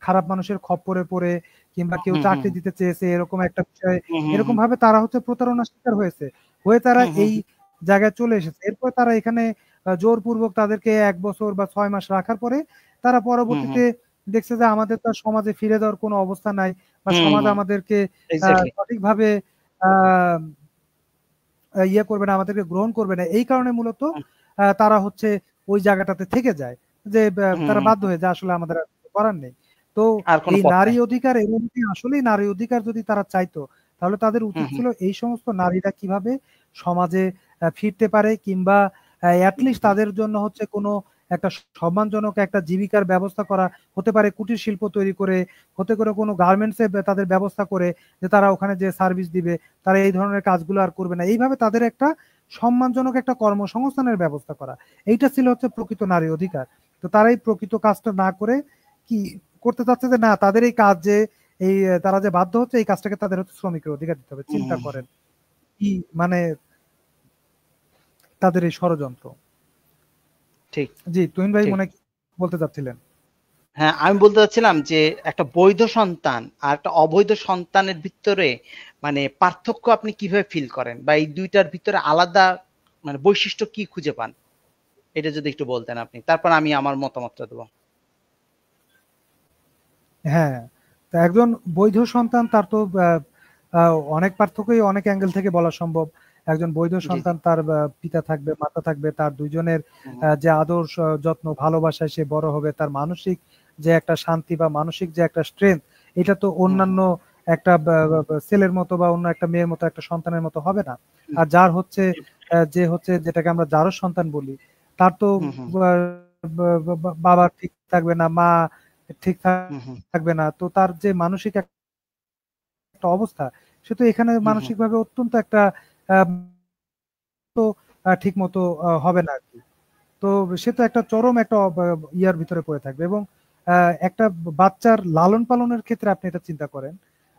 খারাপ মানুষের খপ্পরে পড়ে কিংবা কেউ চাকরি দিতে চেয়েছে এরকম একটা বিষয়, এরকম ভাবে তারা হচ্ছে প্রতারণার শিকার হয়ে তারা এই জায়গায় চলে এসেছে। এরপর তারা এখানে জোরপূর্বক তাদেরকে 1 বছর বা 6 মাস রাখার পরে তারা পরবর্তীতে দেখছে যে আমাদের তো সমাজে ফিরে যাওয়ার কোনো অবস্থা নাই বা সমাজ আমাদেরকে সঠিকভাবে ইয়ে করবে না, আমাদেরকে গ্রহণ করবে না, এই কারণে মূলত তারা হচ্ছে ওই জায়গাটাতে থেকে যায় যে তারা বাধ্য হয়ে যায়, আসলে আমাদের করার নেই। তো এই নারী অধিকার এবং আসলেই নারী অধিকার যদি তারা চাইতো তাহলে তাদের উচিত ছিল এই সমস্ত নারীরা কিভাবে সমাজে ফিরতে পারে কিংবা অ্যাটলিস্ট তাদের জন্য হচ্ছে কোনো একটা সম্মানজনক একটা জীবিকার ব্যবস্থা করা, হতে পারে কুটির শিল্প তৈরি করে, হতে করে কোনো গার্মেন্টসে তাদের ব্যবস্থা করে যে তারা ওখানে যে সার্ভিস দিবে, তারা এই ধরনের কাজগুলো আর করবে না, এইভাবে তাদের একটা সম্মানজনক একটা কর্মসংস্থানের ব্যবস্থা করা, এইটা ছিল হচ্ছে প্রকৃত নারী অধিকার। তো তারা এই প্রকৃত কাজটা না করে কি করতে চাচ্ছে যে না তাদের এই কাজ যে এই তারা যে বাধ্য হচ্ছে এই কাজটাকে তাদের হচ্ছে শ্রমিকের অধিকার দিতে হবে। চিন্তা করেন কি মানে তাদের এই ষড়যন্ত্র। ঠিক জি, তুহিন ভাই মনে বলতে চাচ্ছিলেন? হ্যাঁ, আমি বলতে চাচ্ছিলাম যে একটা বৈধ সন্তান আর একটা অবৈধ সন্তানের ভিতরে মানে পার্থক্য আপনি কিভাবে ফিল করেন বা এই দুইটার ভিতরে আলাদা মানে বৈশিষ্ট্য কি খুঁজে পান, এটা যদি একটু বলতেন আপনি, তারপর আমি আমার মতামতটা দেবো। হ্যাঁ, তা একজন বৈধ সন্তান তার তো অনেক পার্থক্যই অনেক অ্যাঙ্গেল থেকে বলা সম্ভব। একজন বৈধ সন্তান তার পিতা থাকবে, মাতা থাকবে, তার দুইজনের যে আদর যত্ন ভালোবাসায় সে বড় হবে, তার মানসিক যে একটা শান্তি বা মানসিক যে একটা স্ট্রেংথ, এটা তো অন্যান্য একটা ছেলের মতো বা অন্য একটা মেয়ের মতো একটা সন্তানের মতো হবে না। আর যার হচ্ছে যে হচ্ছে যেটাকে আমরা যারও সন্তান বলি, তার তো বাবা ঠিক থাকবে না, মা ঠিক থাকবে না, তো তার যে মানসিক একটা অবস্থা সে তো এখানে মানসিক ভাবে অত্যন্ত একটা ঠিক মতো হবে না আর কি। তো সে তো একটা চরম একটা ইয়ার ভিতরে পড়ে থাকবে। এবং একটা বাচ্চার লালন পালনের ক্ষেত্রে আপনি এটা চিন্তা করেন,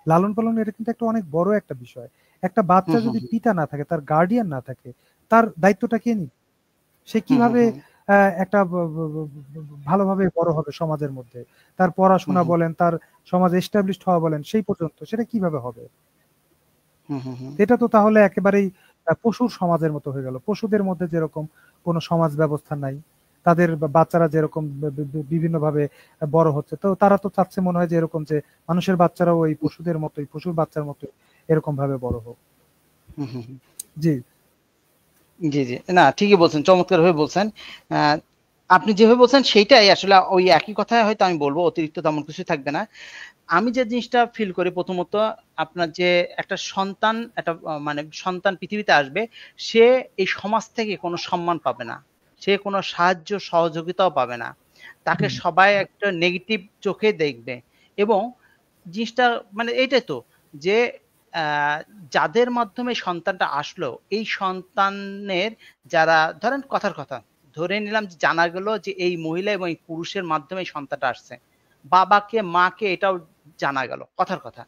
লালন পালন এটা কিন্তু একটা অনেক বড় একটা বিষয়। একটা বাচ্চা যদি পিতা না থাকে, তার গার্ডিয়ান না থাকে, তার দায়িত্বটা কে নিবে? সে কিভাবে একটা ভালোভাবে বড় হবে সমাজের মধ্যে? তার পড়াশোনা বলেন, তার সমাজ এস্টাবলিশড হওয়া বলেন, সেই পর্যন্ত সেটা কিভাবে হবে? এটা তো তাহলে একেবারেই পশুর সমাজের মতো হয়ে গেল। পশুদের মধ্যে যেরকম কোনো সমাজ ব্যবস্থা নাই, তাদের বাচ্চারা যেরকম বিভিন্ন ভাবে বড় হচ্ছে, তো তারা তো চাচ্ছে মনে হয় যে এরকম যে মানুষের বাচ্চারাও ওই পশুদের মতোই, পশুর বাচ্চার মতোই এরকম ভাবে বড় হোক। জি জি জি, না ঠিকই বলছেন, চমৎকার ভাবে বলছেন। আপনি যেভাবে বলছেন সেইটাই আসলে ওই একই কথাই হয়তো আমি বলবো, অতিরিক্ত তেমন কিছু থাকবে না। আমি যে জিনিসটা ফিল করি, প্রথমত আপনার যে একটা সন্তান, একটা মানে সন্তান পৃথিবীতে আসবে, সে এই সমাজ থেকে কোনো সম্মান পাবে না, সে কোনো সাহায্য সহযোগিতাও পাবে না, তাকে সবাই একটা নেগেটিভ চোখে দেখবে। এবং জিনিসটা মানে এইটাই তো যে যাদের মাধ্যমে সন্তানটা আসলো, এই সন্তানের যারা ধরেন কথার কথা ধরে নিলাম যে জানা গেল যে এই মহিলা এবং এই পুরুষের মাধ্যমে এই সন্তানটা আসছে, বাবাকে মাকে এটাও জানা গেল কথার কথা,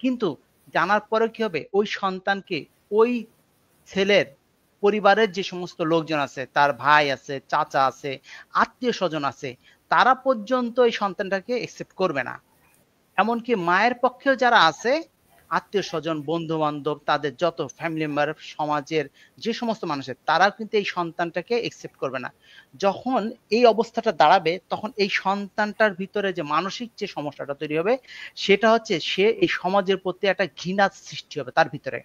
কিন্তু জানার পরে কি হবে, ওই সন্তানকে ওই ছেলের পরিবারের যে সমস্ত লোকজন আছে, তার ভাই আছে, চাচা আছে, আত্মীয় স্বজন আছে, তারা পর্যন্ত এই সন্তানটাকে একসেপ্ট করবে না। এমনকি মায়ের পক্ষেও যারা আছে, আত্মীয় স্বজন, বন্ধু বান্ধব, তাদের যত ফ্যামিলি মেম্বার, সমাজের যে সমস্ত মানুষের, তারা কিন্তু এই সন্তানটাকে একসেপ্ট করবে না। যখন এই অবস্থাটা দাঁড়াবে, তখন এই সন্তানটার ভিতরে যে মানসিক যে সমস্যাটা তৈরি হবে, সেটা হচ্ছে সে এই সমাজের প্রতি একটা ঘৃণার সৃষ্টি হবে তার ভিতরে।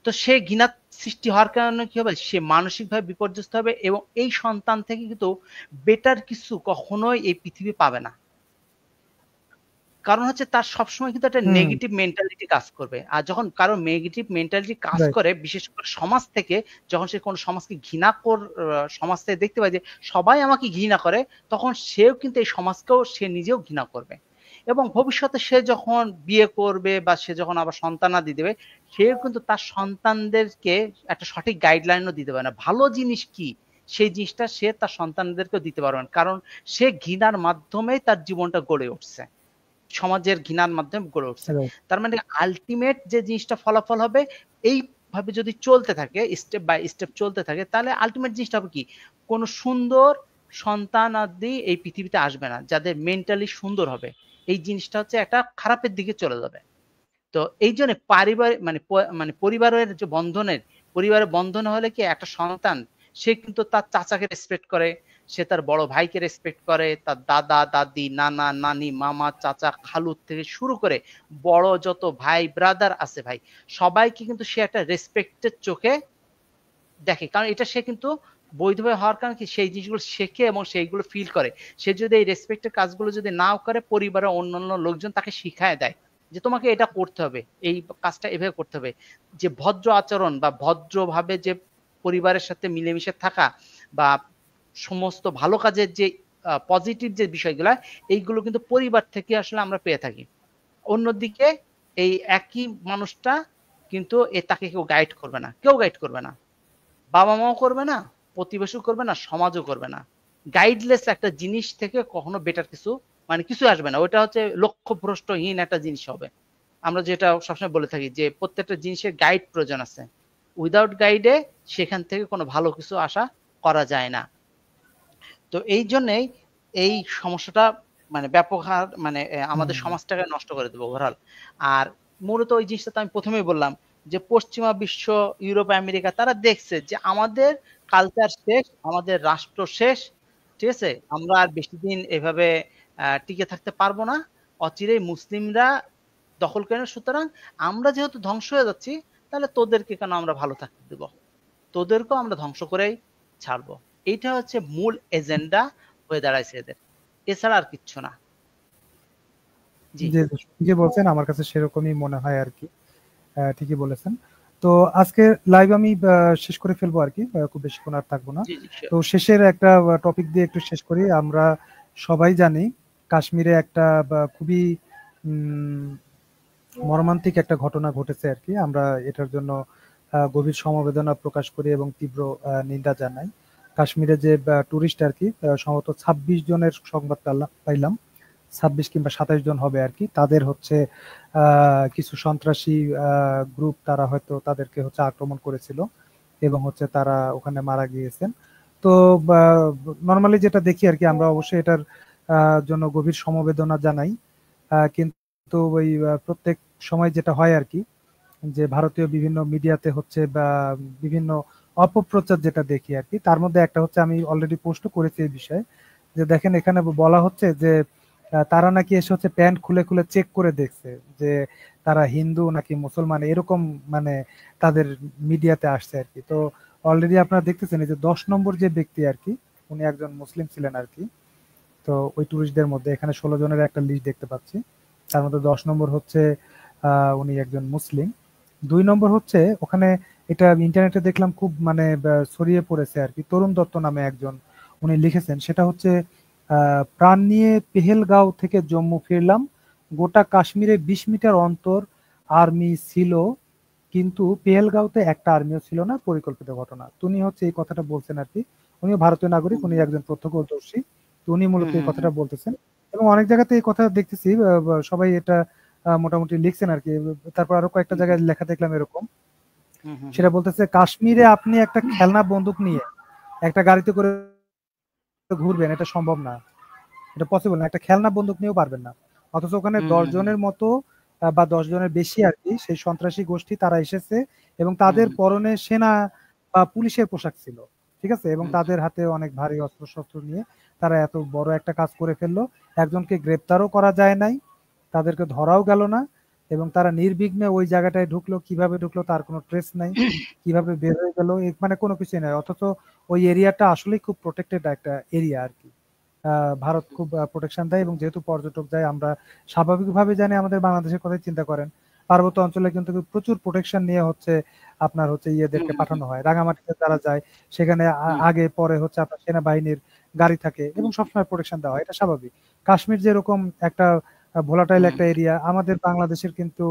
তো সে ঘৃণার সৃষ্টি হওয়ার কারণে কি হবে, সে মানসিকভাবে বিপর্যস্ত হবে এবং এই সন্তান থেকে কিন্তু বেটার কিছু কখনোই এই পৃথিবী পাবে না। কারণ হচ্ছে তার সবসময় কিন্তু একটা নেগেটিভ মেন্টালিটি কাজ করবে। আর যখন কারো নেগেটিভ মেন্টালিটি কাজ করে, বিশেষ করে সমাজ থেকে, যখন সে কোনো সমাজকে ঘৃণা সমাজ থেকে দেখতে পায় যে সবাই আমাকে ঘৃণা করে, তখন সেও কিন্তু এই সমাজকেও সে নিজেও ঘৃণা করবে। এবং ভবিষ্যতে সে যখন বিয়ে করবে বা সে যখন আবার সন্তানাদি দেবে, সেও কিন্তু তার সন্তানদেরকে একটা সঠিক গাইডলাইনও দিতে পারে না, ভালো জিনিস কি সেই জিনিসটা সে তার সন্তানদেরকেও দিতে পারবে না, কারণ সে ঘৃণার মাধ্যমেই তার জীবনটা গড়ে উঠছে, সমাজের ঘৃণার মাধ্যমে গড়ে উঠছে। তার মানে আলটিমেট যে জিনিসটা ফলাফল হবে, এইভাবে যদি চলতে থাকে, স্টেপ বাই স্টেপ চলতে থাকে, তাহলে আলটিমেট জিনিসটা হবে কি, কোনো সুন্দর সন্তান আদি এই পৃথিবীতে আসবে না যাদের মেন্টালি সুন্দর হবে। এই জিনিসটা হচ্ছে একটা খারাপের দিকে চলে যাবে। তো এই জন্য পারিবারিক মানে পরিবারের যে পরিবারের বন্ধন হলে কি, একটা সন্তান সে কিন্তু তার চাচাকে রেসপেক্ট করে, সে তার বড় ভাইকে রেসপেক্ট করে, তার দাদা দাদি নানা নানি মামা চাচা খালু থেকে শুরু করে বড় যত ভাই ব্রাদার আছে ভাই, সবাইকে কিন্তু সে একটা রেসপেক্টের চোখে দেখে, কারণ এটা সে কিন্তু বৈধভাবে হওয়ার কারণে কি, সেই জিনিসগুলো শেখে এবং সেইগুলো ফিল করে। সে যদি এই রেসপেক্টের কাজগুলো যদি নাও করে, পরিবারের অন্যান্য লোকজন তাকে শিখায় দেয় যে তোমাকে এটা করতে হবে, এই কাজটা এভাবে করতে হবে। যে ভদ্র আচরণ বা ভদ্রভাবে যে পরিবারের সাথে মিলেমিশে থাকা বা সমস্ত ভালো কাজের যে পজিটিভ যে বিষয়গুলো, এইগুলো কিন্তু পরিবার থেকে আসলে আমরা পেয়ে থাকি। অন্যদিকে এই একই মানুষটা কিন্তু তাকে কেউ গাইড করবে না, কেউ গাইড করবে না, বাবা মাও করবে না, প্রতিবেশী করবে না, সমাজও করবে না। গাইডলেস একটা জিনিস থেকে কখনো বেটার কিছু মানে কিছু আসবে না, ওটা হচ্ছে লক্ষ্যভ্রষ্টহীন একটা জিনিস হবে। আমরা যেটা সবসময় বলে থাকি যে প্রত্যেকটা জিনিসের গাইড প্রয়োজন আছে, উইদাউট গাইডে সেখান থেকে কোনো ভালো কিছু আশা করা যায় না। তো এই জন্যই এই সমস্যাটা মানে ব্যাপক হার মানে আমাদের সমাজটাকে নষ্ট করে দেবো ওভারঅল। আর মূলত ওই জিনিসটা তো আমি প্রথমেই বললাম যে পশ্চিমা বিশ্ব, ইউরোপ আমেরিকা তারা দেখছে যে আমাদের কালচার শেষ, আমাদের রাষ্ট্র শেষ, ঠিক আছে, আমরা আর বেশি দিন এভাবে টিকে থাকতে পারবো না, অচিরেই মুসলিমরা দখল করে নেবে, সুতরাং আমরা যেহেতু ধ্বংস হয়ে যাচ্ছি, তাহলে তোদেরকে কেন আমরা ভালো থাকতে দেবো, তোদেরকেও আমরা ধ্বংস করেই ছাড়বো। এইটা হচ্ছে মূল এজেন্ডা হয়ে দাঁড়াইছে এদের, এছাড়া আর কিচ্ছু না। জি যে বলছেন আমার কাছে সেরকমই মনে হয় আর কি, ঠিকই বলেছেন। তো আজকে লাইভ আমি শেষ করে ফেলবো আর কি, খুব বেশিক্ষণ আর থাকবো না। তো শেষের একটা টপিক দিয়ে একটু শেষ করি। আমরা সবাই জানি কাশ্মীরে একটা খুবই মর্মান্তিক একটা ঘটনা ঘটেছে আর কি। আমরা এটার জন্য গভীর সমবেদনা প্রকাশ করি এবং তীব্র নিন্দা জানাই। কাশ্মীরে যে টুরিস্ট আর কি, সম্ভবত 26 জনের সংবাদ পাইলাম, 26 কিংবা 27 জন হবে আর কি, তাদের হচ্ছে কিছু সন্ত্রাসী গ্রুপ, তারা হয়তো তাদেরকে হচ্ছে আক্রমণ করেছিল এবং হচ্ছে তারা ওখানে মারা গিয়েছেন। তো নর্মালি যেটা দেখি আর কি, আমরা অবশ্যই এটার জন্য গভীর সমবেদনা জানাই, কিন্তু ওই প্রত্যেক সময় যেটা হয় আর কি, যে ভারতীয় বিভিন্ন মিডিয়াতে হচ্ছে বা বিভিন্ন অপপ্রচার যেটা দেখি আর কি, তার মধ্যে একটা হচ্ছে, আমি অলরেডি পোস্ট করেছি এই বিষয়ে, যে দেখেন এখানে বলা হচ্ছে যে তারা নাকি এসে হচ্ছে প্যান্ট খুলে খুলে চেক করে দেখছে যে তারা হিন্দু নাকি মুসলমান, এরকম মানে তাদের মিডিয়াতে আসছে আর কি। তো অলরেডি আপনারা দেখতেছেন এই যে 10 নম্বর যে ব্যক্তি আর কি, উনি একজন মুসলিম ছিলেন আর কি। তো ওই টুরিস্টদের মধ্যে এখানে 16 জনের একটা লিস্ট দেখতে পাচ্ছি, তার মধ্যে 10 নম্বর হচ্ছে উনি একজন মুসলিম। 2 নম্বর হচ্ছে ওখানে, এটা ইন্টারনেটে দেখলাম খুব মানে ছড়িয়ে পড়েছে আর কি, তরুণ দত্ত নামে একজন উনি লিখেছেন, সেটা হচ্ছে প্রাণ নিয়ে পেহেলগাঁও থেকে জম্মু ফিরলাম, গোটা কাশ্মীরে 20 মিটার অন্তর আর্মি ছিল, কিন্তু পেহেলগাঁওতে একটা আর্মিও ছিল না, পরিকল্পিত ঘটনা। উনি হচ্ছে এই কথাটা বলছেন আর কি, উনিও ভারতীয় নাগরিক, উনি একজন প্রত্যক্ষদর্শী, তো উনি মূলত এই কথাটা বলতেছেন। এবং অনেক জায়গাতে এই কথা দেখতেছি সবাই এটা মোটামুটি লিখছেন আর কি। তারপর আরো কয়েকটা জায়গায় লেখা দেখলাম এরকম, সেটা বলতেছে কাশ্মীরে আপনি একটা খেলনা বন্দুক নিয়ে একটা গাড়িতে করে ঘুরবেন, এটা সম্ভব না, এটা পসিবল না, একটা খেলনা বন্দুক নিয়েও পারবেন না। অথচ ওখানে 10 জনের মতো বা 10 জনের বেশি আর কি সেই সন্ত্রাসী গোষ্ঠী তারা এসেছে, এবং তাদের পরনে সেনা বা পুলিশের পোশাক ছিল, ঠিক আছে, এবং তাদের হাতে অনেক ভারী অস্ত্র শস্ত্র নিয়ে তারা এত বড় একটা কাজ করে ফেললো। একজনকে গ্রেপ্তারও করা যায় নাই, তাদেরকে ধরাও গেল না, এবং তারা নির্বিঘ্নে ওই জায়গাটায় ঢুকলো, কিভাবে ঢুকলো তার কোনো ট্রেস নাই, কিভাবে বের হয়ে গেল মানে কোনো কিছু নাই। অথচ ওই এরিয়াটা আসলেই খুব প্রোটেক্টেড একটা এরিয়া আর কি, ভারত খুব প্রোটেকশন দেয়, এবং যেহেতু পর্যটক যায়, আমরা স্বাভাবিকভাবে জানি, আমাদের বাংলাদেশের কথা চিন্তা করেন, পার্বত্য অঞ্চলে কিন্তু প্রচুর প্রোটেকশন নিয়ে হচ্ছে আপনার হচ্ছে ইয়েদেরকে পাঠানো হয়। রাঙামাটিতে যারা যায় সেখানে আগে পরে হচ্ছে আপনার সেনাবাহিনীর গাড়ি থাকে এবং সবসময় প্রোটেকশন দেওয়া হয়, এটা স্বাভাবিক। কাশ্মীর যেরকম একটা ভোলাটাইল একটা এরিয়া, আমাদের বাংলাদেশের কিন্তু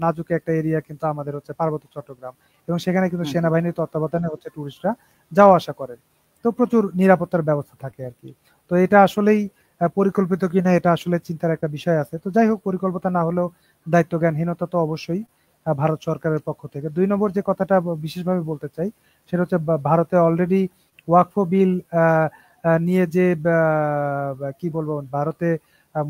নাজুক একটা এরিয়া কিন্তু আমাদের হচ্ছে পার্বত্য চট্টগ্রাম, এবং সেখানে কিন্তু সেনাবাহিনীর তত্ত্বাবধানে হচ্ছে টুরিস্টরা যাওয়া আসা করে, তো প্রচুর নিরাপত্তার ব্যবস্থা থাকে আর কি। তো এটা আসলেই পরিকল্পিত কিনা এটা আসলে চিন্তার একটা বিষয় আছে। তো যাই হোক, পরিকল্পনা না হলেও দায়িত্ব জ্ঞানহীনতা তো অবশ্যই ভারত সরকারের পক্ষ থেকে। 2 নম্বর যে কথাটা বিশেষভাবে বলতে চাই সেটা হচ্ছে ভারতে অলরেডি ওয়াকফ বিল নিয়ে যে কি বলবো, ভারতে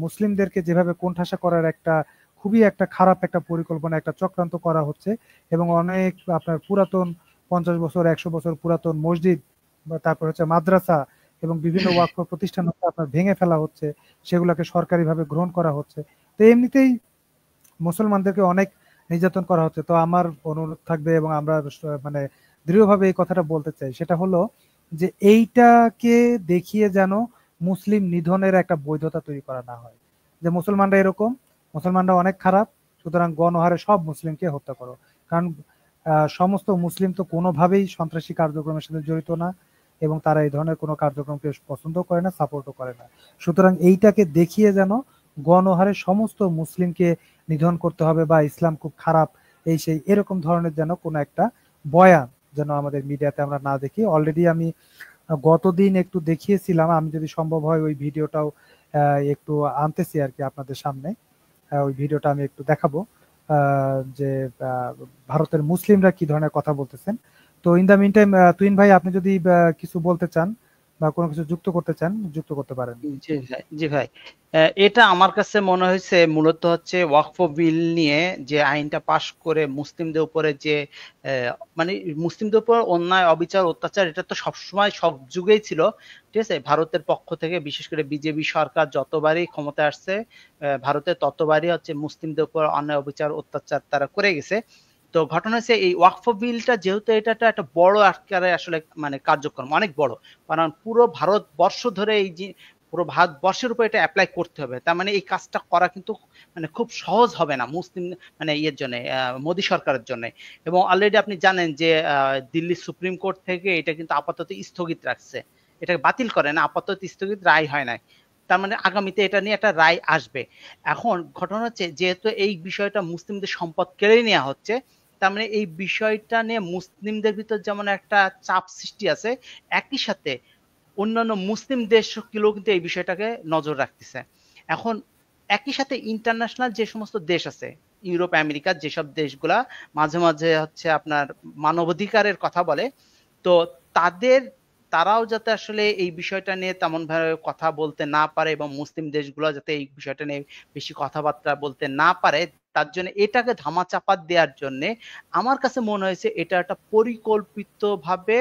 মুসলিমদেরকে যেভাবে কোণঠাসা করার একটা খুবই একটা খারাপ একটা পরিকল্পনা, একটা চক্রান্ত করা হচ্ছে, এবং অনেক আপনার পুরাতন 50 বছর 100 বছর পুরাতন মসজিদ বা তারপর হচ্ছে মাদ্রাসা এবং বিভিন্ন ওয়াকফ প্রতিষ্ঠান আপনার ভেঙে ফেলা হচ্ছে, সেগুলোকে সরকারিভাবে গ্রহণ করা হচ্ছে। তো এমনিতেই মুসলমানদেরকে অনেক নির্যাতন করা হচ্ছে। তো আমার অনুরোধ থাকবে এবং আমরা মানে দৃঢ়ভাবে এই কথাটা বলতে চাই, সেটা হলো যে এইটাকে দেখিয়ে যেন মুসলিম নিধনের একটা বৈধতা তৈরি করা না হয়, যে মুসলমানরা এরকম, মুসলমানরা অনেক খারাপ, সুতরাং গণহারে সব মুসলিমকে হত্যা করো। কারণ সমস্ত মুসলিম তো কোনোভাবেই সন্ত্রাসী কার্যক্রমের সাথে জড়িত না, এবং তারা এই ধরনের কোনো কার্যক্রমকে পছন্দ করে না, সাপোর্টও করে না। সুতরাং এইটাকে দেখিয়ে যেন গণহারে সমস্ত মুসলিমকে নিধন করতে হবে বা ইসলাম খুব খারাপ এই সেই এরকম ধরনের যেন কোনো একটা বয়ান যেন আমাদের মিডিয়াতে আমরা না দেখি। অলরেডি আমি গতদিন একটু দেখিয়েছিলাম, আমি যদি সম্ভব হয় ওই ভিডিওটাও একটু আনতেছি আর কি আপনাদের সামনে। ওই ভিডিওটা আমি একটু দেখাবো যে ভারতের মুসলিমরা কি ধরনের কথা বলতেছেন। তো in the meantime Tuhin ভাই, আপনি যদি কিছু বলতে চান বা কোনো কিছু যুক্ত করতে চান, যুক্ত করতে পারেন। জি ভাই, এটা আমার কাছে মনে হয়েছে মূলত হচ্ছে ওয়াকফ বিল নিয়ে যে আইনটা পাশ করে মুসলিমদের উপরে যে মানে মুসলিমদের উপর অন্যায় অবিচার অত্যাচার, এটা তো সবসময় সব যুগেই ছিল, ঠিক আছে। ভারতের পক্ষ থেকে বিশেষ করে বিজেপি সরকার যতবারই ক্ষমতায় আসছে ভারতের ততবারই হচ্ছে মুসলিমদের উপর অন্যায় অবিচার অত্যাচার তারা করে গেছে। তো ঘটনা হচ্ছে এই ওয়াকফ বিলটা যেহেতু এটা একটা বড় আকারে আসলে মানে কার্যক্রম অনেক বড়, কারণ পুরো ভারতবর্ষ ধরে এই যে পুরো ভারতবর্ষের উপর এটা অ্যাপ্লাই করতে হবে, তার মানে এই কাজটা করা কিন্তু মানে খুব সহজ হবে না মুসলিম মানে ইয়ের জন্য, মোদী সরকারের জন্য। এবং অলরেডি আপনি জানেন যে দিল্লি সুপ্রিম কোর্ট থেকে এটা কিন্তু আপাতত স্থগিত রাখছে, এটাকে বাতিল করে না, আপাতত স্থগিত, রায় হয় নাই। তার মানে আগামীতে এটা নিয়ে একটা রায় আসবে। এখন ঘটনা হচ্ছে যেহেতু এই বিষয়টা মুসলিমদের সম্পদ কেড়ে নেওয়া হচ্ছে, তার মানে এই বিষয়টা নিয়ে মুসলিমদের ভিতর যেমন একটা চাপ সৃষ্টি আছে, একই সাথে অন্যান্য মুসলিম দেশগুলো কিন্তু এই বিষয়টাকে নজর রাখতেছে। এখন একই সাথে ইন্টারন্যাশনাল যে সমস্ত দেশ আছে, ইউরোপ আমেরিকার যেসব দেশগুলা মাঝে মাঝে হচ্ছে আপনার মানবাধিকারের কথা বলে, তো তারাও যাতে আসলে এই বিষয়টা নিয়ে তেমন ভাবে কথা বলতে না পারে এবং মুসলিম দেশগুলো যাতে এই বিষয়টা নিয়ে বেশি কথাবার্তা বলতে না পারে, তার জন্য এটাকে ধামাচাপা দেওয়ার জন্য আমার কাছে মনে হয়েছে এটা একটা পরিকল্পিতভাবে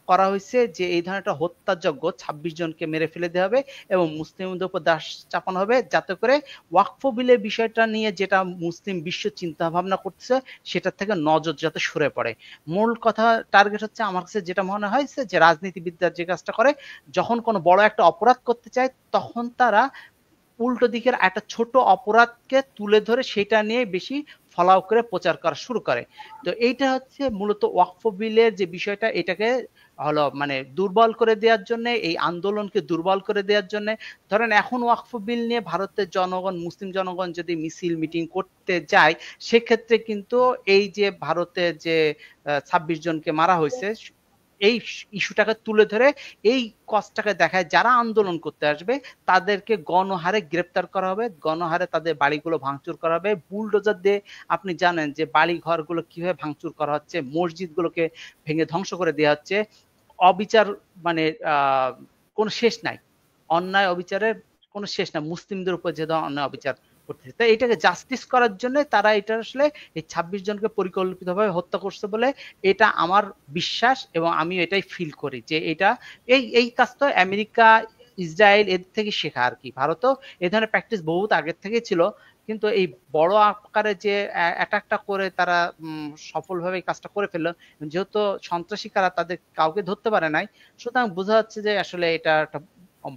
করা হয়েছে যে এই ধরনের একটা হত্যাযজ্ঞ 26 জনকে মেরে ফেলে দেওয়া হবে এবং মুসলিমদের উপর দাস চাপানো হবে, যাতে করে ওয়াকফ বিলের বিষয়টা নিয়ে যেটা মুসলিম বিশ্ব চিন্তা ভাবনা করতেছে সেটার থেকে নজর যাতে সরে পড়ে। মূল কথা টার্গেট হচ্ছে আমার কাছে যেটা মনে হয়েছে যে রাজনীতিবিদরা যে কাজটা করে, যখন কোনো বড় একটা অপরাধ করতে চায় তখন তারা উল্টো দিকের একটা ছোট অপরাধকে তুলে ধরে সেটা নিয়ে বেশি ফলাও করে প্রচার করা শুরু করে। তো এইটা হচ্ছে মূলত ওয়াকফ বিলের যে বিষয়টা, এটাকে হলো মানে দুর্বল করে দেওয়ার জন্য, এই আন্দোলনকে দুর্বল করে দেওয়ার জন্য। ধরেন এখন ওয়াকফ বিল নিয়ে ভারতের জনগণ, মুসলিম জনগণ যদি মিছিল মিটিং করতে যায়, সেক্ষেত্রে কিন্তু এই যে ভারতের যে 26 জনকে মারা হয়েছে এই ইস্যুটাকে তুলে ধরে এই কজটাকে দেখায় যারা আন্দোলন করতে আসবে তাদেরকে গণহারে গ্রেপ্তার করা হবে, গণহারে তাদের বাড়িগুলো ভাঙচুর করা হবে বুলডোজার দিয়ে। আপনি জানেন যে বাড়ি ঘরগুলো কিভাবে ভাঙচুর করা হচ্ছে, মসজিদগুলোকে ভেঙে ধ্বংস করে দেওয়া হচ্ছে। অবিচার মানে কোনো শেষ নাই, অন্যায় অবিচারের কোনো শেষ নাই, মুসলিমদের উপর যে অন্যায় অবিচার করতেছে। তাই এটাকে জাস্টিস করার জন্য তারা এটা আসলে এই 26 জনকে পরিকল্পিতভাবে হত্যা করছে বলে এটা আমার বিশ্বাস, এবং আমি এটাই ফিল করি যে এটা এই কাজ তো আমেরিকা ইসরায়েল এর থেকে শেখা আর কি। ভারতও এই ধরনের প্র্যাকটিস বহুত আগের থেকে ছিল, কিন্তু এই বড় আকারে যে অ্যাটাকটা করে তারা সফলভাবে এই কাজটা করে ফেললো, যেহেতু সন্ত্রাসী কারা তাদের কাউকে ধরতে পারে নাই, সুতরাং বোঝা যাচ্ছে যে আসলে এটা একটা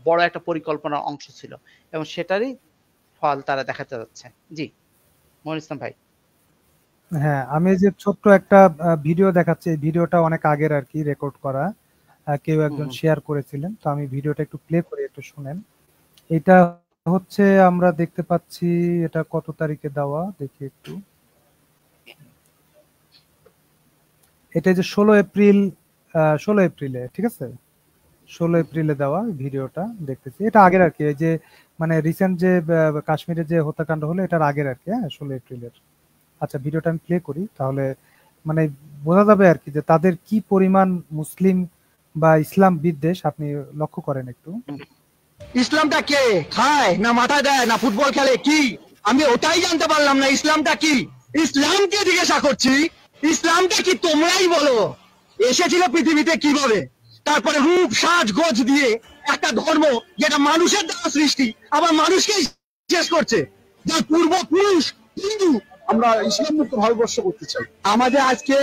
বড় একটা পরিকল্পনার অংশ ছিল এবং সেটারই ফল তারা দেখাতে যাচ্ছে। জি মনির ইসলাম ভাই। হ্যাঁ, আমি যে ছোট্ট একটা ভিডিও দেখাচ্ছি, এই ভিডিওটা অনেক আগের আর কি রেকর্ড করা, কেউ একজন শেয়ার করেছিলেন, তো আমি ভিডিওটা একটু প্লে করে একটু শুনেন। এটা হচ্ছে আমরা দেখতে পাচ্ছি, এটা কত তারিখে দেওয়া দেখি একটু। এটা যে 16 এপ্রিলে, ঠিক আছে, 16 এপ্রিলে দেওয়া ভিডিওটা দেখতেছি। এটা আগের আর কি, এই যে মানে রিসেন্ট যে কাশ্মীরে যে হত্যাকাণ্ড হলো এটার আগের আর কি, হ্যাঁ 16 এপ্রিলের। আচ্ছা, ভিডিওটা আমি প্লে করি, তাহলে মানে বোঝা যাবে আর কি যে তাদের কি পরিমাণ মুসলিম বা ইসলাম বিদ্বেষ আপনি লক্ষ্য করেন একটু। ইসলামটা কে খায় না মাথা দেয় না ফুটবল খেলে কি, আমি ওটাই জানতে পারলাম না। ইসলামটা কি? ইসলামকে জিজ্ঞাসা করছি, ইসলামটা কি তোমরাই বলো। এসেছিল পৃথিবীতে কিভাবে, তারপরে রূপ সাজ গোজ দিয়ে একটা ধর্ম যেটা মানুষের দ্বারা সৃষ্টি আবার মানুষকেই শেষ করছে, যার পূর্বপুরুষ হিন্দু। আমরা ইসলাম মুক্ত ভারতবর্ষ করতে চাই। আমাদের আজকে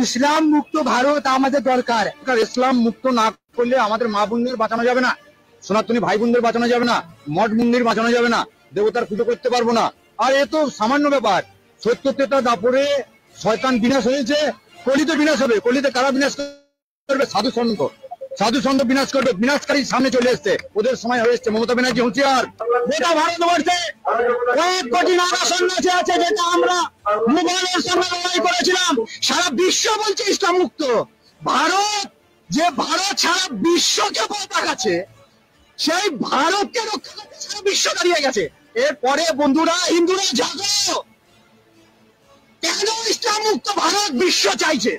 ইসলাম মুক্ত ভারত আমাদের দরকার। ইসলাম মুক্ত না করলে আমাদের মা বোনদের বাঁচানো যাবে না, সনাতনী ভাই বোনদের বাঁচানো যাবে না, মঠ মন্দির বাঁচানো যাবে না, দেবতার পুজো করতে পারবো না। আর এ তো সামান্য ব্যাপার। ৭০টা দাপরে শয়তান বিনাশ হয়েছে, কলিতে বিনাশ হবে। কলিতে কারা বিনাশ করবে? সাধু সন্ত। সাধু সন্ত বিনাশ করবে, বিনাশকারী সামনে চলে এসছে, ওদের সময় হয়ে এসছে। মমতা ব্যানার্জি হুঁশিয়ার। গোটা ভারতবর্ষে ১ কোটি নাগা সন্ন্যাসী আছে, যেটা আমরা মুঘলের সঙ্গে লড়াই করেছিলাম। সারা বিশ্ব বলছে ইসলাম মুক্ত ভারত। যে ভারত সারা বিশ্বকে পথ দেখাচ্ছে, সেই ভারতকে রক্ষা করতে সারা বিশ্ব দাঁড়িয়ে গেছে। এরপরে বন্ধুরা, হিন্দুরা জাগো, কেন ইসলাম মুক্ত ভারত বিশ্ব চাইছে?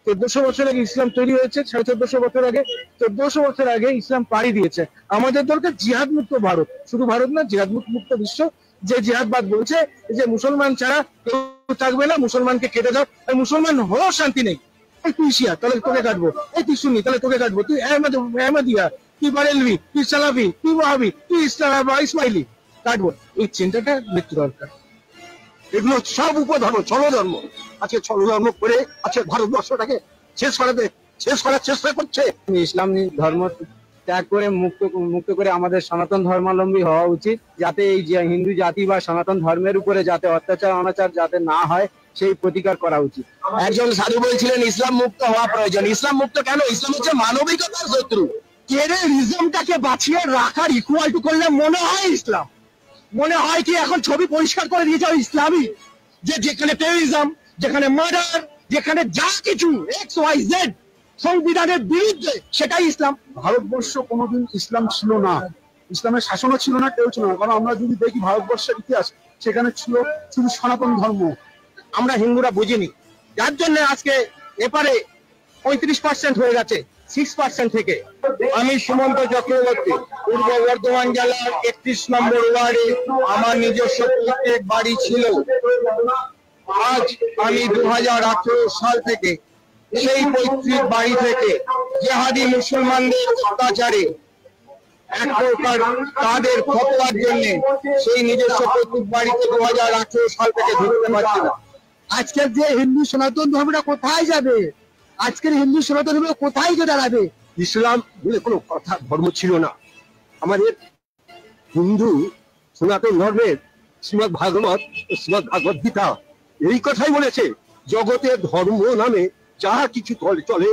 ১৪০০ বছর আগে ইসলাম তৈরি হয়েছে, ১৪৫০ বছর আগে, ১৪০০ বছর আগে ইসলাম পাড়ি দিয়েছে। আমাদের দরকার জিহাদ মুক্ত ভারত, শুধু ভারত না, জিহাদ মুক্ত বিশ্ব। যে জিহাদবাদ বলছে যে মুসলমান ছাড়া কেউ থাকবে না, মুসলমানকে কেটে দাও, মুসলমান হলেও শান্তি নেই। তুই শিয়া, তাহলে তোকে কাটবো। তুই সুন্নি, তাহলে তোকে কাটবো। তুই আহমদিয়া, তুই বারেলভি, তুই সালাফি, তুই ওয়াহাবি, তুই ইসমাইলি, কাটবো। এই চিন্তাটা মৃত্যু দরকার। এগুলো সব উপধর্ম, ছলধর্ম। আজকে ছলধর্ম করে আজকে ভারতবর্ষটাকে শেষ করার চেষ্টা করছে। ইসলাম ধর্ম ত্যাগ করে মুক্ত করে আমাদের সনাতন ধর্মাবলম্বী হওয়া উচিত, যাতে এই হিন্দু জাতি বা সনাতন ধর্মের উপরে যাতে অত্যাচার অনাচার যাতে না হয় সেই প্রতিকার করা উচিত। একজন সাধু বলছিলেন ইসলাম মুক্ত হওয়া প্রয়োজন। ইসলাম মুক্ত কেন? ইসলাম হচ্ছে মানবিকতার শত্রু। টেররিজমটাকে বাঁচিয়ে রাখার ইকুয়াল টু করলে মনে হয় ইসলাম। মনে হয় কি এখন ছবি পরিষ্কার করে দিয়েছে ইসলামী, যে যেখানে টেররিজম, যেখানে মার্ডার, যেখানে যা কিছু XYZ সংবিধানের বিরুদ্ধে, সেটাই ইসলাম। ভারতবর্ষ কোনোদিন ইসলাম ছিল না, ইসলামের শাসনও ছিল না, কেউ ছিল না। কারণ আমরা যদি দেখি ভারতবর্ষের ইতিহাস, সেখানে ছিল শুধু সনাতন ধর্ম। আমরা হিন্দুরা বুঝিনি, যার জন্য আজকে এপারে ৩৫% হয়ে গেছে 6% থেকে। আমি সুমন্ত চক্রবর্তী, পূর্ব বর্ধমান জেলার ৩১ নম্বর ওয়ার্ডে আমার নিজস্ব প্রত্যেক বাড়ি ছিল। আজ আমি ২০১৮ সাল থেকে সেই পৈতৃক বাড়ি থেকে জেহাদি মুসলমানদের অত্যাচারে এক প্রকার তাদের ফতোয়ার জন্য সেই নিজস্ব পৈতৃক বাড়িতে ২০১৮ সাল থেকে ঢুকতে পারছি না। আজকের যে হিন্দু সনাতন ধর্মটা কোথায় যাবে? আজকের হিন্দু সনাতন ধর্ম কোথায় গিয়ে দাঁড়াবে? ইসলাম বলে কোনো কথা ধর্ম ছিল না। আমাদের হিন্দু সনাতন ধর্মের শ্রীমদ ভাগবত ও শ্রীমদ ভাগবত গীতা এই কথাই বলেছে, জগতের ধর্ম নামে যাহা কিছু চলে,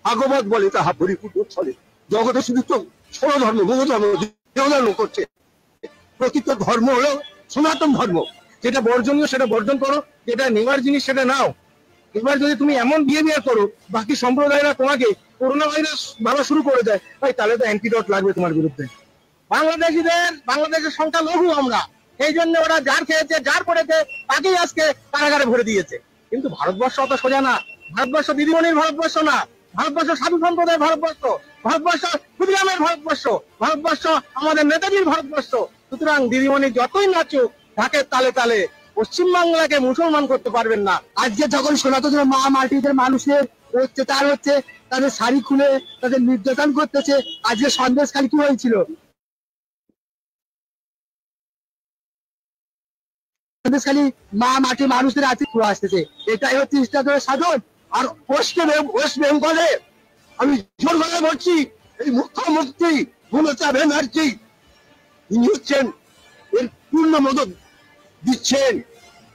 ভাগবত বলে তাহা পরিপূর্ণ চলে। জগতে শুধু তো ষোলো ধর্ম, বহু ধর্ম ধর্ম করছে। প্রকৃত ধর্ম হলো সনাতন ধর্ম। যেটা বর্জনীয় সেটা বর্জন করো, যেটা নেওয়ার জিনিস সেটা নাও। এবার যদি তুমি এমন বিহেভিয়ার করো, বাকি সম্প্রদায়রা তোমাকে করোনা ভাইরাস ভালো শুরু করে দেয়, ভাই তাহলে তো অ্যান্টিডট লাগবে তোমার বিরুদ্ধে। বাংলাদেশের সংখ্যা লঘু আমরা, এই জন্য ওরা যার খেয়েছে যার পড়েছে তাকেই আজকে কারাগারে ভরে দিয়েছে। কিন্তু ভারতবর্ষ অত সোজা না। ভারতবর্ষ দিদিমণির ভারতবর্ষ না, ভারতবর্ষ সাধু সম্প্রদায়ের ভারতবর্ষ, ভারতবর্ষ ক্ষুদিরামের ভারতবর্ষ, ভারতবর্ষ আমাদের নেতাজির ভারতবর্ষ। সুতরাং দিদিমণি যতই নাচুক ঢাকের তালে তালে পশ্চিমবাংলাকে মুসলমান করতে পারবেন না। আজকে যখন সনাতন মা মাটিদের মানুষের অত্যাচার হচ্ছে, তাদের শাড়ি খুলে তাদের নির্যাতন করতেছে। আজকে সন্দেশখালী কি হয়েছিল? সন্দেশখালী মা মাটি মানুষদের আছে আসতেছে। এটাই হচ্ছে ইসলামের সাধন। আর ওয়েস্ট বেঙ্গলে আমি জোর গলায় বলছি, এই মুখ্যমন্ত্রী মমতা ব্যানার্জি ইনি হচ্ছেন এর পূর্ণ মদত দিচ্ছেন।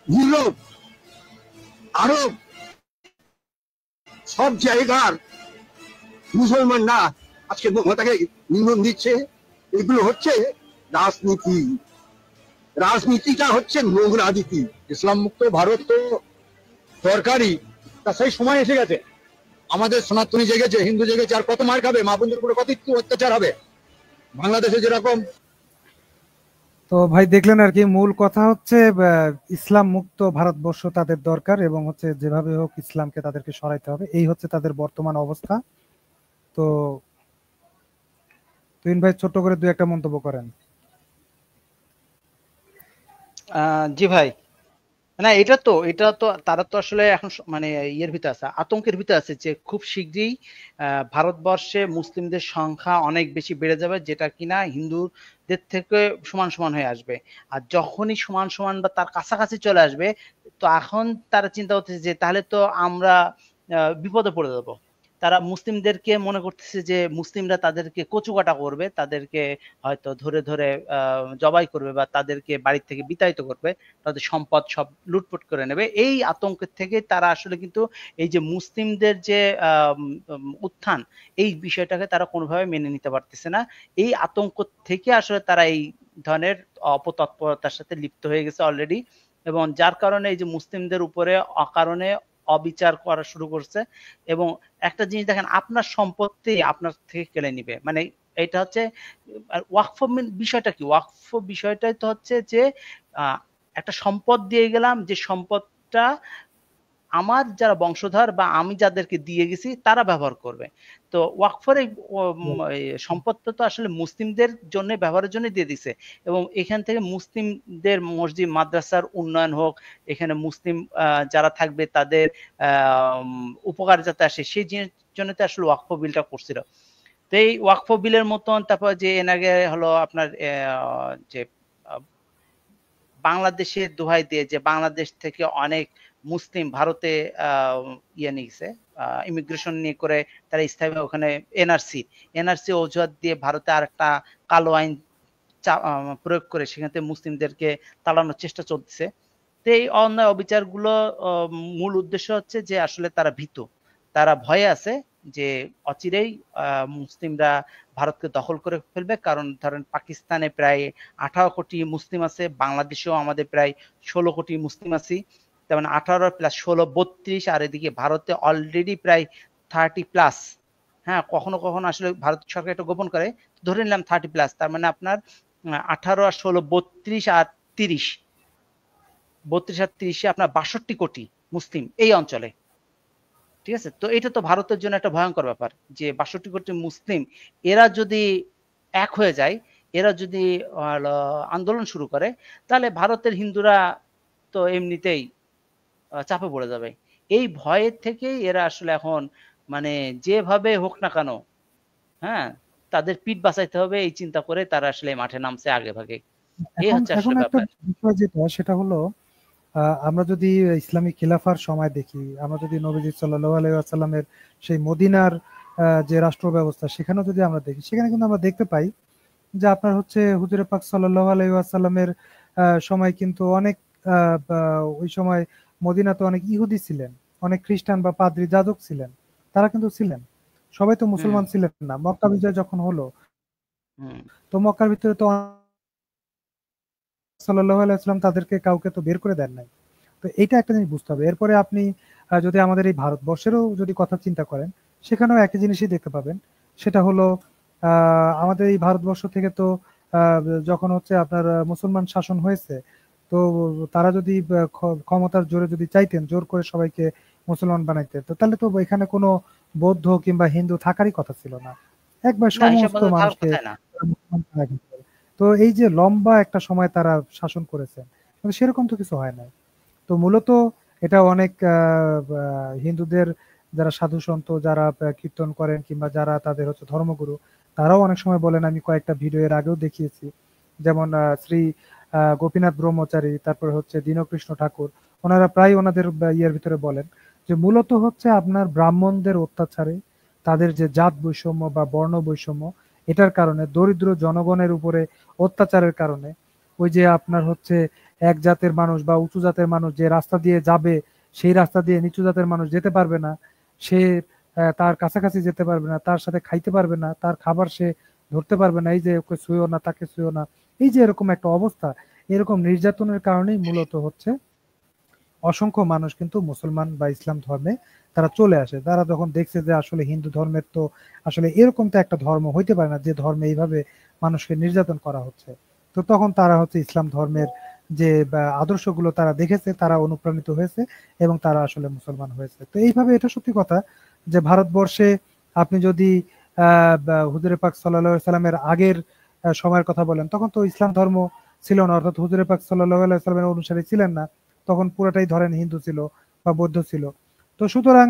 ইউরোপ, আরব সব জায়গার মুসলমানরা আজকে মমতাকে নিমন্ত্রণ দিচ্ছে। এগুলো হচ্ছে রাজনীতি। রাজনীতিটা হচ্ছে নোংরা নীতি। ইসলাম মুক্ত ভারত তো দরকারি, তা সেই সময় এসে গেছে, আমাদের সনাতনী জেগেছে, হিন্দু জেগেছে, আর কত মার খাবে, মা বোনদের উপরে কত অত্যাচার হবে বাংলাদেশে যেরকম। তো ভাই দেখলেন আর কি, মূল কথা হচ্ছে ইসলাম মুক্ত ভারতবর্ষ তাদের দরকার, এবং হচ্ছে যেভাবে হোক ইসলামকে তাদেরকে সরাইতে হবে, এই হচ্ছে তাদের বর্তমান অবস্থা। তো তুহিন ভাই ছোট্ট করে দুই একটা মন্তব্য করেন। জি ভাই, না এটা তো তারা তো আসলে এখন মানে ইয়ের ভিতরে আছে, আতঙ্কের ভিতরে আছে যে খুব শীঘ্রই ভারতবর্ষে মুসলিমদের সংখ্যা অনেক বেশি বেড়ে যাবে, যেটা কিনা হিন্দুদের থেকে সমান সমান হয়ে আসবে। আর যখনই সমান সমান বা তার কাছাকাছি চলে আসবে, তো এখন তারা চিন্তা করতেছে যে তাহলে তো আমরা বিপদে পড়ে যাবো। তারা মুসলিমদেরকে মনে করতেছে যে মুসলিমরা তাদেরকে কচুকাটা করবে, তাদেরকে হয়তো ধরে ধরে জবাই করবে বা তাদেরকে বাড়ি থেকে বিতাড়িত করবে, তাদের সম্পদ সব লুটপাট করে নেবে। এই আতঙ্কের থেকে তারা আসলে কিন্তু এই যে মুসলিমদের যে উত্থান, এই বিষয়টাকে তারা কোনোভাবে মেনে নিতে পারতেছে না। এই আতঙ্ক থেকে আসলে তারা এই ধরনের অপতৎপরতার সাথে লিপ্ত হয়ে গেছে অলরেডি, এবং যার কারণে এই যে মুসলিমদের উপরে অকারণে অবিচার করা শুরু করছে। এবং একটা জিনিস দেখেন, আপনার সম্পত্তি আপনার থেকে কেড়ে নিবে, মানে এটা হচ্ছে ওয়াকফ বিষয়টা কি, ওয়াকফ বিষয়টাই তো হচ্ছে যে একটা সম্পদ দিয়ে গেলাম, যে সম্পদটা আমার যারা বংশধর বা আমি যাদেরকে দিয়ে গেছি তারা ব্যবহার করবে। তো ওয়াকফের সম্পদটা তো আসলে মুসলিমদের জন্য ব্যবহারের জন্য দিয়ে দিছে, এবং এখান থেকে মুসলিমদের মসজিদ মাদ্রাসার উন্নয়ন হোক, এখানে মুসলিম যারা থাকবে তাদের উপকার যাতে আসে, সেই জন্য তো আসলে ওয়াকফ বিলটা করছিল। তো এই ওয়াকফ বিলের মতন, তারপর যে এর আগে হলো আপনার যে বাংলাদেশের দোহাই দিয়ে যে বাংলাদেশ থেকে অনেক মুসলিম ভারতে ইয়ে নিয়েছে, ইমিগ্রেশন নিয়ে করে তারা স্থায়ী ওখানে এনআরসি অজুহাত দিয়ে ভারতে আর একটা কালো আইন প্রয়োগ করে সেখান থেকে মুসলিমদেরকে তাড়ানোর চেষ্টা চলতেছে। তো এই অন্যায় অবিচারগুলো মূল উদ্দেশ্য হচ্ছে যে আসলে তারা ভীত, তারা ভয়ে আছে যে অচিরেই মুসলিমরা ভারতকে দখল করে ফেলবে। কারণ ধরেন পাকিস্তানে প্রায় 18 কোটি মুসলিম আছে, বাংলাদেশেও আমাদের প্রায় 16 কোটি মুসলিম আছি, তেমন 18 প্লাস 16 32, আর এদিকে ভারতে অলরেডি প্রায় 30+। হ্যাঁ, কখনো কখনো আসলে ভারত সরকার এটা গোপন করে, ধরে নিলাম 30+, তার মানে আপনার 18 আর 16 32 আর 30, 32 আর 30 আপনার 62 কোটি মুসলিম এই অঞ্চলে। ঠিক আছে, তো এটা তো ভারতের জন্য একটা ভয়ঙ্কর ব্যাপার যে 62 কোটি মুসলিম এরা যদি এক হয়ে যায়, এরা যদি আন্দোলন শুরু করে, তাহলে ভারতের হিন্দুরা তো এমনিতেই চাপে পড়ে যাবে। এই ভয়ের থেকেই এরা আসলে এখন মানে যেভাবে হোক না কেন, হ্যাঁ, তাদের পিঠ বাঁচাইতে হবে এই চিন্তা করে তারা আসলে মাঠে নামছে আগে ভাগে। এই হচ্ছে আসলে ব্যাপার। বিষয় যেটা সেটা হলো, আমরা যদি ইসলামী খিলাফার সময় দেখি, আমরা যদি নবীজি সাল্লাল্লাহু আলাইহি ওয়াসাল্লামের সেই মদিনার যে রাষ্ট্র ব্যবস্থা সেখানেও যদি আমরা দেখি, সেখানে কিন্তু আমরা দেখতে পাই যে আপনার হচ্ছে হুজুরে পাক সাল্লাল্লাহু আলাইহি ওয়াসাল্লামের সময় কিন্তু অনেক ওই সময় মদিনাতে অনেক ইহুদি ছিলেন, অনেক খ্রিস্টান বা পাদ্রী যাজক ছিলেন, তারা কিন্তু ছিলেন, সবাই তো মুসলমান ছিলেন না। মক্কা বিজয় যখন হলো, তো মক্কার ভিতরে তো সাল্লাল্লাহু আলাইহি ওয়াসাল্লাম তাদেরকে কাউকে তো বের করে দেন নাই। তো এইটা একটা জিনিস বুঝতে হবে। এরপরে আপনি যদি আমাদের এই ভারতবর্ষেরও যদি কথা চিন্তা করেন, সেখানেও একই জিনিসই দেখতে পাবেন, সেটা হলো আমাদের এই ভারতবর্ষ থেকে তো যখন হচ্ছে আপনার মুসলমান শাসন হয়েছে, তো তারা যদি ক্ষমতার জোরে যদি চাইতেন জোর করে সবাইকে মুসলমান বানাইতে, তো তাহলে তো এখানে কোনো বৌদ্ধ কিংবা হিন্দু থাকারই কথা ছিল না, একবার সমস্ত মানুষকে। তো এই যে লম্বা একটা সময় তারা শাসন করেছেন, কিন্তু সেরকম তো কিছু হয় নাই। তো মূলত এটা অনেক হিন্দুদের যারা সাধু সন্ত যারা কীর্তন করেন কিংবা যারা তাদের হচ্ছে ধর্মগুরু, তারাও অনেক সময় বলেন, আমি কয়েকটা ভিডিও এর আগেও দেখিয়েছি, যেমন শ্রী গোপীনাথ ব্রহ্মচারী, তারপরে হচ্ছে দীনকৃষ্ণ ঠাকুর, ওনারা প্রায় ওনাদের ইয়ের ভিতরে বলেন যে মূলত হচ্ছে আপনার ব্রাহ্মণদের অত্যাচারে, তাদের যে জাত বৈষম্য বা বর্ণ বৈষম্য, এটার কারণে দরিদ্র জনগণের উপরে অত্যাচারের কারণে ওই যে আপনার হচ্ছে এক জাতের মানুষ বা উঁচু জাতের মানুষ যে রাস্তা দিয়ে যাবে, সেই রাস্তা দিয়ে নিচু জাতের মানুষ যেতে পারবে না, সে তার কাছাকাছি যেতে পারবে না, তার সাথে খাইতে পারবে না, তার খাবার সে ধরতে পারবে না, এই যে ওকে ছুঁয়ো না তাকে ছুঁয়ো না, এই যে এরকম একটা অবস্থা, এরকম নির্যাতনের কারণেই মূলত হচ্ছে অসংখ্য মানুষ কিন্তু মুসলমান বা ইসলাম ধর্মে তারা চলে আসে। তারা যখন দেখছে যে আসলে হিন্দু ধর্মের তো আসলে এরকম তো একটা ধর্ম হইতে পারে না যে ধর্মে এইভাবে মানুষকে নির্যাতন করা হচ্ছে, তো তখন তারা হচ্ছে ইসলাম ধর্মের যে আদর্শগুলো তারা দেখেছে, তারা অনুপ্রাণিত হয়েছে এবং তারা আসলে মুসলমান হয়েছে। তো এইভাবে এটা সত্যি কথা যে ভারতবর্ষে আপনি যদি হুজুরে পাক সাল্লাল্লাহু আলাইহি সাল্লামের আগের সময়ের কথা বলেন, তখন তো ইসলাম ধর্ম ছিল না, অর্থাৎ হুজুরে পাক সাল্লাল্লাহু আলাইহি সাল্লামের অনুসারী ছিলেন না, তখন পুরাটাই ধরেন হিন্দু ছিল বা বৌদ্ধ ছিল। তো সুতরাং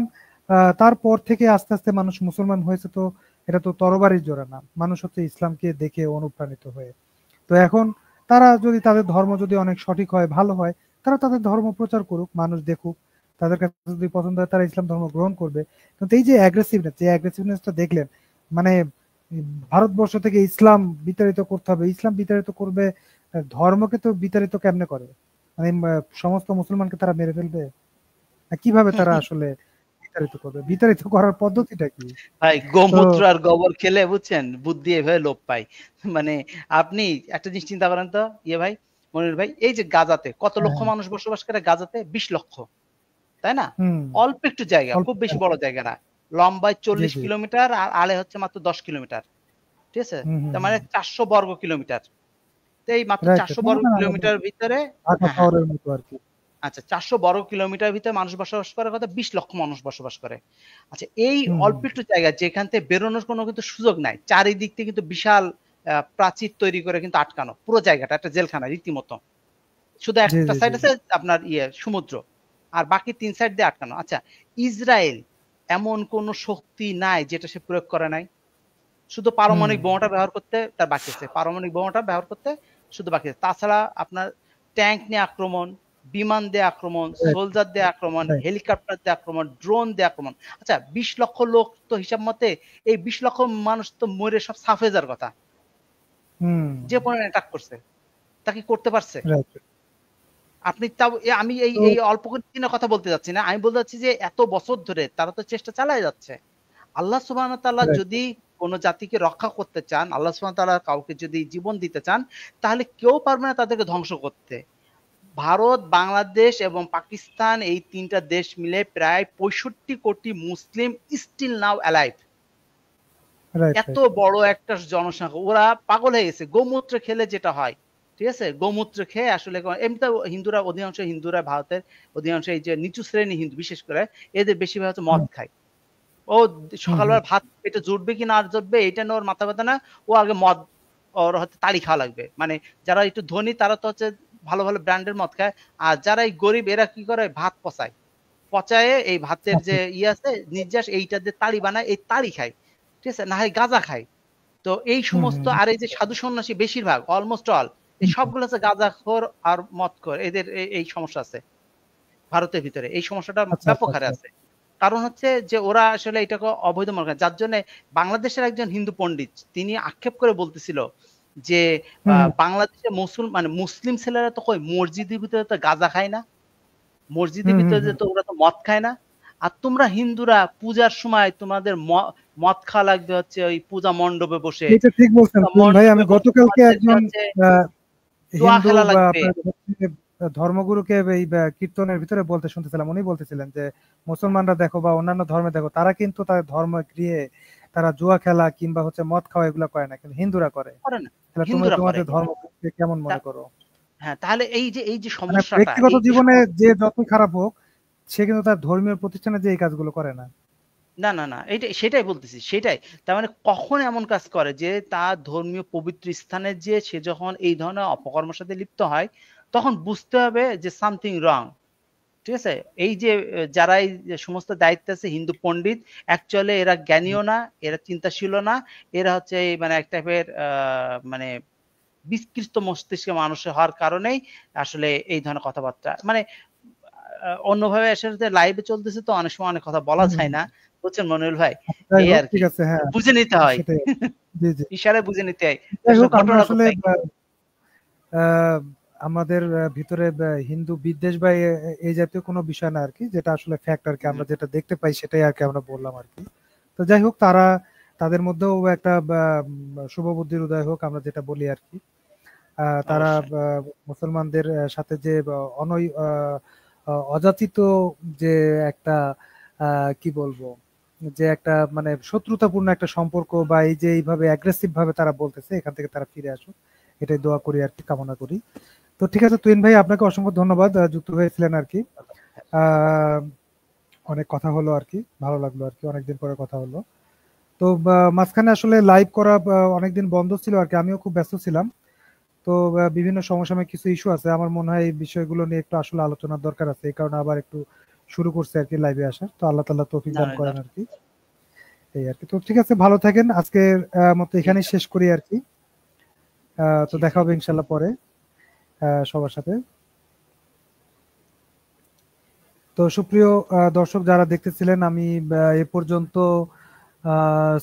তারপর থেকে আস্তে আস্তে মানুষ মুসলমান হয়েছে। তো এটা তো তরবারির জোড়া না, মানুষ হচ্ছে ইসলামকে দেখে অনুপ্রাণিত হয়ে। তো এখন তারা যদি তাদের ধর্ম যদি অনেক সঠিক হয়, ভালো হয়, তারা তাদের ধর্ম প্রচার করুক, মানুষ দেখুক, তাদের কাছে যদি পছন্দ হয় তারা ইসলাম ধর্ম গ্রহণ করবে। কিন্তু এই যে অ্যাগ্রেসিভনেসটা দেখলেন, মানে ভারতবর্ষ থেকে ইসলাম বিতাড়িত করতে হবে, ইসলাম বিতাড়িত করবে, ধর্মকে তো বিতাড়িত কেমনে করে, মানে সমস্ত মুসলমানকে তারা মেরে ফেলবে, কিভাবে তারা আসলে বিতাড়িত করবে, বিতাড়িত করার পদ্ধতিটা কি? ভাই গোমূত্র আর গোবর খেলে বুঝছেন বুদ্ধি এভাবে লোপ পায়। মানে আপনি একটা জিনিস চিন্তা করেন তো ভাই মনির ভাই, এই যে গাজাতে কত লক্ষ মানুষ বসবাস করে, গাজাতে 20 লক্ষ, তাই না? অল্প একটু জায়গা, খুব বেশি বড় জায়গা না, লম্বায় 40 কিলোমিটার আর আলে হচ্ছে মাত্র 10 কিলোমিটার, ঠিক আছে? তার মানে 400 বর্গ কিলোমিটার। তো এই মাত্র 400 বর্গ কিলোমিটার ভিতরে, আচ্ছা 400 বর্গ কিলোমিটার ভিতরে মানুষ বসবাস করে কত? 20 লক্ষ মানুষ বসবাস করে। আচ্ছা এই অল্প একটু জায়গা যেখান থেকে বেরোনোর কোনো কিন্তু সুযোগ নাই, চারিদিক থেকে কিন্তু বিশাল প্রাচীর তৈরি করে কিন্তু আটকানো, পুরো জায়গাটা একটা জেলখানা রীতিমতো। শুধু একটা সাইড আছে আপনার সমুদ্র, আর বাকি 3 সাইড দিয়ে আটকানো। আচ্ছা ইসরায়েল এমন কোন শক্তি নাই যেটা সে প্রয়োগ করে নাই, শুধু পারমাণবিক বোমাটা ব্যবহার করতে তার বাকি আছে, পারমাণবিক বোমাটা ব্যবহার করতে শুধু বাকি আছে। তাছাড়া আপনার ট্যাঙ্ক নিয়ে আক্রমণ, বিমান দিয়ে আক্রমণ, সোলজার দিয়ে আক্রমণ, হেলিকপ্টার দিয়ে আক্রমণ, ড্রোন দিয়ে আক্রমণ। আচ্ছা 20 লক্ষ লোক তো হিসাব মতে, এই 20 লক্ষ মানুষ তো মরে সব সাফ হয়ে যাওয়ার কথা, যে পরিমাণে অ্যাটাক করছে তা কি করতে পারছে? আপনি তাও আমি এই অল্প দিনের কথা বলতে যাচ্ছি না, আমি বলতে চাচ্ছি যে এত বছর ধরে তারা তো চেষ্টা চালিয়ে যাচ্ছে। আল্লাহ সুবহানাহু ওয়া তাআলা যদি কোন জাতিকে রক্ষা করতে চান, আল্লাহ সুবহানাহু ওয়া তাআলা কাউকে যদি জীবন দিতে চান, তাহলে কেউ পারবে না তাদেরকে ধ্বংস করতে। ভারত, বাংলাদেশ এবং পাকিস্তান এই 3টা দেশ মিলে প্রায় 65 কোটি মুসলিম স্টিল নাও অ্যালাইভ। এত বড় একটা জনসংখ্যা, ওরা পাগল হয়ে গেছে গোমূত্র খেলে যেটা হয়, ঠিক আছে? গোমূত্র খেয়ে আসলে এমনিতে হিন্দুরা, অধিকাংশ হিন্দুরা, ভারতের অধিকাংশ এই যে নিচু শ্রেণী হিন্দু বিশেষ করে, এদের বেশিরভাগ হচ্ছে মদ খায়। ও সকালবেলা ভাত পেটে জুটবে কি না জুটবে এটা নিয়ে ওর মাথা ব্যথা না, ও আগে মদ, ওর হচ্ছে তাড়ি খাওয়া লাগবে। মানে যারা একটু ধনী তারা তো হচ্ছে ভালো ভালো ব্র্যান্ডের মদ খায়, আর যারা এই গরিব এরা কি করে, ভাত পচায়, পচায়ে এই ভাতের যে আছে নির্যাস এইটা দিয়ে তাড়ি বানায়, এই তাড়ি খায়, ঠিক আছে? না হয় গাঁজা খায়। তো এই সমস্ত, আর এই যে সাধু সন্ন্যাসী বেশিরভাগ অলমোস্ট অল এই সবগুলো আছে গাঁজাখোর আর মদখোর, এদের এই সমস্যা আছে ভারতের ভিতরে, এই সমস্যাটা ব্যাপক হারে আছে। কারণ হচ্ছে যে ওরা আসলে এটাকে অবৈধ মনে করে, যার জন্য বাংলাদেশের একজন হিন্দু পণ্ডিত তিনি আক্ষেপ করে বলতেছিল যে বাংলাদেশে মুসলিম ছেলেরা তো কই মসজিদের ভিতরে তো গাঁজা খায় না, মসজিদের ভিতরে তো ওরা তো মদ খায় না, আর তোমরা হিন্দুরা পূজার সময় তোমাদের মদ খাওয়া লাগবে হচ্ছে ওই পূজা মণ্ডপে বসে। এটা ঠিক বলছেন ভাই, আমি গতকালকে একজন হিন্দু ধর্মগুরুকে এই কীর্তনের ভিতরে বলতে শুনতেছিলাম, উনি বলতেছিলেন যে মুসলমানরা দেখো বা অন্যান্য ধর্মে দেখো, তারা কিন্তু তাদের ধর্ম গৃহে তারা জুয়া খেলা কিংবা হচ্ছে মদ খাওয়া এগুলো করে না, কিন্তু হিন্দুরা করে। তোমাদের ধর্ম কেমন মনে করো? হ্যাঁ, তাহলে এই যে সমস্যাটা ব্যক্তিগত জীবনে যে যত খারাপ হোক, সে কিন্তু তার ধর্মীয় প্রতিষ্ঠানে যে এই কাজগুলো করে না। না না না, সেটাই বলতেছি, সেটাই। তার মানে কখন এমন কাজ করে যে তার ধর্মীয় পবিত্র স্থানে যে সে যখন এই ধরনের অপকর্মের সাথে লিপ্ত হয়, তখন বুঝতে হবে যে সামথিং রং, ঠিক আছে? এই যে যারা এই সমস্ত দায়িত্ব আছে হিন্দু পণ্ডিত, অ্যাকচুয়ালি এরা জ্ঞানীও না, এরা চিন্তাশীল না, এরা হচ্ছে মানে এক টাইপের মানে বিকৃত মস্তিষ্কে মানুষের হওয়ার কারণেই আসলে এই ধরনের কথাবার্তা, মানে অন্যভাবে আসলে লাইভে চলতেছে তো অনেক সময় অনেক কথা বলা যায় না, বুঝছেন মনিরুল ভাই? এই আর কি, বুঝে নিতে হয়, ইশারায় বুঝে নিতে হয়। আসলে আমাদের ভিতরে হিন্দু বিদ্বেষ বা এই জাতীয় কোনো বিষয় না আর কি, যেটা আসলে ফ্যাক্ট আর কি, আমরা যেটা দেখতে পাই সেটাই আর কি আমরা বললাম আর কি। তো যাই হোক, তাদের মধ্যেও একটা শুভ বুদ্ধির উদয় হোক, আমরা যেটা বলি আর কি। তারা মুসলমানদের সাথে যে অযাচিত যে একটা কি বলবো, যে একটা মানে শত্রুতাপূর্ণ একটা সম্পর্ক বা এই যে এইভাবে অ্যাগ্রেসিভ ভাবে তারা বলতেছে, এখান থেকে তারা ফিরে আসুক, এটাই দোয়া করি আর কি, কামনা করি। তো ঠিক আছে তুহিন ভাই, আপনাকে অসংখ্য ধন্যবাদ, যুক্ত হয়েছিলেন আর কি। অনেক কথা হলো আর কি, ভালো লাগলো আর কি, অনেকদিন পরে কথা হলো। তো মাঝখানে আসলে লাইভ করা অনেকদিন বন্ধ ছিল আর কি, আমিও খুব ব্যস্ত ছিলাম। তো বিভিন্ন সমসাময়িক কিছু ইস্যু আছে, আমার মনে হয় এই বিষয়গুলো নিয়ে একটু আসলে আলোচনার দরকার আছে, এই কারণে আবার একটু শুরু করছে আর কি লাইভে আসার। তো আল্লাহ তাআলা তৌফিক দান করেন আর কি, এই আর কি। তো ঠিক আছে, ভালো থাকেন, আজকের মতো এখানেই শেষ করি আর কি। তো দেখা হবে ইনশাল্লাহ পরে সবার সাথে। তো সুপ্রিয় দর্শক যারা দেখতেছিলেন, আমি এ পর্যন্ত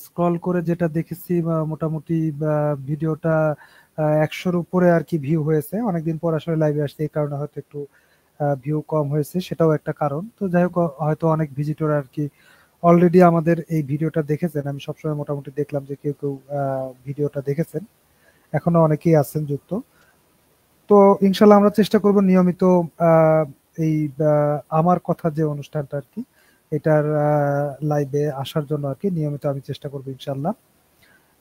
স্ক্রল করে যেটা দেখেছি মোটামুটি ভিডিওটা 100-র উপরে আর কি ভিউ হয়েছে। অনেকদিন পর আসলে লাইভে আসছে, এই কারণে হয়তো একটু ভিউ কম হয়েছে, সেটাও একটা কারণ। তো যাই হোক, হয়তো অনেক ভিজিটর আর কি অলরেডি আমাদের এই ভিডিওটা দেখেছেন। আমি সবসময় মোটামুটি দেখলাম যে কেউ কেউ ভিডিওটা দেখেছেন, এখনো অনেকেই আছেন যুক্ত। তো ইনশাল্লাহ আমরা চেষ্টা করব নিয়মিত এই আমার কথা যে অনুষ্ঠানটা আর কি, এটার লাইভে আসার জন্য আর কি নিয়মিত আমি চেষ্টা করবো ইনশাল্লাহ।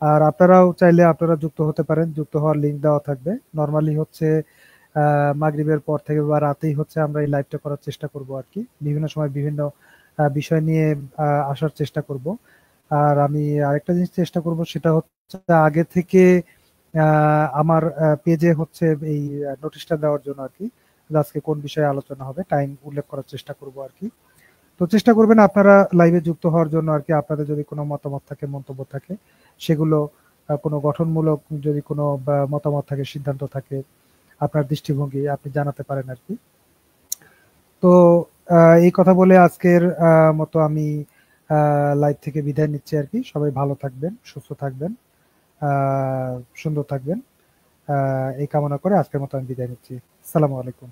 আর আপনারাও চাইলে আপনারা যুক্ত হতে পারেন, যুক্ত হওয়ার লিঙ্ক দেওয়া থাকবে। নর্মালি হচ্ছে মাগরিবের পর থেকে বা রাতেই হচ্ছে আমরা এই লাইভটা করার চেষ্টা করব আর কি, বিভিন্ন সময় বিভিন্ন বিষয় নিয়ে আসার চেষ্টা করব। আর আমি আরেকটা জিনিস চেষ্টা করব, সেটা হচ্ছে আগে থেকে আমার পেজে হচ্ছে এই নোটিশটা দেওয়ার জন্য আর কি, আজকে কোন বিষয়ে আলোচনা হবে টাইম উল্লেখ করার চেষ্টা করব আর কি। তো চেষ্টা করবেন আপনারা লাইভে যুক্ত হওয়ার জন্য আর কি। আপনাদের যদি কোনো মতামত থাকে, মন্তব্য থাকে, সেগুলো কোনো গঠনমূলক যদি কোনো মতামত থাকে, সিদ্ধান্ত থাকে, আপনার দৃষ্টিভঙ্গি আপনি জানাতে পারেন আর কি। তো এই কথা বলে আজকের মতো আমি লাইভ থেকে বিদায় নিচ্ছি আর কি। সবাই ভালো থাকবেন, সুস্থ থাকবেন, সুন্দর থাকবেন, এই কামনা করে আজকের মতো আমি বিদায় নিচ্ছি। আসসালামু আলাইকুম।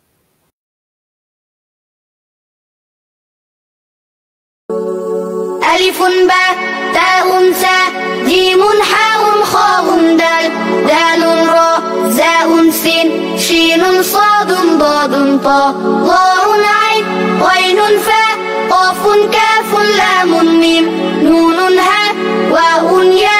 ألف باء تاء ثاء جيم حاء خاء دال دال راء زاء سين شين صاد ضاد طاء ظاء عين غين فاء قاف كاف لام ميم نون هاء واء ياء